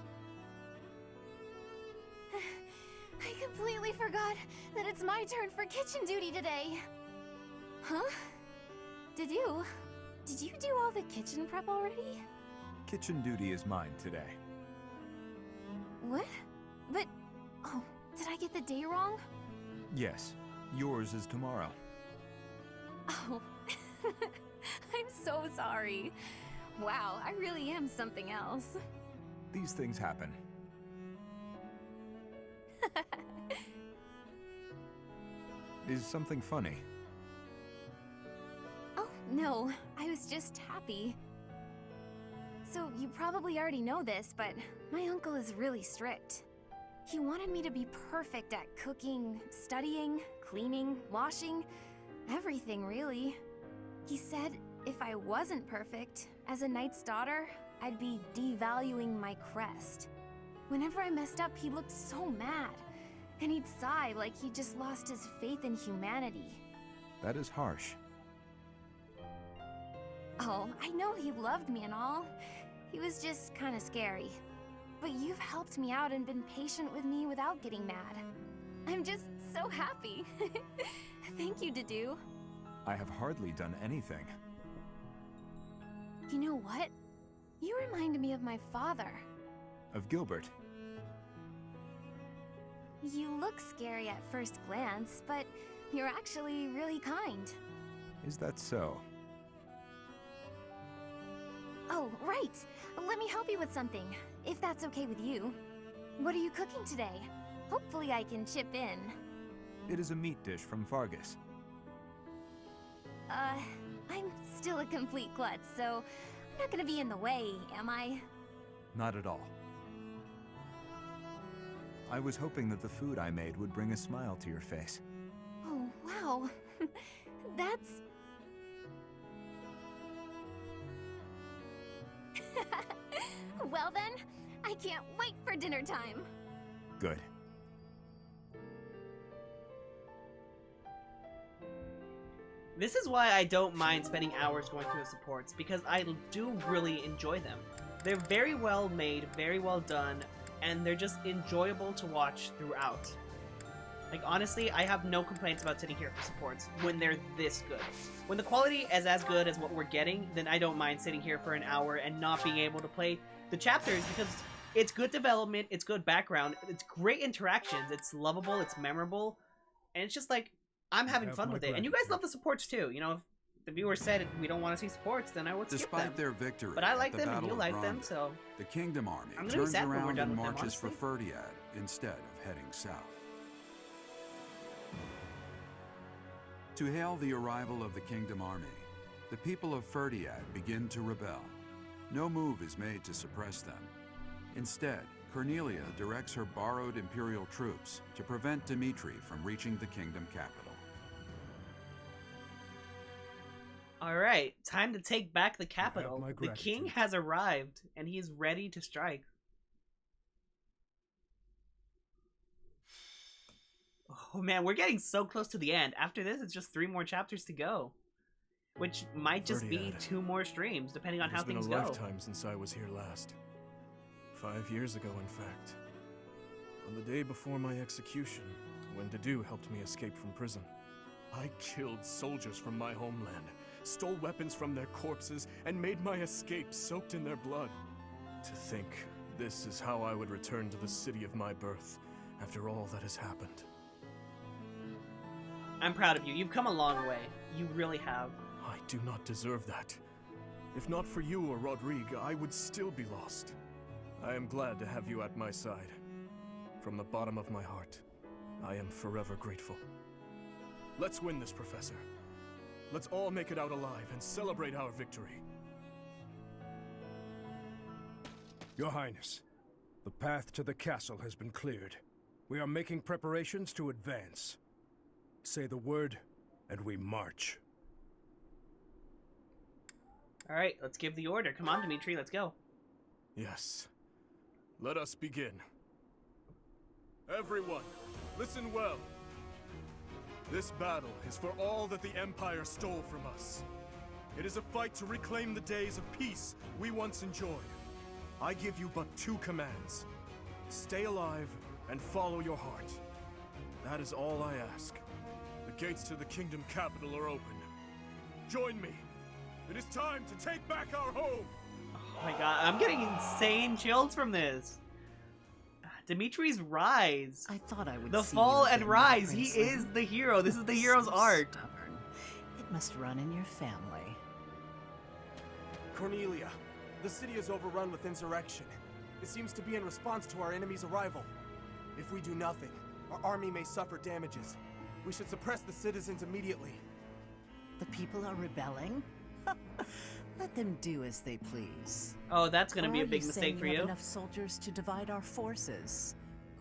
I completely forgot that it's my turn for kitchen duty today. Huh? Did you do all the kitchen prep already? Kitchen duty is mine today. What? But, oh, did I get the day wrong? Yes, yours is tomorrow. Oh, I'm so sorry. Wow, I really am something else. These things happen. Is something funny? Oh, no, I was just happy. So, you probably already know this, but my uncle is really strict. He wanted me to be perfect at cooking, studying, cleaning, washing, everything really. He said if I wasn't perfect, as a knight's daughter, I'd be devaluing my crest. Whenever I messed up, he looked so mad, and he'd sigh like he just lost his faith in humanity. That is harsh. Oh, I know he loved me and all. He was just kind of scary. But you've helped me out and been patient with me without getting mad. I'm just so happy. Thank you, Dedue. I have hardly done anything. You know what? You remind me of my father. Of Gilbert. You look scary at first glance, but you're actually really kind. Is that so? Oh, right. Let me help you with something, if that's okay with you. What are you cooking today? Hopefully I can chip in. It is a meat dish from Fargus. I'm still a complete klutz, so I'm not gonna be in the way, am I? Not at all. I was hoping that the food I made would bring a smile to your face. Oh, wow. That's... Well then, I can't wait for dinner time. Good. This is why I don't mind spending hours going through the supports, because I do really enjoy them. They're very well made, very well done, and they're just enjoyable to watch throughout. Like, honestly, I have no complaints about sitting here for supports when they're this good. When the quality is as good as what we're getting, then I don't mind sitting here for an hour and not being able to play the chapters, because it's good development, it's good background, it's great interactions, it's lovable, it's memorable, and it's just like, I'm having fun with it. And you guys love the supports too. You know, if the viewers said we don't want to see supports, then I would skip them. Despite their victory, but I like at the them and Battle you of like them, Granda, so the Kingdom Army I'm gonna be turns sad when we're around done and with them, marches for honestly. Ferdiad instead of heading south. To hail the arrival of the Kingdom Army, the people of Ferdiad begin to rebel. No move is made to suppress them. Instead, Cornelia directs her borrowed Imperial troops to prevent Dimitri from reaching the Kingdom capital. alright, time to take back the capital. my The king has arrived, and he is ready to strike. Oh man, we're getting so close to the end. After this, it's just 3 more chapters to go. Which might just be 2 more streams, depending on how things It's go. been a lifetime since I was here last. 5 years ago, in fact. On the day before my execution, when Dedue helped me escape from prison. I killed soldiers from my homeland, stole weapons from their corpses, and made my escape soaked in their blood. To think this is how I would return to the city of my birth after all that has happened. I'm proud of you. You've come a long way. You really have. I do not deserve that. If not for you or Rodrigue, I would still be lost. I am glad to have you at my side. From the bottom of my heart, I am forever grateful. Let's win this, Professor. Let's all make it out alive and celebrate our victory. Your Highness, the path to the castle has been cleared. We are making preparations to advance. Say the word, and we march. Alright, let's give the order. Come on, Dimitri, let's go. Yes. Let us begin. Everyone, listen well. This battle is for all that the Empire stole from us. It is a fight to reclaim the days of peace we once enjoyed. I give you but 2 commands. Stay alive and follow your heart. That is all I ask. The gates to the Kingdom capital are open. Join me. It is time to take back our home. Oh my god, I'm getting insane chills from this. Dimitri's rise. I thought I would The see fall you and again, rise. my He princeling. is the hero. This is the You're hero's so arc. Stubborn. It must run in your family. Cornelia, the city is overrun with insurrection. It seems to be in response to our enemy's arrival. If we do nothing, our army may suffer damages. We should suppress the citizens immediately. The people are rebelling? Let them do as they please. Oh, that's gonna be Or a are big you mistake saying for you you. have enough soldiers to divide our forces.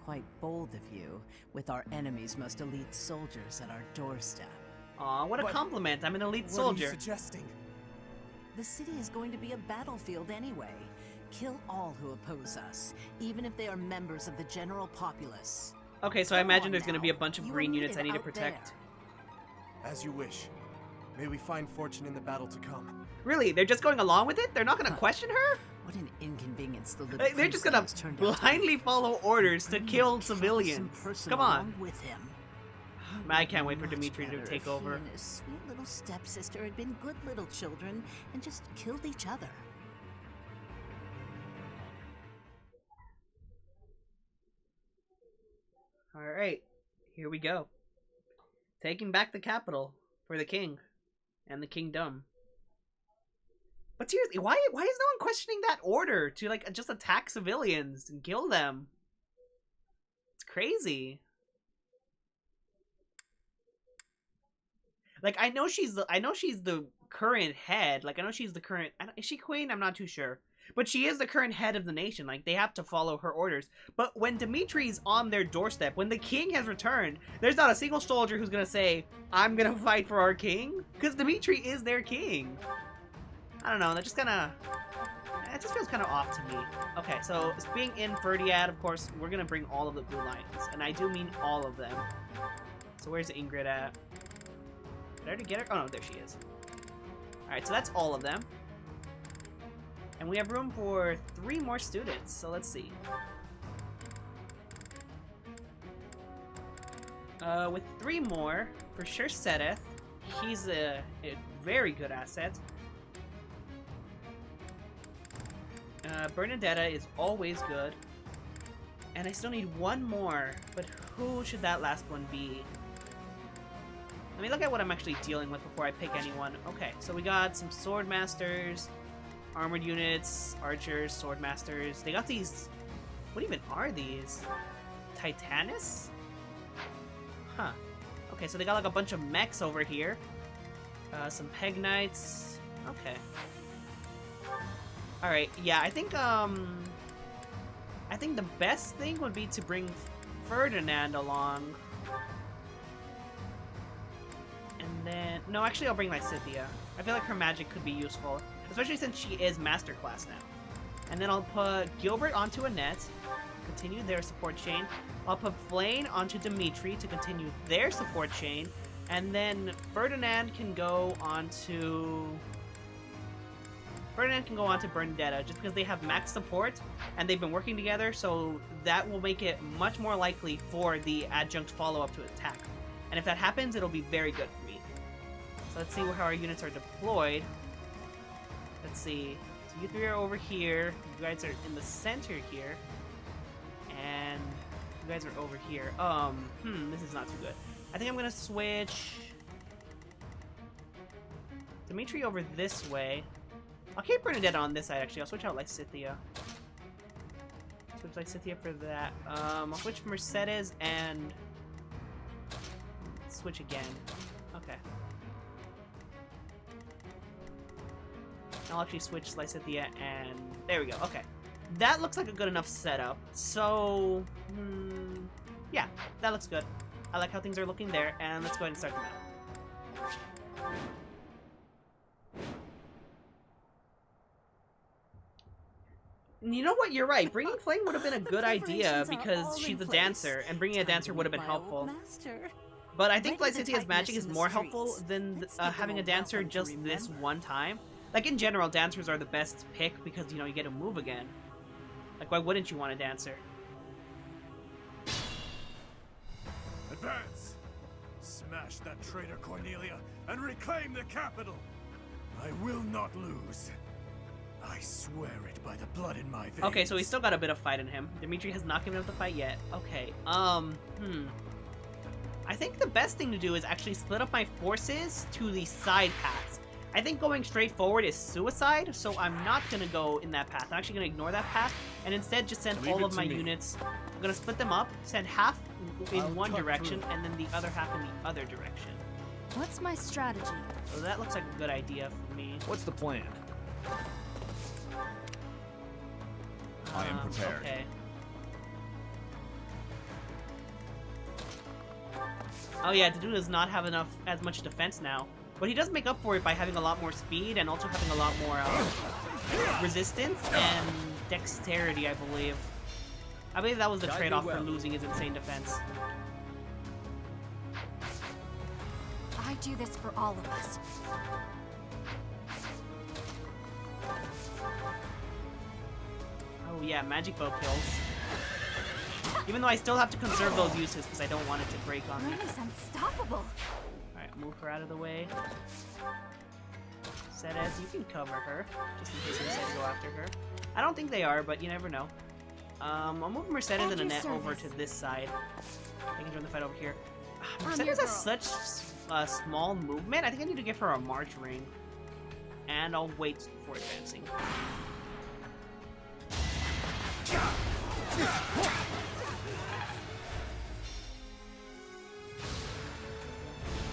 Quite bold of you, with our enemy's most elite soldiers at our doorstep. Aw, what a compliment. I'm an elite What soldier. are you suggesting? The city is going to be a battlefield anyway. Kill all who oppose us, even if they are members of the general populace. Okay, so I Come imagine on there's gonna now. be a bunch of You green are units I needed need to out protect. As you wish. May we find fortune in the battle to come. Really? They're just going along with it? They're not gonna question her? What an inconvenience the little They're just gonna prince turned out to be. blindly follow orders to kill Troublesome civilians. person Come on. along with him. I can't wait for Much Dimitri to better take if over. He and his sweet little stepsister had been good little children and just killed each other. Alright, here we go. Taking back the capital for the king and the kingdom. But seriously, why is no one questioning that order to like just attack civilians and kill them? It's crazy. Like I know she's the current head. Like I know she's the current. Is she queen? I'm not too sure. But she is the current head of the nation. Like, they have to follow her orders. But when Dimitri's on their doorstep, when the king has returned, there's not a single soldier who's gonna say, I'm gonna fight for our king? Because Dimitri is their king. I don't know, that just kinda... It just feels kind of off to me. Okay, so being in Ferdiad, of course, we're gonna bring all of the blue lines. And I do mean all of them. So where's Ingrid at? Did I already get her? Oh no, there she is. Alright, so that's all of them. And we have room for 3 more students, so let's see. With 3 more, for sure Sedeth. He's a very good asset. Bernadetta is always good. And I still need 1 more, but who should that last one be? Let me look at what I'm actually dealing with before I pick anyone. Okay, so we got some sword masters, armored units, archers, sword masters. They got these... What even are these? Titanus? Huh. Okay, so they got like a bunch of mechs over here. Some Peg Knights. Okay. Alright, yeah, I think the best thing would be to bring Ferdinand along. And then... No, actually I'll bring Lysithea. I feel like her magic could be useful. Especially since she is master class now. And then I'll put Gilbert onto Annette, continue their support chain. I'll put Flayn onto Dimitri to continue their support chain. And then Ferdinand can go onto Bernadetta just because they have max support and they've been working together, so that will make it much more likely for the adjunct follow-up to attack. And if that happens, it'll be very good for me. So let's see how our units are deployed. Let's see. So you 3 are over here. You guys are in the center here. And you guys are over here. This is not too good. I think I'm gonna switch Dimitri over this way. I'll keep Bernadetta on this side actually. I'll switch out Lysithea. Switch Lysithea for that. I'll switch Mercedes and switch again. Okay. I'll actually switch Lysithea and... There we go, okay. That looks like a good enough setup. So... yeah, that looks good. I like how things are looking there, and let's go ahead and start the battle. You know what, you're right. Bringing Flame would have been a good idea because she's a dancer, and bringing a dancer would have been helpful. But I think Lysithea's magic is more helpful than having a dancer just this one time. Like, in general, dancers are the best pick because, you know, you get to move again. Like, why wouldn't you want a dancer? Advance! Smash that traitor Cornelia and reclaim the capital! I will not lose. I swear it by the blood in my veins. Okay, so he's still got a bit of fight in him. Dimitri has not given up the fight yet. Okay, I think the best thing to do is actually split up my forces to the side paths. I think going straight forward is suicide, so I'm not going to go in that path. I'm actually going to ignore that path, and instead just send all of my units. I'm going to split them up, send half in one direction, and then the other half in the other direction. What's my strategy? So that looks like a good idea for me. What's the plan? I am prepared. Okay. Oh yeah, the dude does not have as much defense now. But he does make up for it by having a lot more speed and also having a lot more resistance and dexterity, I believe. I believe that was the trade-off for losing his insane defense. I do this for all of us. Oh yeah, magic bow kills. Even though I still have to conserve those uses because I don't want it to break on me. Reyna's unstoppable. Alright, move her out of the way. Sedith, you can cover her, just in case they decide to go after her. I don't think they are, but you never know. I'll move Mercedes and Annette over to this side. I can join the fight over here. Mercedes has such small movement. I think I need to give her a march ring. And I'll wait before advancing.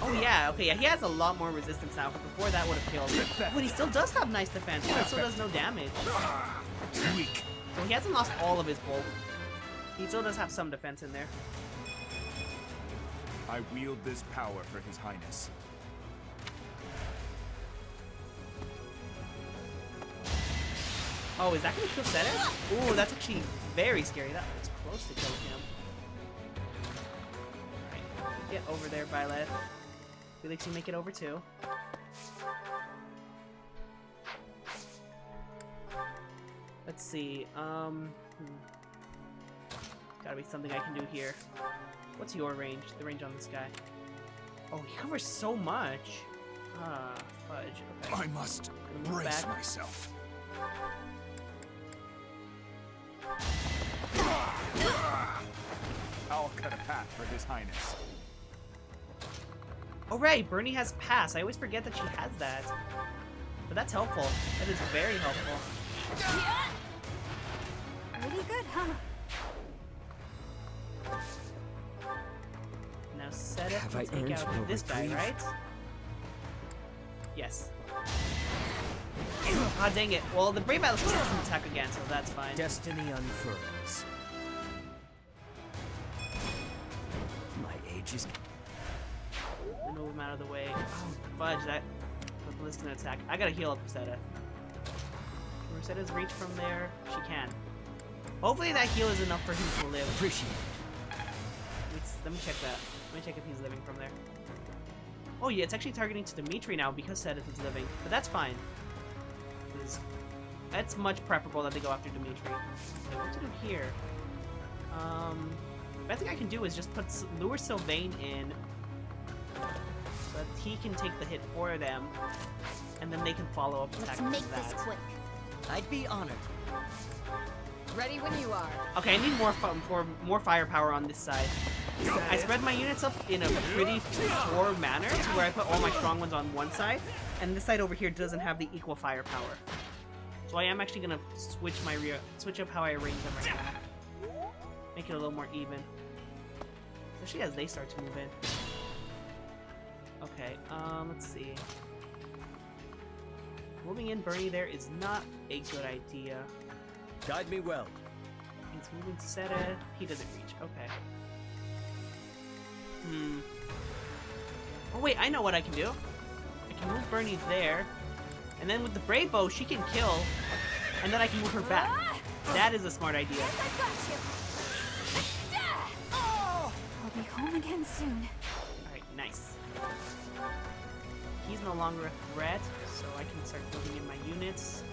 Oh yeah, okay, yeah, he has a lot more resistance now, but before that would have killed. But he still does have nice defense, but it still does no damage. Weak. So he hasn't lost all of his bulk. He still does have some defense in there. I wield this power for His Highness. Oh, is that gonna kill Sedith? Ooh, that's actually very scary. That was close to killing him. Right. Get over there, Byleth. Felix, you make it over too. Let's see, Gotta be something I can do here. What's your range? The range on this guy. Oh, he covers so much. Ah, fudge. Okay. I must brace myself. I'll cut a path for His Highness. Oh right, Bernie has pass. I always forget that she has that. But that's helpful. That is very helpful. Pretty good, huh? Now Sedith can take out this guy, right? Yes. Ah, dang it. Well, the Brave Atlas doesn't attack again, so that's fine. Destiny unfurls. My age is... Move him out of the way. Oh, fudge, that was gonna attack. I gotta heal up Sedith. Can Mercedes reach from there? She can. Hopefully that heal is enough for him to live. Appreciate it. Let me check that. Let me check if he's living from there. Oh yeah, it's actually targeting to Dimitri now because Sedith is living. But that's fine. That's much preferable that they go after Dimitri. Okay, what to do here? The best thing I can do is just lure Sylvain in so that he can take the hit for them, and then they can follow up attack with that. This quick. I'd be honored. Ready when you are. Okay, I need more firepower on this side. I spread my units up in a pretty poor manner to where I put all my strong ones on one side, and this side over here doesn't have the equal firepower. So I am actually gonna switch up how I arrange them right now. Make it a little more even. Especially as they start to move in. Okay, let's see. Moving in Bernie there is not a good idea. Guide me well. He's moving Sedith. He doesn't reach. Okay. Oh wait, I know what I can do. I can move Bernie there, and then with the Brave Bow, she can kill, and then I can move her back. That is a smart idea. Yes, I got you. I'll be home again soon. Alright, nice. He's no longer a threat, so I can start building in my units.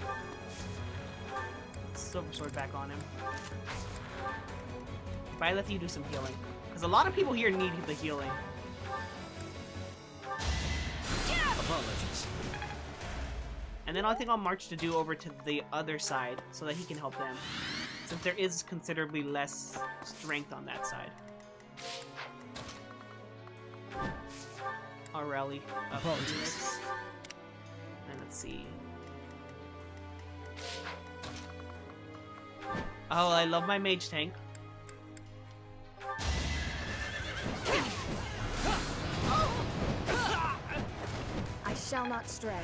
Silver Sword back on him. Byleth, you do some healing. Because a lot of people here need the healing. Apologies. And then I think I'll march to do over to the other side so that he can help them. Since there is considerably less strength on that side. Aurelie. Apologies. And let's see. Oh, I love my mage tank. I shall not stray.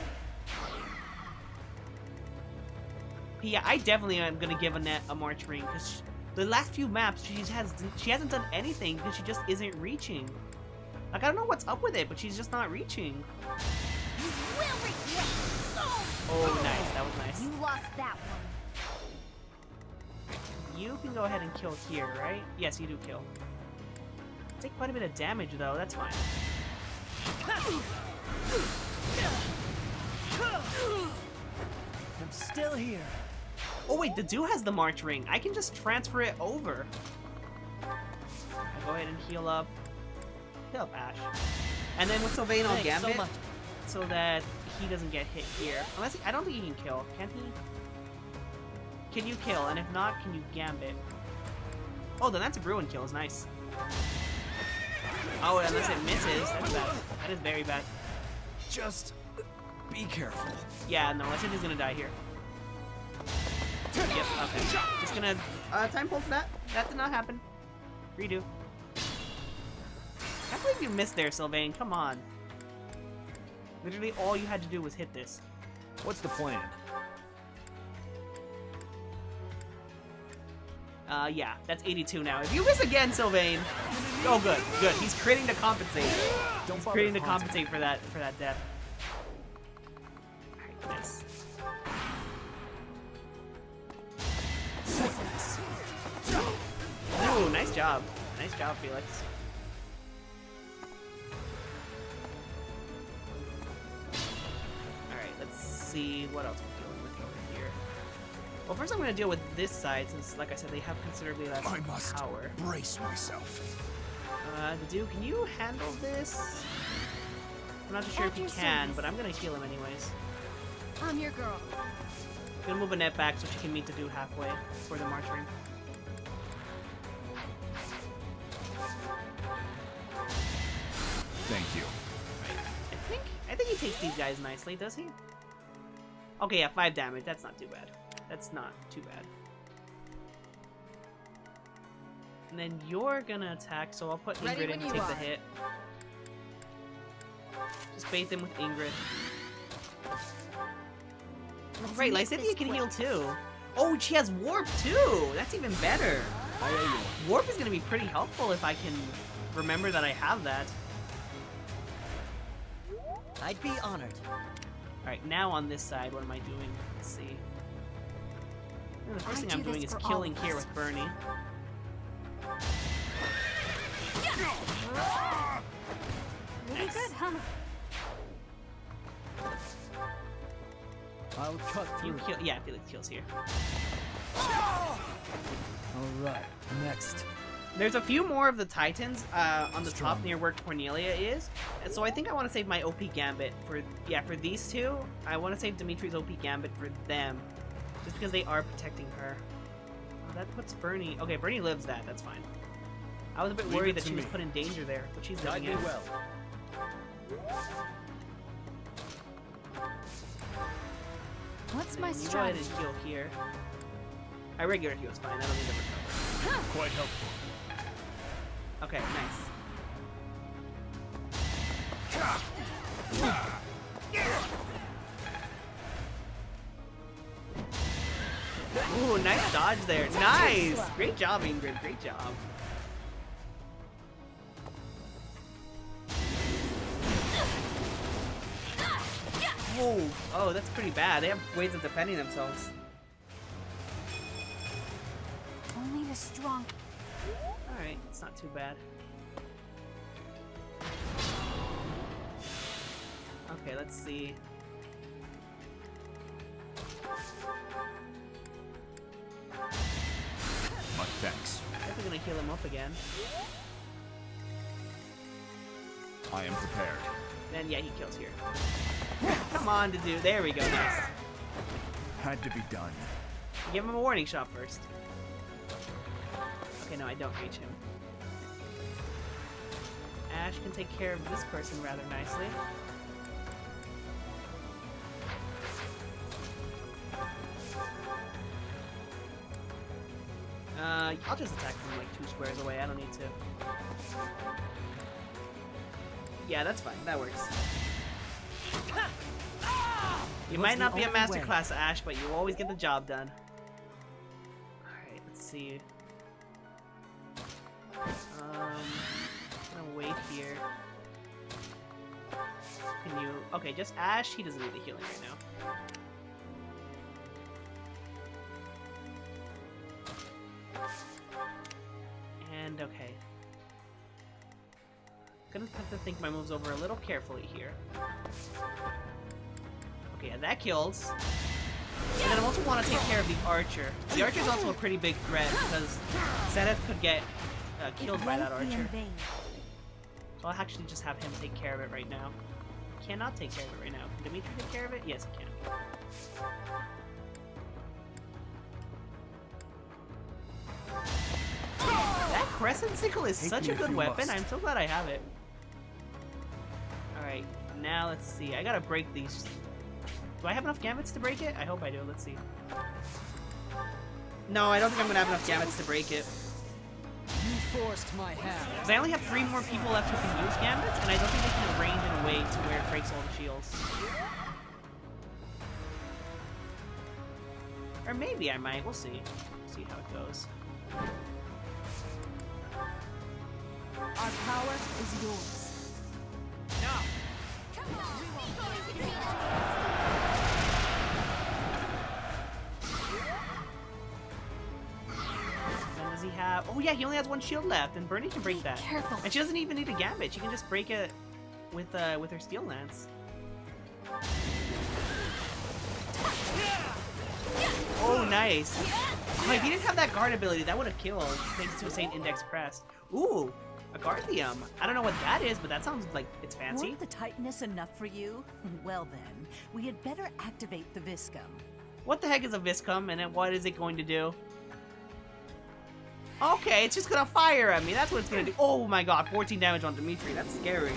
Yeah, I definitely am gonna give Annette a march ring because the last few maps she hasn't done anything because she just isn't reaching. Like I don't know what's up with it, but she's just not reaching. You will regret so. Oh, nice. That was nice. You lost that one. You can go ahead and kill here, right? Yes, you do kill. Take quite a bit of damage though. That's fine. I'm still here. Oh wait, the Dew has the March Ring. I can just transfer it over. I'll go ahead and heal up. Heal up Ash. And then with Sylvain, I'll Gambit so that he doesn't get hit here. Unless I don't think he can kill. Can he? Can you kill? And if not, can you Gambit? Oh, then that's a Bruin kill. Is nice. Oh, unless it misses. That's bad. That is very bad. Just be careful. Yeah, no, I think he's gonna die here. Yep, okay. Just gonna time pull for that. That did not happen. Redo. I can't believe you missed there, Sylvain. Come on. Literally all you had to do was hit this. What's the plan? Yeah, that's 82 now. If you miss again, Sylvain. Oh, good, good. He's critting to compensate. He's critting to compensate for that death. Alright, nice. Ooh, nice job. Nice job, Felix. Alright, let's see what else we're dealing with over here. Well, first I'm going to deal with this side, since, like I said, they have considerably less I must power. brace myself. The Duke, can you handle this? I'm not too sure if you can, but I'm going to heal him anyways. I'm your girl. I'm going to move Annette back so she can meet the Duke halfway for the March Ring. Thank you. I think he takes these guys nicely, does he? Okay, yeah, 5 damage. That's not too bad. That's not too bad. And then you're gonna attack, so I'll put Ingrid in to take the hit. Just bait them with Ingrid. Right, Lysithea can heal too. Oh, she has Warp too! That's even better. Warp is gonna be pretty helpful if I can remember that I have that. I'd be honored. Alright, now on this side, what am I doing? Let's see. The first thing I'm doing is killing here with Bernie. Really good, huh? I'll cut through. You kill, yeah, Felix kills here. Alright, next. There's a few more of the Titans on the top near where Cornelia is. And so I think I want to save my OP Gambit for, yeah, for these two. I want to save Dimitri's OP Gambit for them. Just because they are protecting her. Oh, that puts Bernie... Okay, Bernie lives that. That's fine. I was a bit worried that she was put in danger there, but she's living it. well. What's my You go ahead strategy? and heal here. I regular heal's fine. I don't need to recover. Quite helpful. Okay, nice. Ooh, nice dodge there. Nice! Great job, Ingrid. Great job. Oh, that's pretty bad. They have ways of defending themselves. Only the strong. Alright, it's not too bad. Okay, let's see. Much thanks. Definitely gonna heal him up again. I am prepared. Then, yeah, he kills here. Come on, to do. There we go. Nice. Had to be done. Give him a warning shot first. Okay, no, I don't reach him. Ash can take care of this person rather nicely. I'll just attack from like 2 squares away. I don't need to. Yeah, that's fine. That works. You might not be a masterclass, Ash, but you always get the job done. Alright, let's see. I'm gonna wait here. Can you... Okay, just Ash. He doesn't need the healing right now. And okay. Gonna have to think my moves over a little carefully here. Okay, yeah, that kills. And then I also want to take care of the archer. The archer is also a pretty big threat because Zenith could get killed by that archer. So I'll actually just have him take care of it right now. Cannot take care of it right now. Can Dimitri take care of it? Yes, he can. That crescent sickle is such a good weapon. I'm so glad I have it. Alright, now let's see. I gotta break these. Do I have enough gambits to break it? I hope I do. Let's see. No, I don't think I'm gonna have enough gambits to break it. You forced my hand. Because I only have 3 more people left who can use gambits, and I don't think they can arrange in a way to where it breaks all the shields. Or maybe I might. We'll see. See how it goes. Our power is yours. Now. Then does he have? Oh yeah, he only has 1 shield left, and Bernie can break that. Careful. And she doesn't even need a gambit. She can just break it with her steel lance. Oh, nice. Oh, if he didn't have that guard ability, that would have killed, thanks to Saint Index Crest. Ooh, a Guardium. I don't know what that is, but that sounds like it's fancy. Weren't the Titanus enough for you? Well then, we had better activate the Viscum. What the heck is a Viscum, and what is it going to do? Okay, it's just gonna fire at me. That's what it's gonna do. Oh my god, 14 damage on Dimitri. That's scary.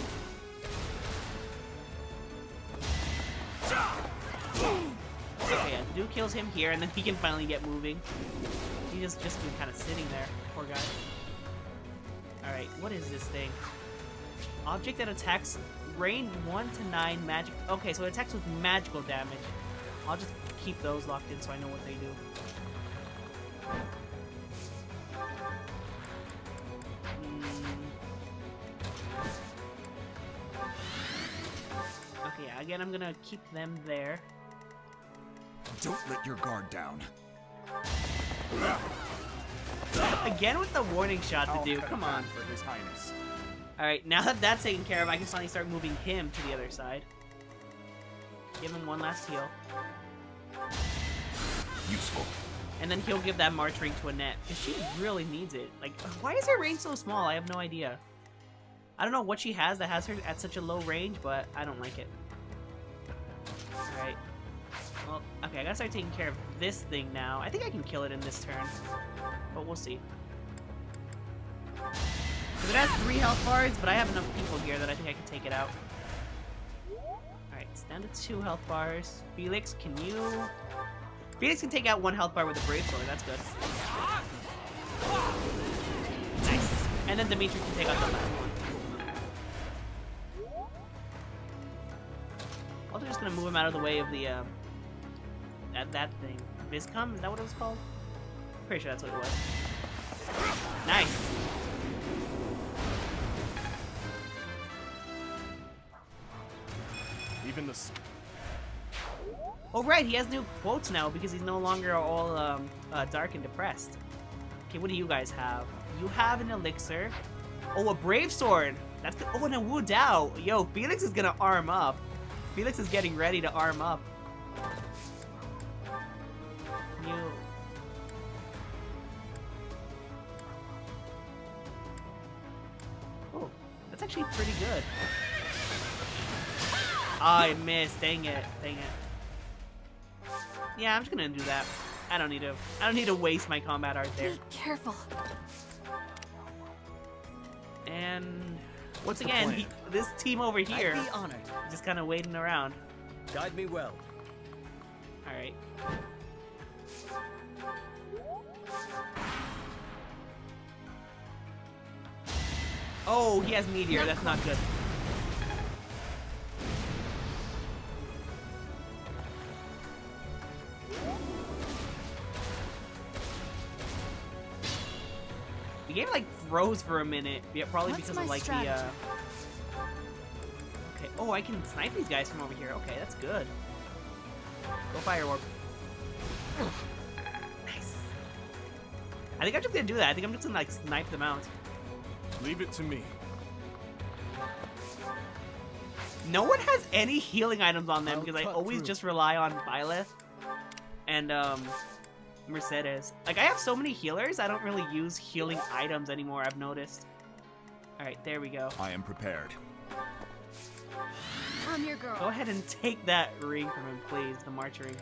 Okay, yeah, Duke kills him here, and then he can finally get moving. He just been kind of sitting there. Poor guy. Alright, what is this thing? Object that attacks range 1 to 9 magic. Okay, so it attacks with magical damage. I'll just keep those locked in so I know what they do. Okay, yeah, again, I'm gonna keep them there. Don't let your guard down. Again with the warning shot to do. Come on. For His Highness. Alright, now that that's taken care of, I can finally start moving him to the other side. Give him 1 last heal. Useful. And then he'll give that March ring to Annette, because she really needs it. Like, why is her range so small? I have no idea. I don't know what she has that has her at such a low range, but I don't like it. Alright. Well, okay, I gotta start taking care of this thing now. I think I can kill it in this turn, but we'll see. Because it has 3 health bars, but I have enough people here that I think I can take it out. Alright, it's down to 2 health bars. Felix, can you... Felix can take out 1 health bar with a Brave Sword, that's good. Nice. And then Dimitri can take out the last one. Also just gonna move him out of the way of the, that thing. Viscum? Is that what it was called? Pretty sure that's what it was. Nice! Even the... Oh right, he has new quotes now because he's no longer all dark and depressed. Okay, what do you guys have? You have an elixir. Oh, a Brave Sword! That's good. Oh, and a Wu Dao! Yo, Felix is gonna arm up. Felix is getting ready to arm up. You... Oh, that's actually pretty good. Oh, I missed. Dang it. Dang it. Yeah, I'm just gonna do that. I don't need to waste my combat art there. Be careful. And once again, this team over here I'd be honored. just kind of waiting around. Guide me well. All right. Oh, he has meteor. That's not good. The game like froze for a minute, yeah, probably because of like the okay. Oh, I can snipe these guys from over here. Okay, that's good. Go Fire Orb. Nice. I think I'm just gonna do that. I think I'm just gonna like snipe them out. Leave it to me. No one has any healing items on them because I always just rely on Byleth. and Mercedes. Like, I have so many healers, I don't really use healing items anymore, I've noticed. Alright, there we go. I am prepared. I'm your girl. Go ahead and take that ring from him, please, the March ring.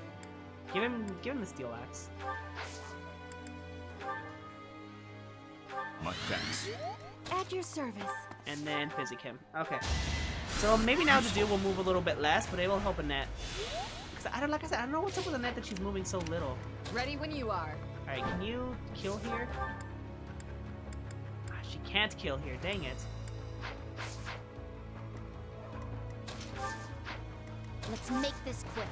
Give him the steel axe. My thanks. At your service. And then physic him. Okay. So maybe now the dude will move a little bit less, but it will help Annette. Because I don't, like I said, I don't know what's up with Annette that she's moving so little. Ready when you are. Alright, can you kill here? Ah, she can't kill here, dang it. Let's make this quick.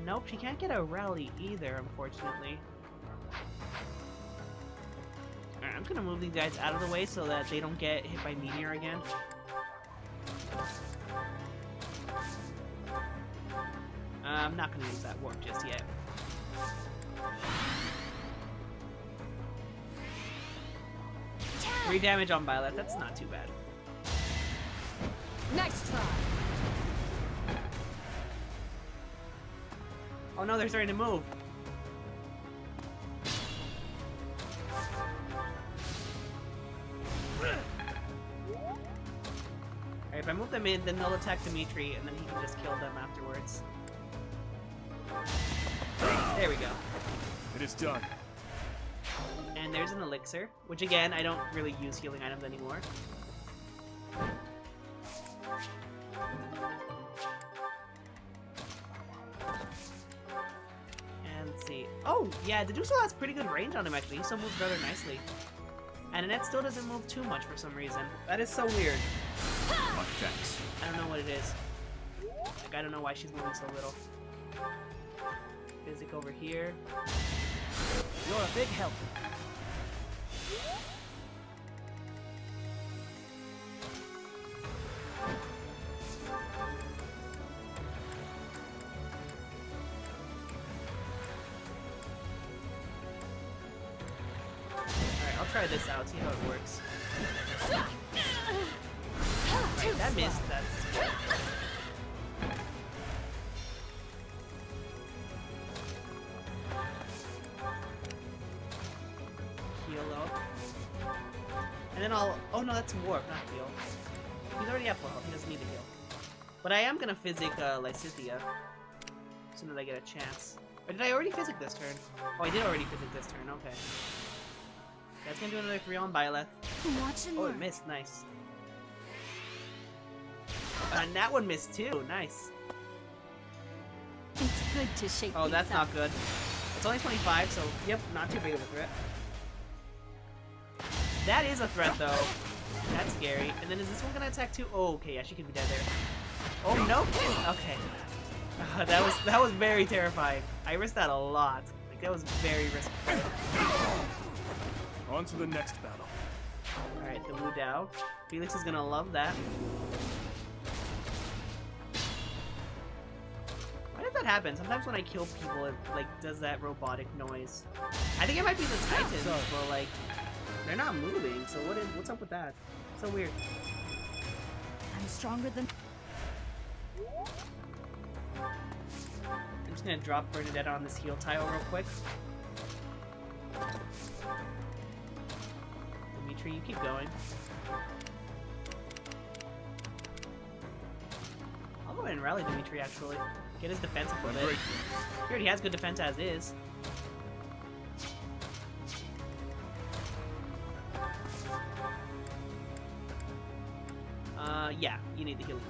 Nope, she can't get a rally either, unfortunately. Alright, I'm gonna move these guys out of the way so that they don't get hit by meteor again. I'm not gonna use that warp just yet. Three damage on Violet, that's not too bad. Next try. Oh no, they're starting to move. Alright, if I move them in, then they'll attack Dimitri, and then he can just kill them afterwards. There we go. It is done. And there's an elixir, which again, I don't really use healing items anymore. And let's see. Oh, yeah, the dude still has pretty good range on him, actually. He still moves rather nicely. And Annette still doesn't move too much for some reason. That is so weird. My thanks. I don't know what it is. Like, I don't know why she's moving so little. Physic over here. You're a big help. Alright, I'll try this out, see how it works. Right, that missed, that's... Heal up. And then I'll... Oh no, that's warp, not heal. He's already at full health, he doesn't need to heal. But I am gonna physic Lysithea. As soon as I get a chance. Or did I already physic this turn? Oh, I did already physic this turn, okay. That's gonna do another 3 on Byleth. Oh, it missed, nice. And that one missed too, nice. It's good to shake Oh, that's things not up. good. It's only 25, so yep, not too big of a threat. That is a threat though. That's scary. And then is this one gonna attack too? Oh, okay, yeah, she could be dead there. Oh no! Okay. That was very terrifying. I risked that a lot. Like that was very risky. On to the next battle. Alright, the Wu Dao. Felix is gonna love that. Why does that happen? Sometimes when I kill people, it like does that robotic noise. I think it might be the Titans, but like they're not moving. So what's up with that? So weird. I'm stronger than... I'm just gonna drop Bernadette on this heal tile real quick. Dimitri, you keep going. I'll go ahead and rally Dimitri actually. Get his defense up with it. He already has good defense as is. Yeah, you need the healing.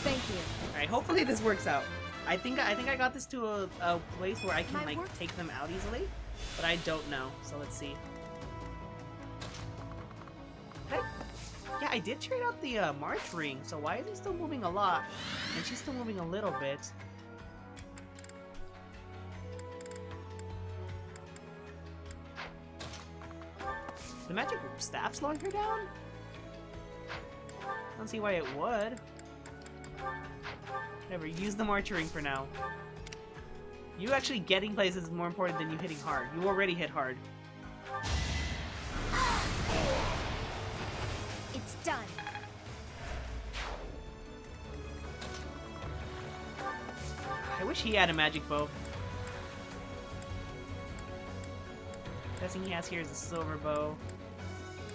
Thank you. Alright, hopefully this works out. I think I got this to a place where I can like take them out easily, but I don't know. So let's see. Yeah, I did trade out the March ring. So why is he still moving a lot, and she's still moving a little bit? The magic staff slowing her down? I don't see why it would. Whatever, use the March ring for now. You actually getting places is more important than you hitting hard. You already hit hard. It's done. wish he had a magic bow. Best thing he has here is a silver bow.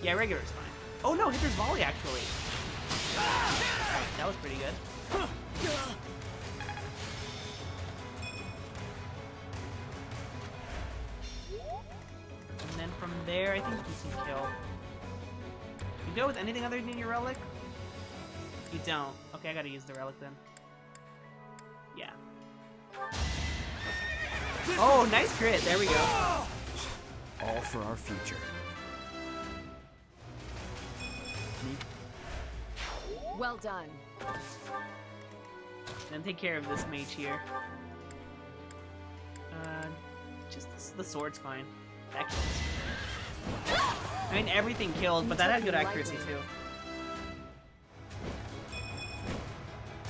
Yeah, regular is fine. Oh no, Hitler's volley actually. That was pretty good. And then from there, I think you can kill. You go with anything other than your relic? You don't. Okay, I gotta use the relic then. Yeah. Oh, nice crit. There we go. All for our future. Well done. Then take care of this mage here. Just the sword's fine. That kills. I mean, everything killed, but that had good accuracy too.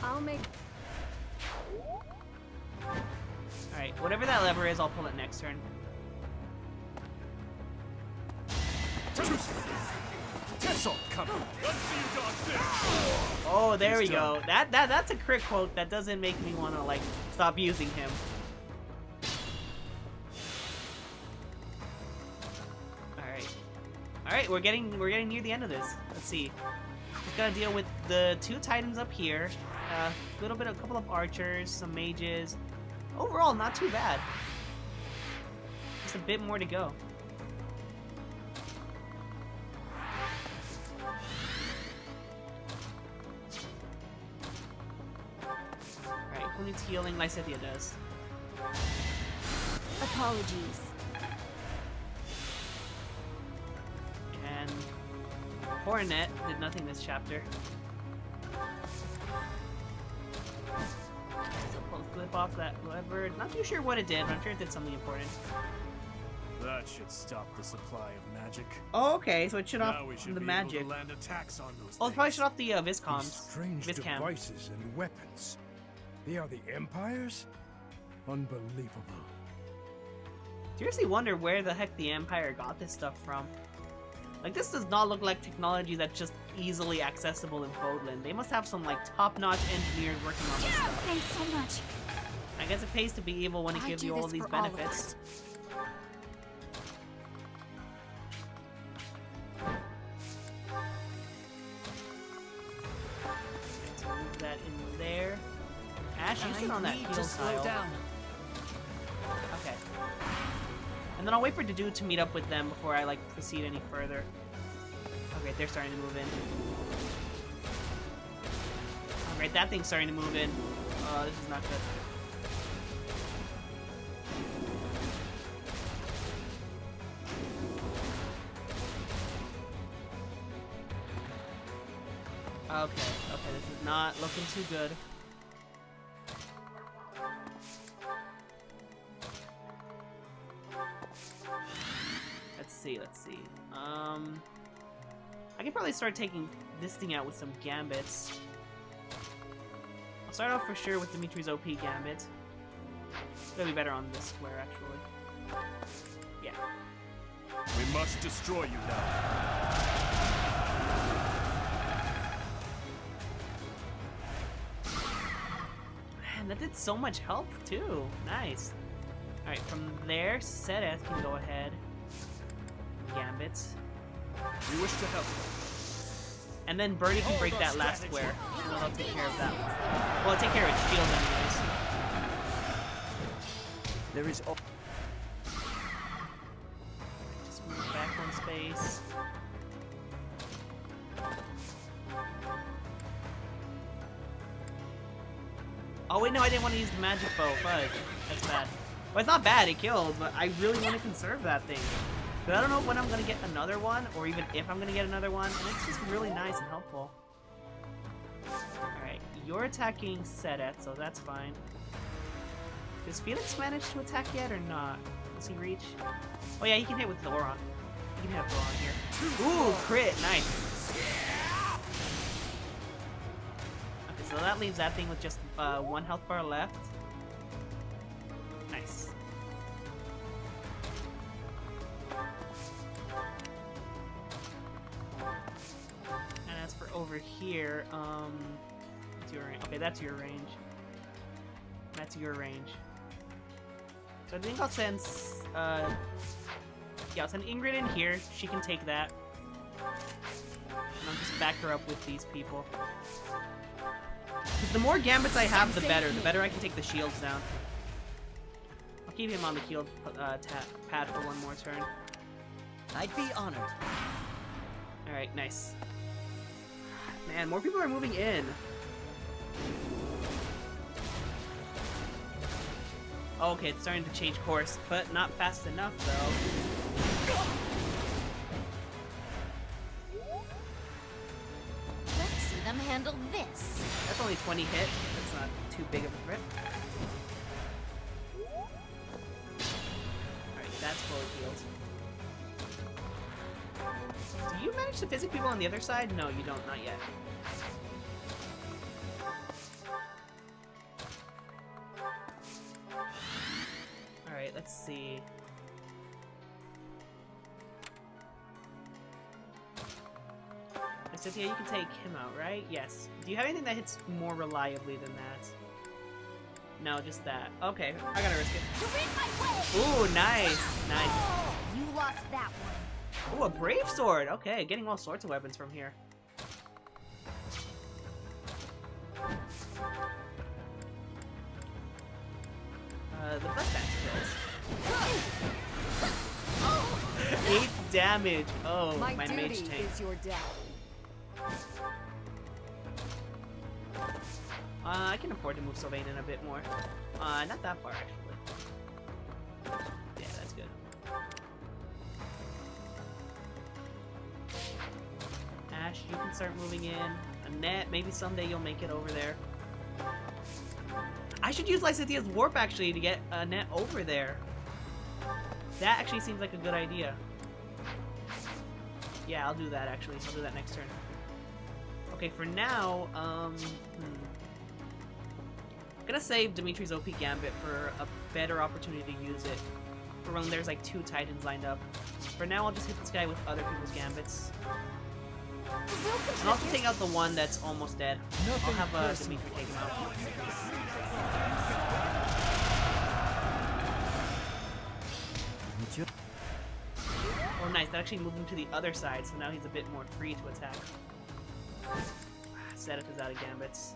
I'll make... Alright, whatever that lever is, I'll pull it next turn. Oh, there we go. That's a crit quote that doesn't make me want to like stop using him. All right, we're getting near the end of this. Let's see. Just gotta deal with the 2 titans up here, a couple of archers, some mages. Overall, not too bad. Just a bit more to go. Alright, who needs healing? Lysithea does. Apologies. And Coronet did nothing this chapter. So flip off that lever. Not too sure what it did, but I'm sure it did something important. That should stop the supply of magic. Oh, okay, so it shut off Now we should the be magic. able to land attacks on those Oh, it's probably things. shut off the Viscoms. These strange Viscam. devices and weapons. They are the Empire's? Unbelievable. Seriously wonder where the heck the Empire got this stuff from. Like, this does not look like technology that's just easily accessible in Fodlan. They must have some, like, top-notch engineers working on this stuff. Thanks so much. I guess it pays to be evil when it I gives do you all this these for all of benefits. Let's move that in there. Ash, you sit on that heal tile. Okay. And then I'll wait for Dedu to meet up with them before I, like, proceed any further. Okay, they're starting to move in. Alright, that thing's starting to move in. This is not good. Okay, this is not looking too good. Let's see. I could probably start taking this thing out with some gambits. I'll start off for sure with Dimitri's OP gambit. It's gonna be better on this square, actually. Yeah. We must destroy you now. Man, that did so much help, too. Nice. Alright, from there, Sedeth can go ahead. Gambits. We wish to help. And then Birdie can break that last square. And then I'll take care of that one. Well, I'll take care of its shield anyways. There is... Just move back one space. Oh wait, no, I didn't want to use the magic bow. Fudge. That's bad. Well, it's not bad, it killed, but I really want to conserve that thing. But I don't know when I'm going to get another one, or even if I'm going to get another one, and it's just really nice and helpful. Alright, you're attacking Sedeth, so that's fine. Does Felix manage to attack yet, or not? Does he reach? Oh yeah, he can hit with Thoron. He can hit with Thoron here. Ooh, crit! Nice! Okay, so that leaves that thing with just 1 health bar left. Nice. And as for over here, what's your range? Okay, that's your range. That's your range. So I think I'll send, yeah, I'll send Ingrid in here. She can take that. And I'll just back her up with these people. 'Cause the more gambits I have, the better. The better I can take the shields down. I'll keep him on the shield pad for one more turn. I'd be honored. Alright, nice. Man, more people are moving in. Okay, it's starting to change course, but not fast enough, though. Let's see them handle this. That's only 20 hit. That's not too big of a threat. Alright, that's fully healed. Do you manage to visit people on the other side? No, you don't, not yet. Alright, let's see. Cynthia, you can take him out, right? Yes. Do you have anything that hits more reliably than that? No, just that. Okay, I gotta risk it. Ooh, nice. Nice. You lost that one. Ooh, a brave sword. Okay, getting all sorts of weapons from here. The bus kills. 8 damage. Oh, my mage tank. Is your death. I can afford to move Sylvain in a bit more. Not that far, actually. Yeah, that's good. Ash, you can start moving in. Annette, maybe someday you'll make it over there. I should use Lysithia's warp, actually, to get Annette over there. That actually seems like a good idea. Yeah, I'll do that, actually. I'll do that next turn. Okay, for now, I'm gonna save Dimitri's OP Gambit for a better opportunity to use it. For when there's like 2 Titans lined up. For now, I'll just hit this guy with other people's Gambits. And I'll also take out the one that's almost dead. I'll have Dimitri take him out. Oh, nice. That actually moved him to the other side, so now he's a bit more free to attack. Sedith is out of Gambits.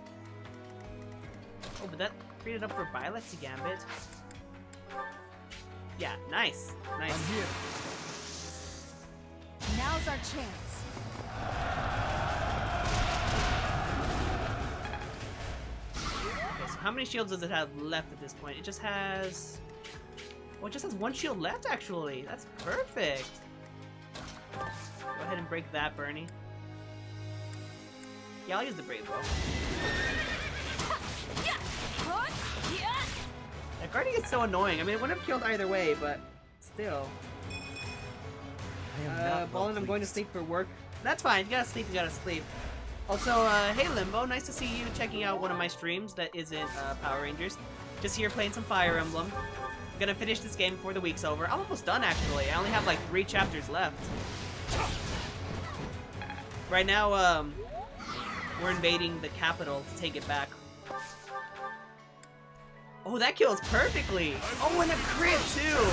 Oh, but that freed it up for Violet to Gambit. Yeah, nice. Nice. I'm here. Now's our chance. Okay, so how many shields does it have left at this point? It just has... Well, it just has 1 shield left, actually. That's perfect. Go ahead and break that, Bernie. Yeah, I'll use the Brave Bow. That guarding is so annoying. I mean, it wouldn't have killed either way, but still. Ballin, I'm going to sleep for work. That's fine. You gotta sleep, you gotta sleep. Also, hey Limbo, nice to see you checking out one of my streams that isn't Power Rangers. Just here playing some Fire Emblem. I'm gonna finish this game before the week's over. I'm almost done, actually. I only have like 3 chapters left. Right now, we're invading the capital to take it back. Oh, that kills perfectly! Oh, and a crit, too!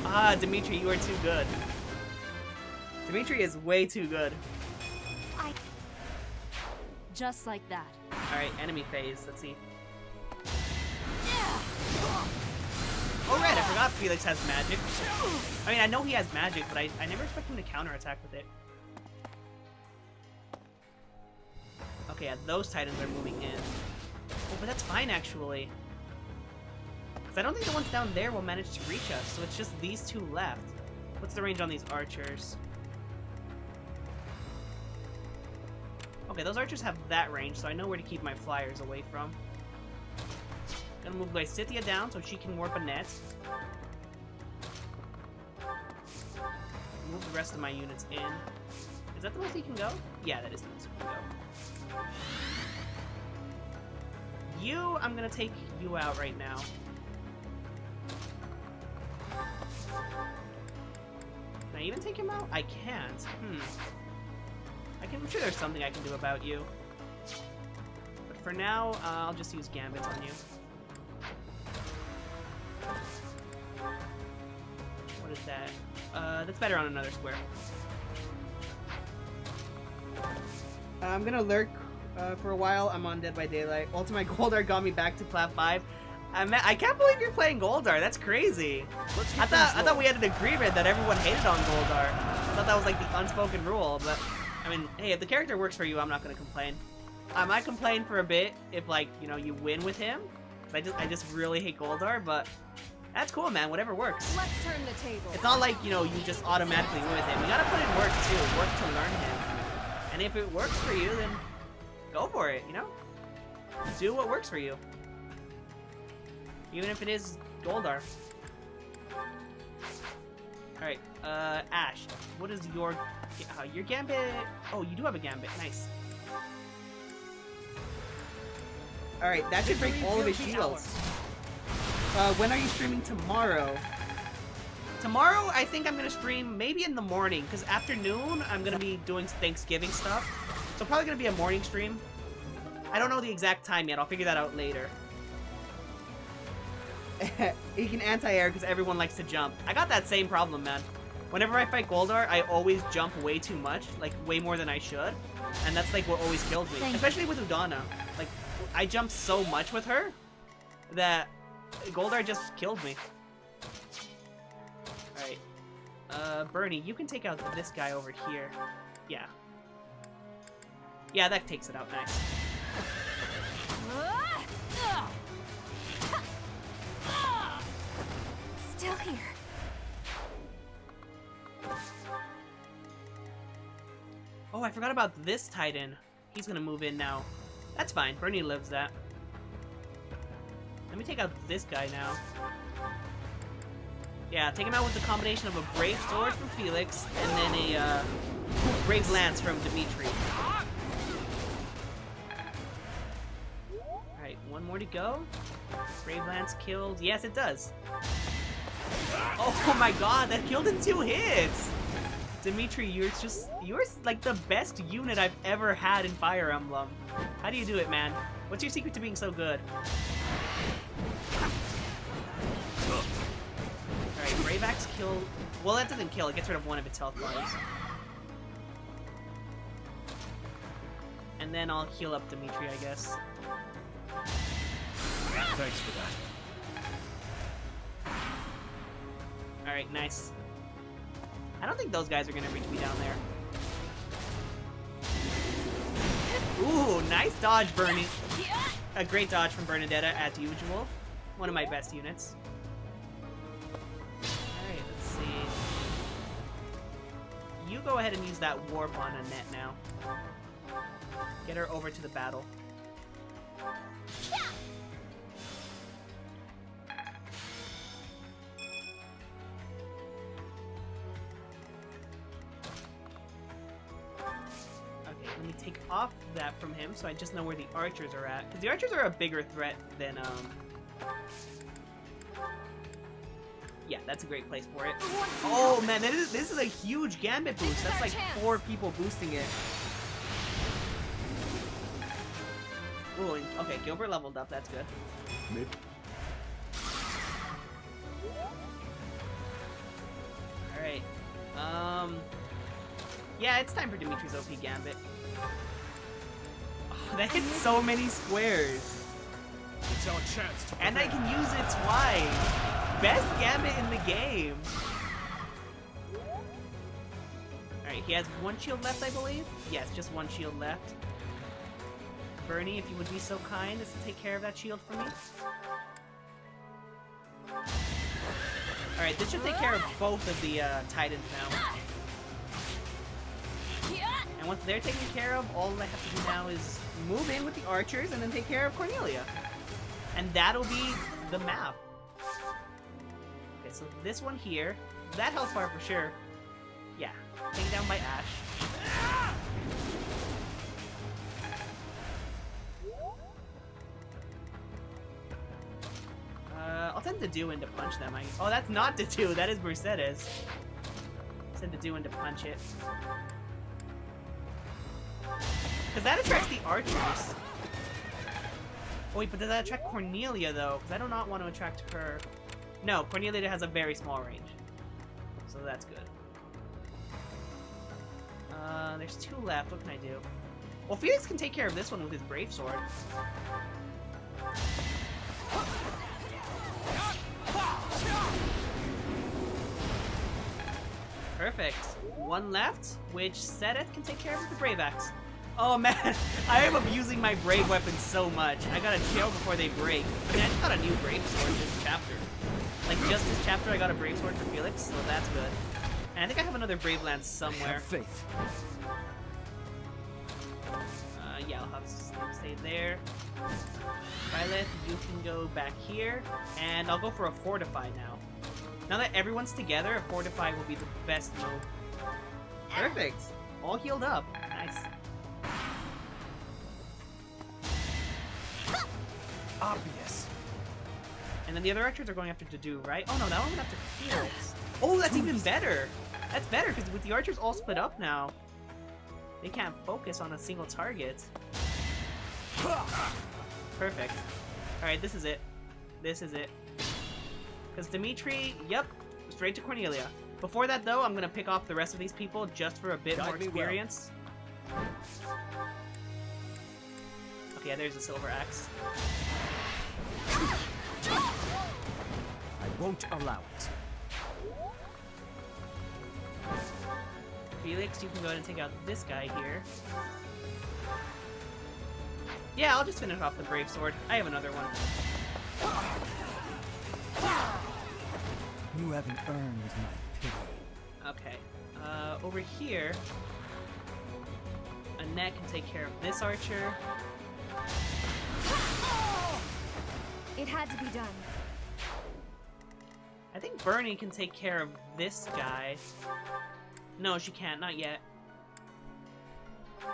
Ah, Dimitri, you are too good. Dimitri is way too good. Just like that. Alright, enemy phase. Let's see. Oh, right, I forgot Felix has magic. I mean, I know he has magic, but I never expect him to counterattack with it. Okay, yeah, those Titans are moving in. Oh, but that's fine, actually. Because I don't think the ones down there will manage to reach us, so it's just these 2 left. What's the range on these archers? Okay, those archers have that range, so I know where to keep my flyers away from. Gonna move Lysithia down so she can warp Annette. Move the rest of my units in. Is that the most he can go? Yeah, that is the most he can go. You, I'm gonna take you out right now. Can I even take him out? I can't. I'm sure there's something I can do about you. But for now, I'll just use Gambit on you. is that? That's better on another square. I'm gonna lurk for a while. I'm on Dead by Daylight. Ultimate Goldar got me back to Plat 5. I can't believe you're playing Goldar. That's crazy. I thought we had an agreement that everyone hated on Goldar. I thought that was like the unspoken rule, but I mean, hey, if the character works for you, I'm not gonna complain. I might complain for a bit if, like, you know, you win with him. I just really hate Goldar, but that's cool, man. Whatever works. Let's turn the table. It's not like, you know, you just automatically win with him. You gotta put in work too. Work to learn him. And if it works for you, then go for it, you know? Do what works for you. Even if it is Goldar. Alright, Ash, what is your Gambit? Oh, you do have a Gambit. Nice. Alright, that should break all of his shields. When are you streaming tomorrow? Tomorrow, I think I'm gonna stream maybe in the morning, because afternoon, I'm gonna be doing Thanksgiving stuff. So probably gonna be a morning stream. I don't know the exact time yet. I'll figure that out later. He can anti-air because everyone likes to jump. I got that same problem, man. Whenever I fight Goldar, I always jump way too much, like way more than I should. And that's like what always kills me, especially with Udana. Like, I jump so much with her that Goldar just killed me. Alright. Bernie, you can take out this guy over here. Yeah. Yeah, that takes it out. Nice. Still here. Oh, I forgot about this Titan. He's gonna move in now. That's fine. Bernie lives that. Let me take out this guy now. Yeah, take him out with the combination of a Brave Sword from Felix and then a Brave Lance from Dimitri. Alright, one more to go. Brave Lance killed. Yes, it does. Oh my god, that killed in 2 hits! Dimitri, you're like the best unit I've ever had in Fire Emblem. How do you do it, man? What's your secret to being so good? Alright, Brave Axe kill. Well, that doesn't kill, it gets rid of one of its health bars. And then I'll heal up Dimitri, I guess. Thanks for that. Alright, nice. I don't think those guys are gonna reach me down there. Ooh, nice dodge, Bernie. A great dodge from Bernadetta, as usual. One of my best units. Alright, let's see. You go ahead and use that warp on Annette now. Get her over to the battle. Let me take off that from him so I just know where the archers are at. Because the archers are a bigger threat than, yeah, that's a great place for it. Oh, man, this is a huge Gambit boost. That's like 4 people boosting it. Ooh, okay, Gilbert leveled up. That's good. Maybe. Alright. Yeah, it's time for Dimitri's OP Gambit. Oh, that hits so many squares. It's our chance to and I can use it twice. Best Gambit in the game. Alright, he has 1 shield left, I believe? Yes, just 1 shield left. Bernie, if you would be so kind as to take care of that shield for me. Alright, this should take care of both of the Titans now. And once they're taken care of, all I have to do now is move in with the archers and then take care of Cornelia. And that'll be the map. Okay, so this one here, that health bar for sure. Yeah, taken down by Ash. I'll send Dedue in to punch them. Oh, that's not Dedue, that is Mercedes. Send Dedue in to punch it. Because that attracts the archers. Oh wait, but does that attract Cornelia though? Because I do not want to attract her. No, Cornelia has a very small range. so that's good. There's 2 left. What can I do? Well, Felix can take care of this one with his Brave Sword. Perfect. 1 left, which Sedith can take care of with the Brave Axe. Oh man, I am abusing my Brave weapons so much. I gotta chill before they break. I mean, I just got a new Brave Sword this chapter. Like, just this chapter, I got a Brave Sword for Felix, so that's good. And I think I have another Brave Lance somewhere. Have faith. Yeah, I'll have to stay there. Violet, you can go back here. And I'll go for a Fortify now. Now that everyone's together, a Fortify will be the best move. Perfect. All healed up. Nice. Obvious. And then the other archers are going after Dedu, right? Oh no, that one went after Felix. Oh, that's even better. That's better, because with the archers all split up now, they can't focus on a single target. Perfect. Alright, this is it. This is it. Because Dimitri, yep, straight to Cornelia. Before that, though, I'm going to pick off the rest of these people just for a bit more experience. Okay, yeah, there's a silver axe. I won't allow it. Felix, you can go ahead and take out this guy here. Yeah, I'll just finish off the Brave Sword. I have another one. You haven't earned my pity. Okay. Over here, Annette can take care of this archer. It had to be done. I think Bernie can take care of this guy. No, she can't. Not yet.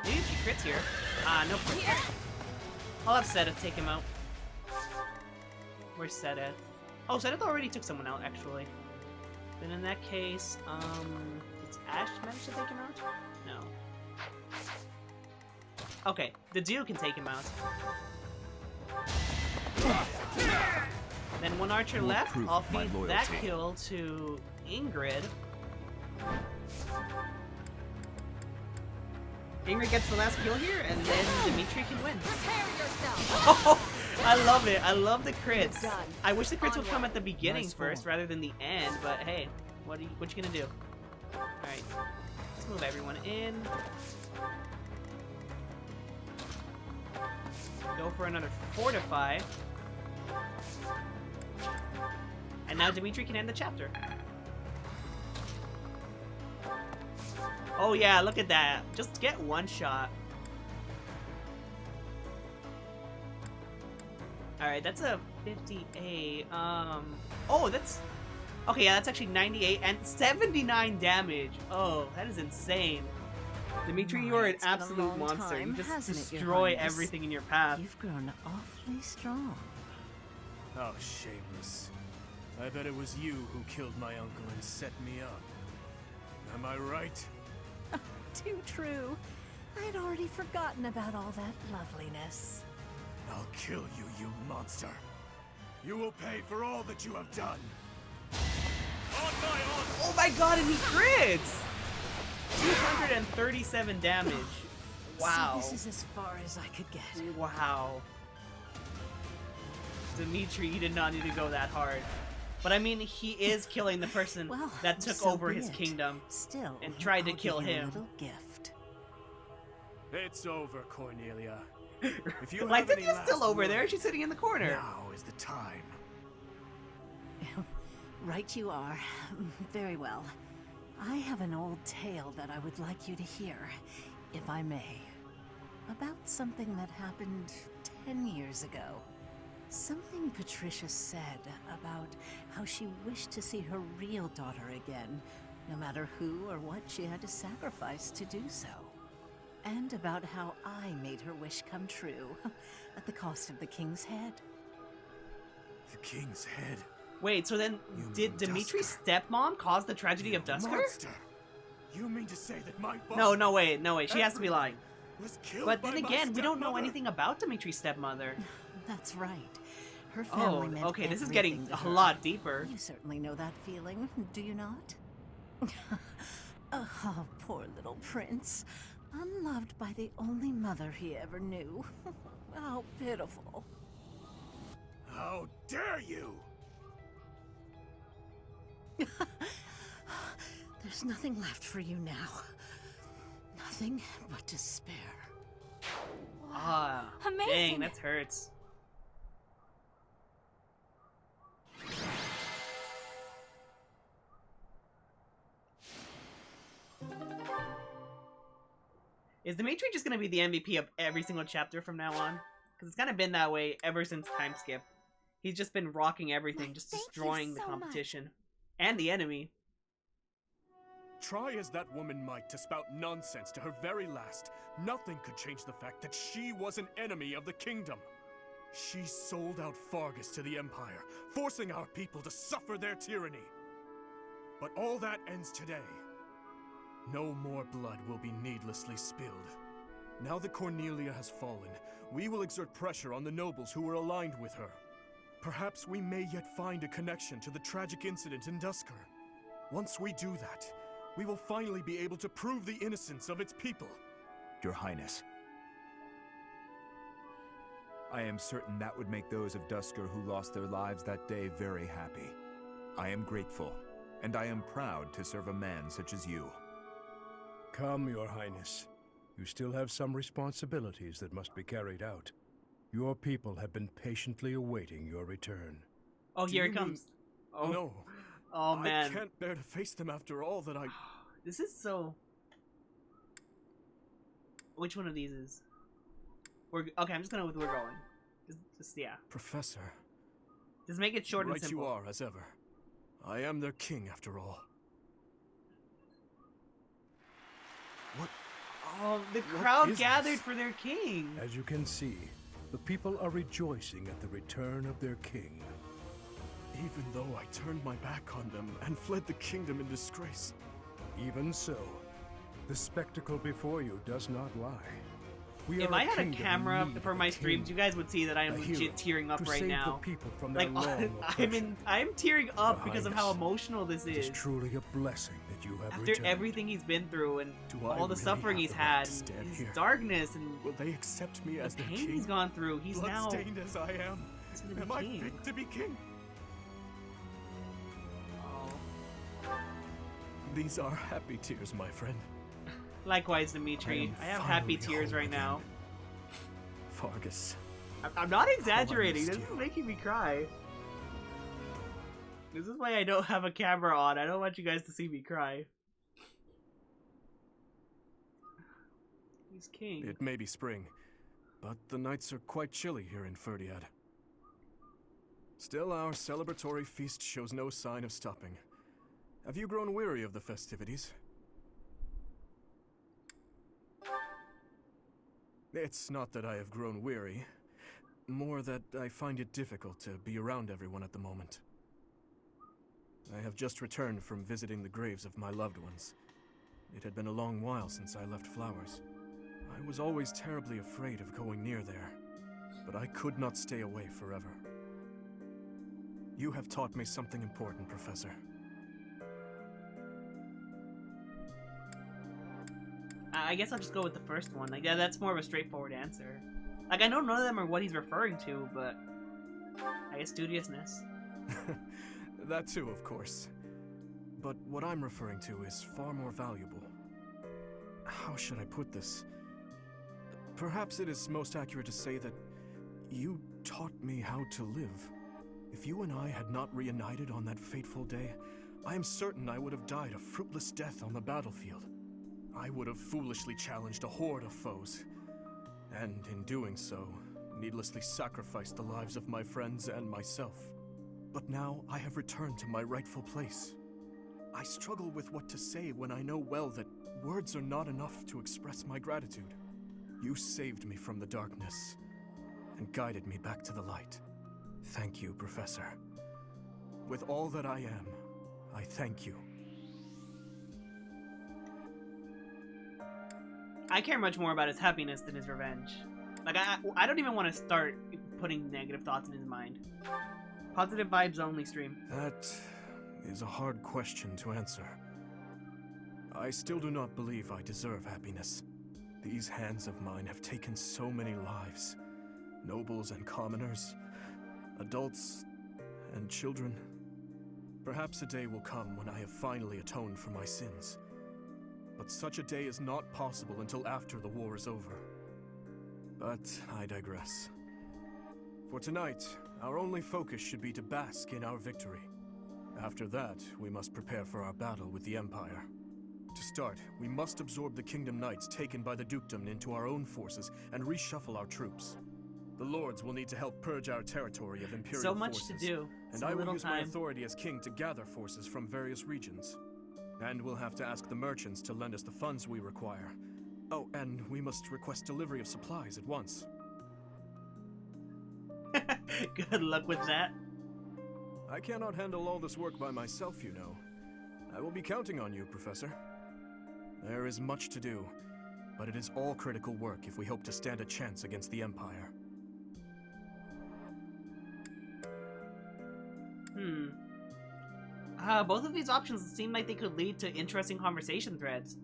Maybe if she crits here. No crit. I'll have Sedith take him out. Where's Sedith? Oh, Sedith already took someone out, actually. Then in that case, did Ash manage to take him out? No. Okay, the Dew can take him out. Then 1 archer left. I'll feed that kill to Ingrid. Ingrid gets the last kill here, and then Dimitri can win. Prepare yourself. Oh, I love it. I love the crits. I wish the crits would come at the beginning first rather than the end, but hey, what you gonna do? Alright, let's move everyone in. Go for another Fortify. And now Dimitri can end the chapter. Oh yeah, look at that. Just get 1 shot. Alright, that's a 58. Oh, that's... Okay, yeah, that's actually 98 and 79 damage. Oh, that is insane. Dimitri, you are an absolute monster. You just destroy everything in your path. You've grown awfully strong. Oh, shameless. I bet it was you who killed my uncle and set me up. Am I right? Too true. I'd already forgotten about all that loveliness. I'll kill you, you monster. You will pay for all that you have done. On my honor! Oh my god, and he crits! 237 damage. Wow. So this is as far as I could get. Wow. Dimitri, you did not need to go that hard. But I mean, he is killing the person that took over his kingdom and tried to kill him. A little gift. It's over, Cornelia. If you like, have any Cynthia's still over there. She's sitting in the corner. Now is the time. Right you are. Very well. I have an old tale that I would like you to hear, if I may. About something that happened 10 years ago. Something Patricia said about how she wished to see her real daughter again, no matter who or what she had to sacrifice to do so. And about how I made her wish come true, at the cost of the king's head. The king's head? Wait, so then did Dimitri's stepmom cause the tragedy of Dusker? Monster. You mean to say that my father... No, wait. She has to be lying. Was killed but by then my again, we don't know stepmother? anything about Dimitri's stepmother. That's right. Her family meant okay, this is everything getting to a her. lot deeper. You certainly know that feeling, do you not? Oh, poor little prince. Unloved by the only mother he ever knew. How pitiful. How dare you! There's nothing left for you now. Nothing but despair. Ah, Amazing. dang, that hurts. Is Dimitri just gonna be the MVP of every single chapter from now on? Because it's kind of been that way ever since Time Skip. He's just been rocking everything, just destroying the competition. And the enemy. Try as that woman might to spout nonsense to her very last, nothing could change the fact that she was an enemy of the kingdom. She sold out Fargus to the Empire, forcing our people to suffer their tyranny. But all that ends today. No more blood will be needlessly spilled. Now that Cornelia has fallen, we will exert pressure on the nobles who were aligned with her. Perhaps we may yet find a connection to the tragic incident in Duskur. Once we do that, we will finally be able to prove the innocence of its people. Your Highness. I am certain that would make those of Duskur who lost their lives that day very happy. I am grateful, and I am proud to serve a man such as you. Come, Your Highness. You still have some responsibilities that must be carried out. Your people have been patiently awaiting your return. Oh, here it comes. Oh no. Oh man. I can't bear to face them after all that I... This is so... Which one of these is? Okay, I'm just gonna with we're going. Just yeah. Professor. Just make it short and right simple. You are, as ever. I am their king, after all. What? Oh, the crowd gathered for their king. As you can see, the people are rejoicing at the return of their king. Even though I turned my back on them and fled the kingdom in disgrace. Even so, the spectacle before you does not lie. If I had a camera for my streams, you guys would see that I am legit tearing up right now. Like, I'm tearing up because of how emotional this is. It's truly a blessing that you have After everything he's been through and all the suffering he's had, his darkness and will they accept me as the their pain king? he's gone through. He's now bloodstained as I am. Am I fit to be king? Oh. These are happy tears, my friend. Likewise, Dimitri. I have happy tears right now. Fargus. I'm not exaggerating. This is making me cry. This is why I don't have a camera on. I don't want you guys to see me cry. He's king. It may be spring, but the nights are quite chilly here in Ferdiad. Still, our celebratory feast shows no sign of stopping. Have you grown weary of the festivities? It's not that I have grown weary, more that I find it difficult to be around everyone at the moment. I have just returned from visiting the graves of my loved ones. It had been a long while since I left Flowers. I was always terribly afraid of going near there, but I could not stay away forever. You have taught me something important, Professor. I guess I'll just go with the first one. Like, yeah, that's more of a straightforward answer. Like, I know none of them are what he's referring to, but I guess studiousness. That too, of course. But what I'm referring to is far more valuable. How should I put this? Perhaps it is most accurate to say that you taught me how to live. If you and I had not reunited on that fateful day, I am certain I would have died a fruitless death on the battlefield. I would have foolishly challenged a horde of foes, and in doing so, needlessly sacrificed the lives of my friends and myself. But now I have returned to my rightful place. I struggle with what to say when I know well that words are not enough to express my gratitude. You saved me from the darkness, and guided me back to the light. Thank you, Professor. With all that I am, I thank you. I care much more about his happiness than his revenge. Like, I don't even want to start putting negative thoughts in his mind. Positive vibes only stream. That is a hard question to answer. I still do not believe I deserve happiness. These hands of mine have taken so many lives. Nobles and commoners, adults and children. Perhaps a day will come when I have finally atoned for my sins. But such a day is not possible until after the war is over. But I digress. For tonight, our only focus should be to bask in our victory. After that, we must prepare for our battle with the Empire. To start, we must absorb the Kingdom Knights taken by the Dukedom into our own forces and reshuffle our troops. The Lords will need to help purge our territory of Imperial So much forces, to do. and So I will little use my time. authority as king to gather forces from various regions. And we'll have to ask the merchants to lend us the funds we require. Oh, and we must request delivery of supplies at once. Good luck with that. I cannot handle all this work by myself, you know. I will be counting on you, Professor. There is much to do, but it is all critical work if we hope to stand a chance against the Empire. Both of these options seem like they could lead to interesting conversation threads.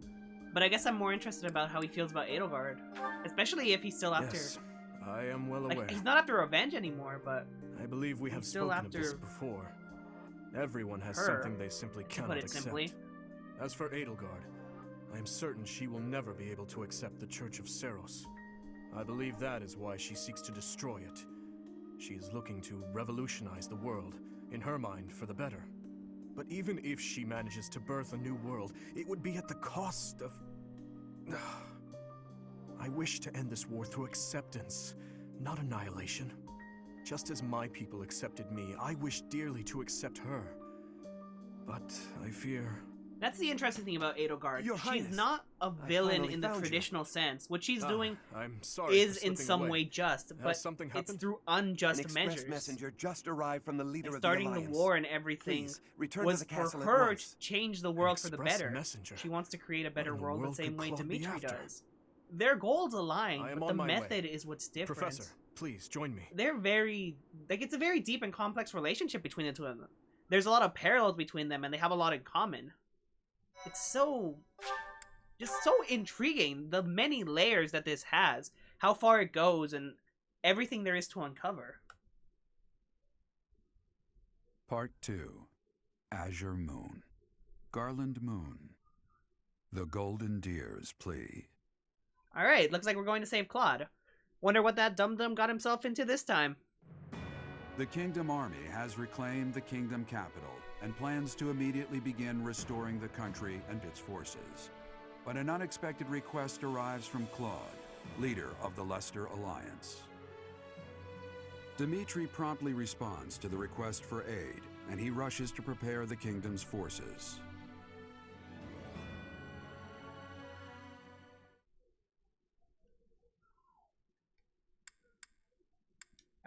But I guess I'm more interested about how he feels about Edelgard. Especially if he's still after... Yes, I am well aware. Like, he's not after revenge anymore, but... I believe we have still spoken of after this before. Everyone has her, something they simply to cannot put it accept. simply. As for Edelgard, I am certain she will never be able to accept the Church of Seros. I believe that is why she seeks to destroy it. She is looking to revolutionize the world, in her mind, for the better. But even if she manages to birth a new world, it would be at the cost of... I wish to end this war through acceptance, not annihilation. Just as my people accepted me, I wish dearly to accept her. But I fear... That's the interesting thing about Edelgard. Your She's Highness, not a villain finally in the found you. traditional sense. What she's Ah, doing I'm sorry is for in slipping some away. way just, Has but something it's happened? through unjust An express measures. messenger just arrived from the leader And of the starting the Alliance. war and everything Please, return was to the castle for at her once. to change the world for the express better. messenger? She wants to create a better in the world the world same could way Claude be Dimitri after? does. Their goals align, I am but on the my way. method is what's different. Professor, please join me. They're very... Like, it's a very deep and complex relationship between the two of them. There's a lot of parallels between them, and they have a lot in common. It's so... just so intriguing, the many layers that this has, how far it goes, and everything there is to uncover. Part 2. Azure Moon. Garland Moon. The Golden Deer's Plea. Alright, looks like we're going to save Claude. Wonder what that dum-dum got himself into this time. The Kingdom Army has reclaimed the Kingdom capital and plans to immediately begin restoring the country and its forces. But an unexpected request arrives from Claude, leader of the Leicester Alliance. Dimitri promptly responds to the request for aid, and he rushes to prepare the kingdom's forces.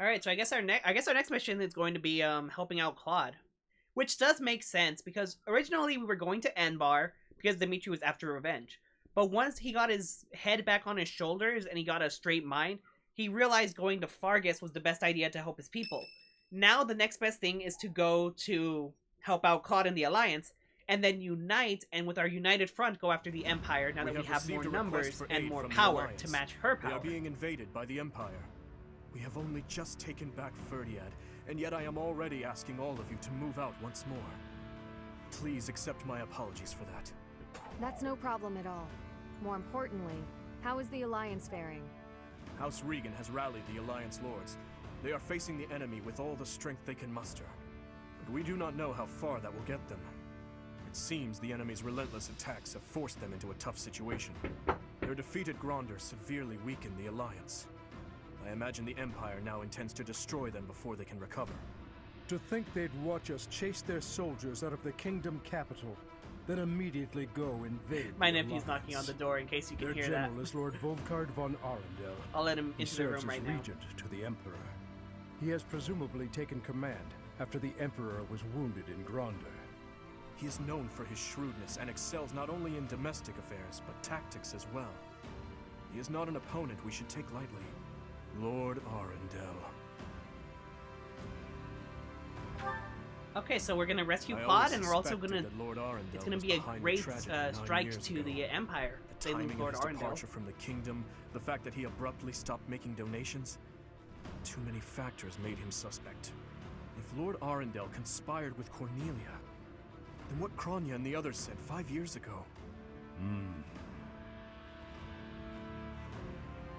Alright, so I guess our next mission is going to be helping out Claude. Which does make sense, because originally we were going to Anbar, because Dimitri was after revenge. But once he got his head back on his shoulders and he got a straight mind, he realized going to Fargus was the best idea to help his people. Now the next best thing is to go to help out Claude and the Alliance, and then unite, and with our united front go after the Empire now that we have more received a request numbers for and aid more from the power Alliance. to match her We power. are being invaded by the Empire. We have only just taken back Ferdiad, and yet I am already asking all of you to move out once more. Please accept my apologies for that. That's no problem at all. More importantly, how is the Alliance faring? House Regan has rallied the Alliance Lords. They are facing the enemy with all the strength they can muster. But we do not know how far that will get them. It seems the enemy's relentless attacks have forced them into a tough situation. Their defeat at Gronder severely weakened the Alliance. I imagine the Empire now intends to destroy them before they can recover. To think they'd watch us chase their soldiers out of the kingdom capital, then immediately go invade My the nephew's Alliance. knocking on the door in case you can Their hear general that. is Lord Volkard von Arundel. I'll let him He into the serves room right as now. regent to the Emperor. He has presumably taken command after the Emperor was wounded in Gronder. He is known for his shrewdness and excels not only in domestic affairs, but tactics as well. He is not an opponent we should take lightly. Lord Arundel. Okay, so we're gonna rescue I Claude, always and we're also suspected gonna. that Lord Arundel It's gonna was be a behind the great tragedy 9 strike years to ago. the Empire. The Saving timing Lord of his Arundel. departure from the kingdom, the fact that he abruptly stopped making donations. Too many factors made him suspect. If Lord Arundel conspired with Cornelia, then what Kronya and the others said 5 years ago.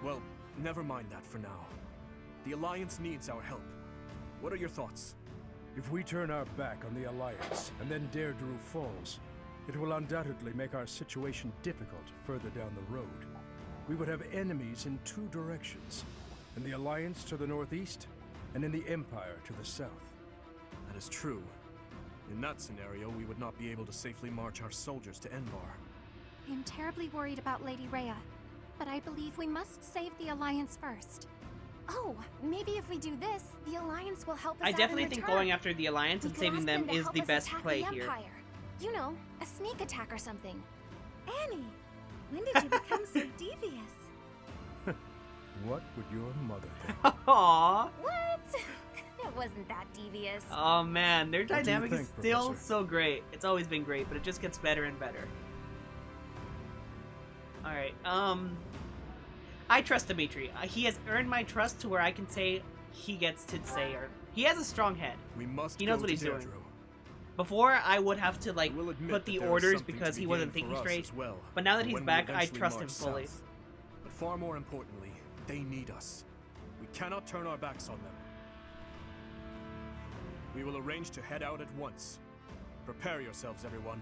Well, never mind that for now. The Alliance needs our help. What are your thoughts? If we turn our back on the Alliance, and then Deirdre falls, it will undoubtedly make our situation difficult further down the road. We would have enemies in 2 directions, in the Alliance to the northeast, and in the Empire to the south. That is true. In that scenario, we would not be able to safely march our soldiers to Enbar. I am terribly worried about Lady Rhea, but I believe we must save the Alliance first. Oh, maybe if we do this, the Alliance will help us I out definitely in think return. going after the Alliance and We could saving ask them to is help the us best attack play the here. Empire. You know, a sneak attack or something. Annie, when did you become so devious? What would your mother think? Aww. What? It wasn't that devious. Oh man, their What do you dynamic is think, still Professor? so great. It's always been great, but it just gets better and better. Alright, I trust Dimitri. He has earned my trust to where I can say he gets to say or he has a strong head. We must He knows go what to he's doing. Deirdre. Before, I would have to like We'll admit put that the there is orders something because to he be wasn't gained thinking for us straight. as well, But now that for he's when we back, I eventually trust him march fully. south. But far more importantly, they need us. We cannot turn our backs on them. We will arrange to head out at once. Prepare yourselves, everyone.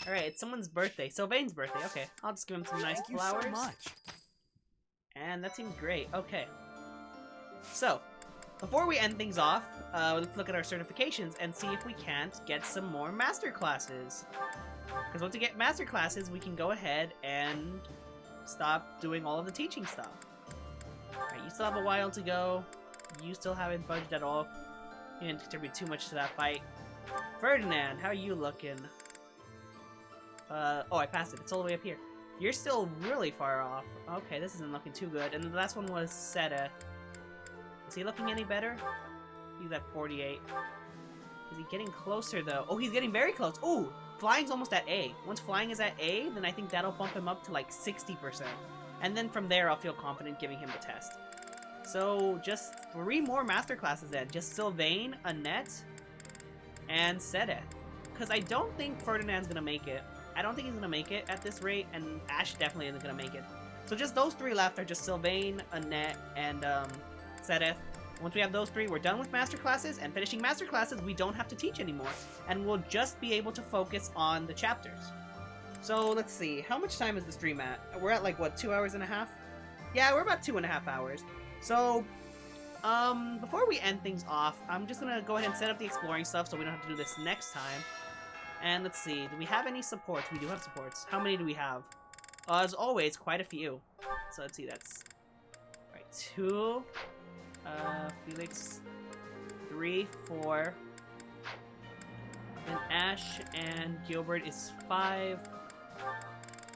Alright, it's someone's birthday. Sylvain's birthday. Okay, I'll just give him some nice Thank you flowers. so much. And that seems great. Okay. So, before we end things off, let's look at our certifications and see if we can't get some more master classes. Because once we get master classes, we can go ahead and stop doing all of the teaching stuff. Alright, you still have a while to go. You still haven't budged at all. You didn't contribute too much to that fight. Ferdinand, how are you looking? Oh, I passed it. It's all the way up here. You're still really far off. Okay, this isn't looking too good. And the last one was Seta. Is he looking any better? He's at 48. Is he getting closer, though? Oh, he's getting very close. Ooh, flying's almost at A. Once flying is at A, then I think that'll bump him up to like 60%. And then from there, I'll feel confident giving him the test. So, just 3 more master classes then. Just Sylvain, Annette, and Sedeth. Because I don't think Ferdinand's gonna make it. I don't think he's gonna make it at this rate, and Ash definitely isn't gonna make it. So just those 3 left are just Sylvain, Annette, and Sedeth. Once we have those 3, we're done with master classes, and finishing master classes, we don't have to teach anymore, and we'll just be able to focus on the chapters. So let's see, how much time is the stream at? We're at like what, 2 hours and a half? Yeah, we're about 2.5 hours. So, before we end things off, I'm just gonna go ahead and set up the exploring stuff so we don't have to do this next time. And let's see, do we have any supports? We do have supports. How many do we have? As always, quite a few. So let's see, that's... Right, 2, Felix, 3, 4, then Ash and Gilbert is 5,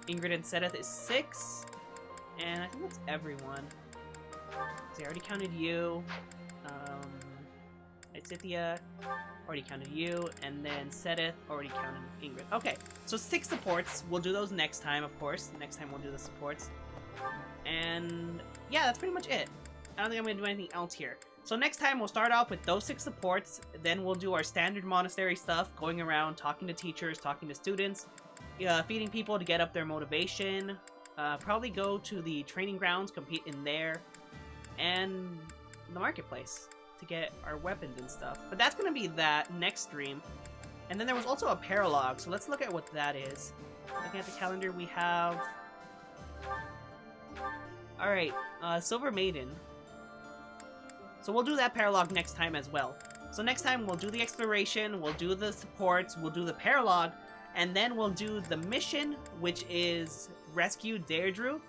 Ingrid and Sedeth is 6, and I think that's everyone. So I already counted you, Cynthia, already counted you, and then Sedeth, already counted Ingrid. Okay, so 6 supports. We'll do those next time, of course. Next time we'll do the supports. And yeah, that's pretty much it. I don't think I'm going to do anything else here. So next time we'll start off with those 6 supports, then we'll do our standard monastery stuff, going around, talking to teachers, talking to students, feeding people to get up their motivation, probably go to the training grounds, compete in there, and the marketplace to get our weapons and stuff. But that's going to be that next stream. And then there was also a paralog, so let's look at what that is. Looking at the calendar, we have... Alright, Silver Maiden. So we'll do that paralog next time as well. So next time we'll do the exploration, we'll do the supports, we'll do the paralog, and then we'll do the mission, which is rescue Deirdre,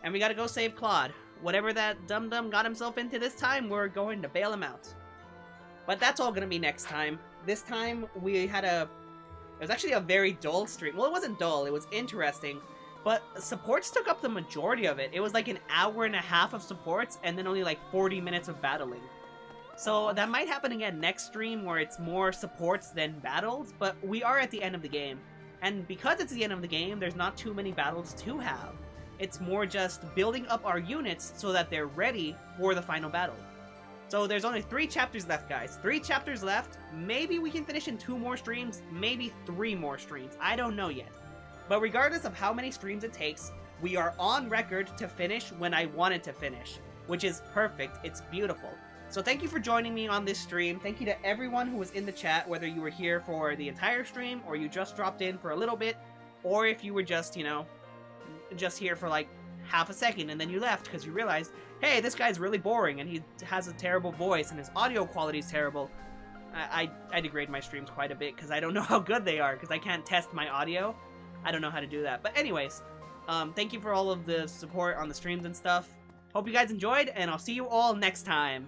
and we gotta go save Claude. Whatever that dum-dum got himself into this time, we're going to bail him out. But that's all gonna be next time. This time, we had it was actually a very dull stream. Well, it wasn't dull, it was interesting. But supports took up the majority of it. It was like an hour and a half of supports and then only like 40 minutes of battling. So that might happen again next stream where it's more supports than battles, but we are at the end of the game. And because it's the end of the game, there's not too many battles to have. It's more just building up our units so that they're ready for the final battle. So there's only 3 chapters left, guys. 3 chapters left. Maybe we can finish in 2 more streams, maybe 3 more streams. I don't know yet. But regardless of how many streams it takes, we are on record to finish when I wanted to finish, which is perfect. It's beautiful. So thank you for joining me on this stream. Thank you to everyone who was in the chat, whether you were here for the entire stream, or you just dropped in for a little bit, or if you were just, you know, just here for like half a second and then you left because you realized, hey, this guy's really boring and he has a terrible voice and his audio quality is terrible. I degrade my streams quite a bit because I don't know how good they are because I can't test my audio. I don't know how to do that. But anyways, thank you for all of the support on the streams and stuff. Hope you guys enjoyed, and I'll see you all next time.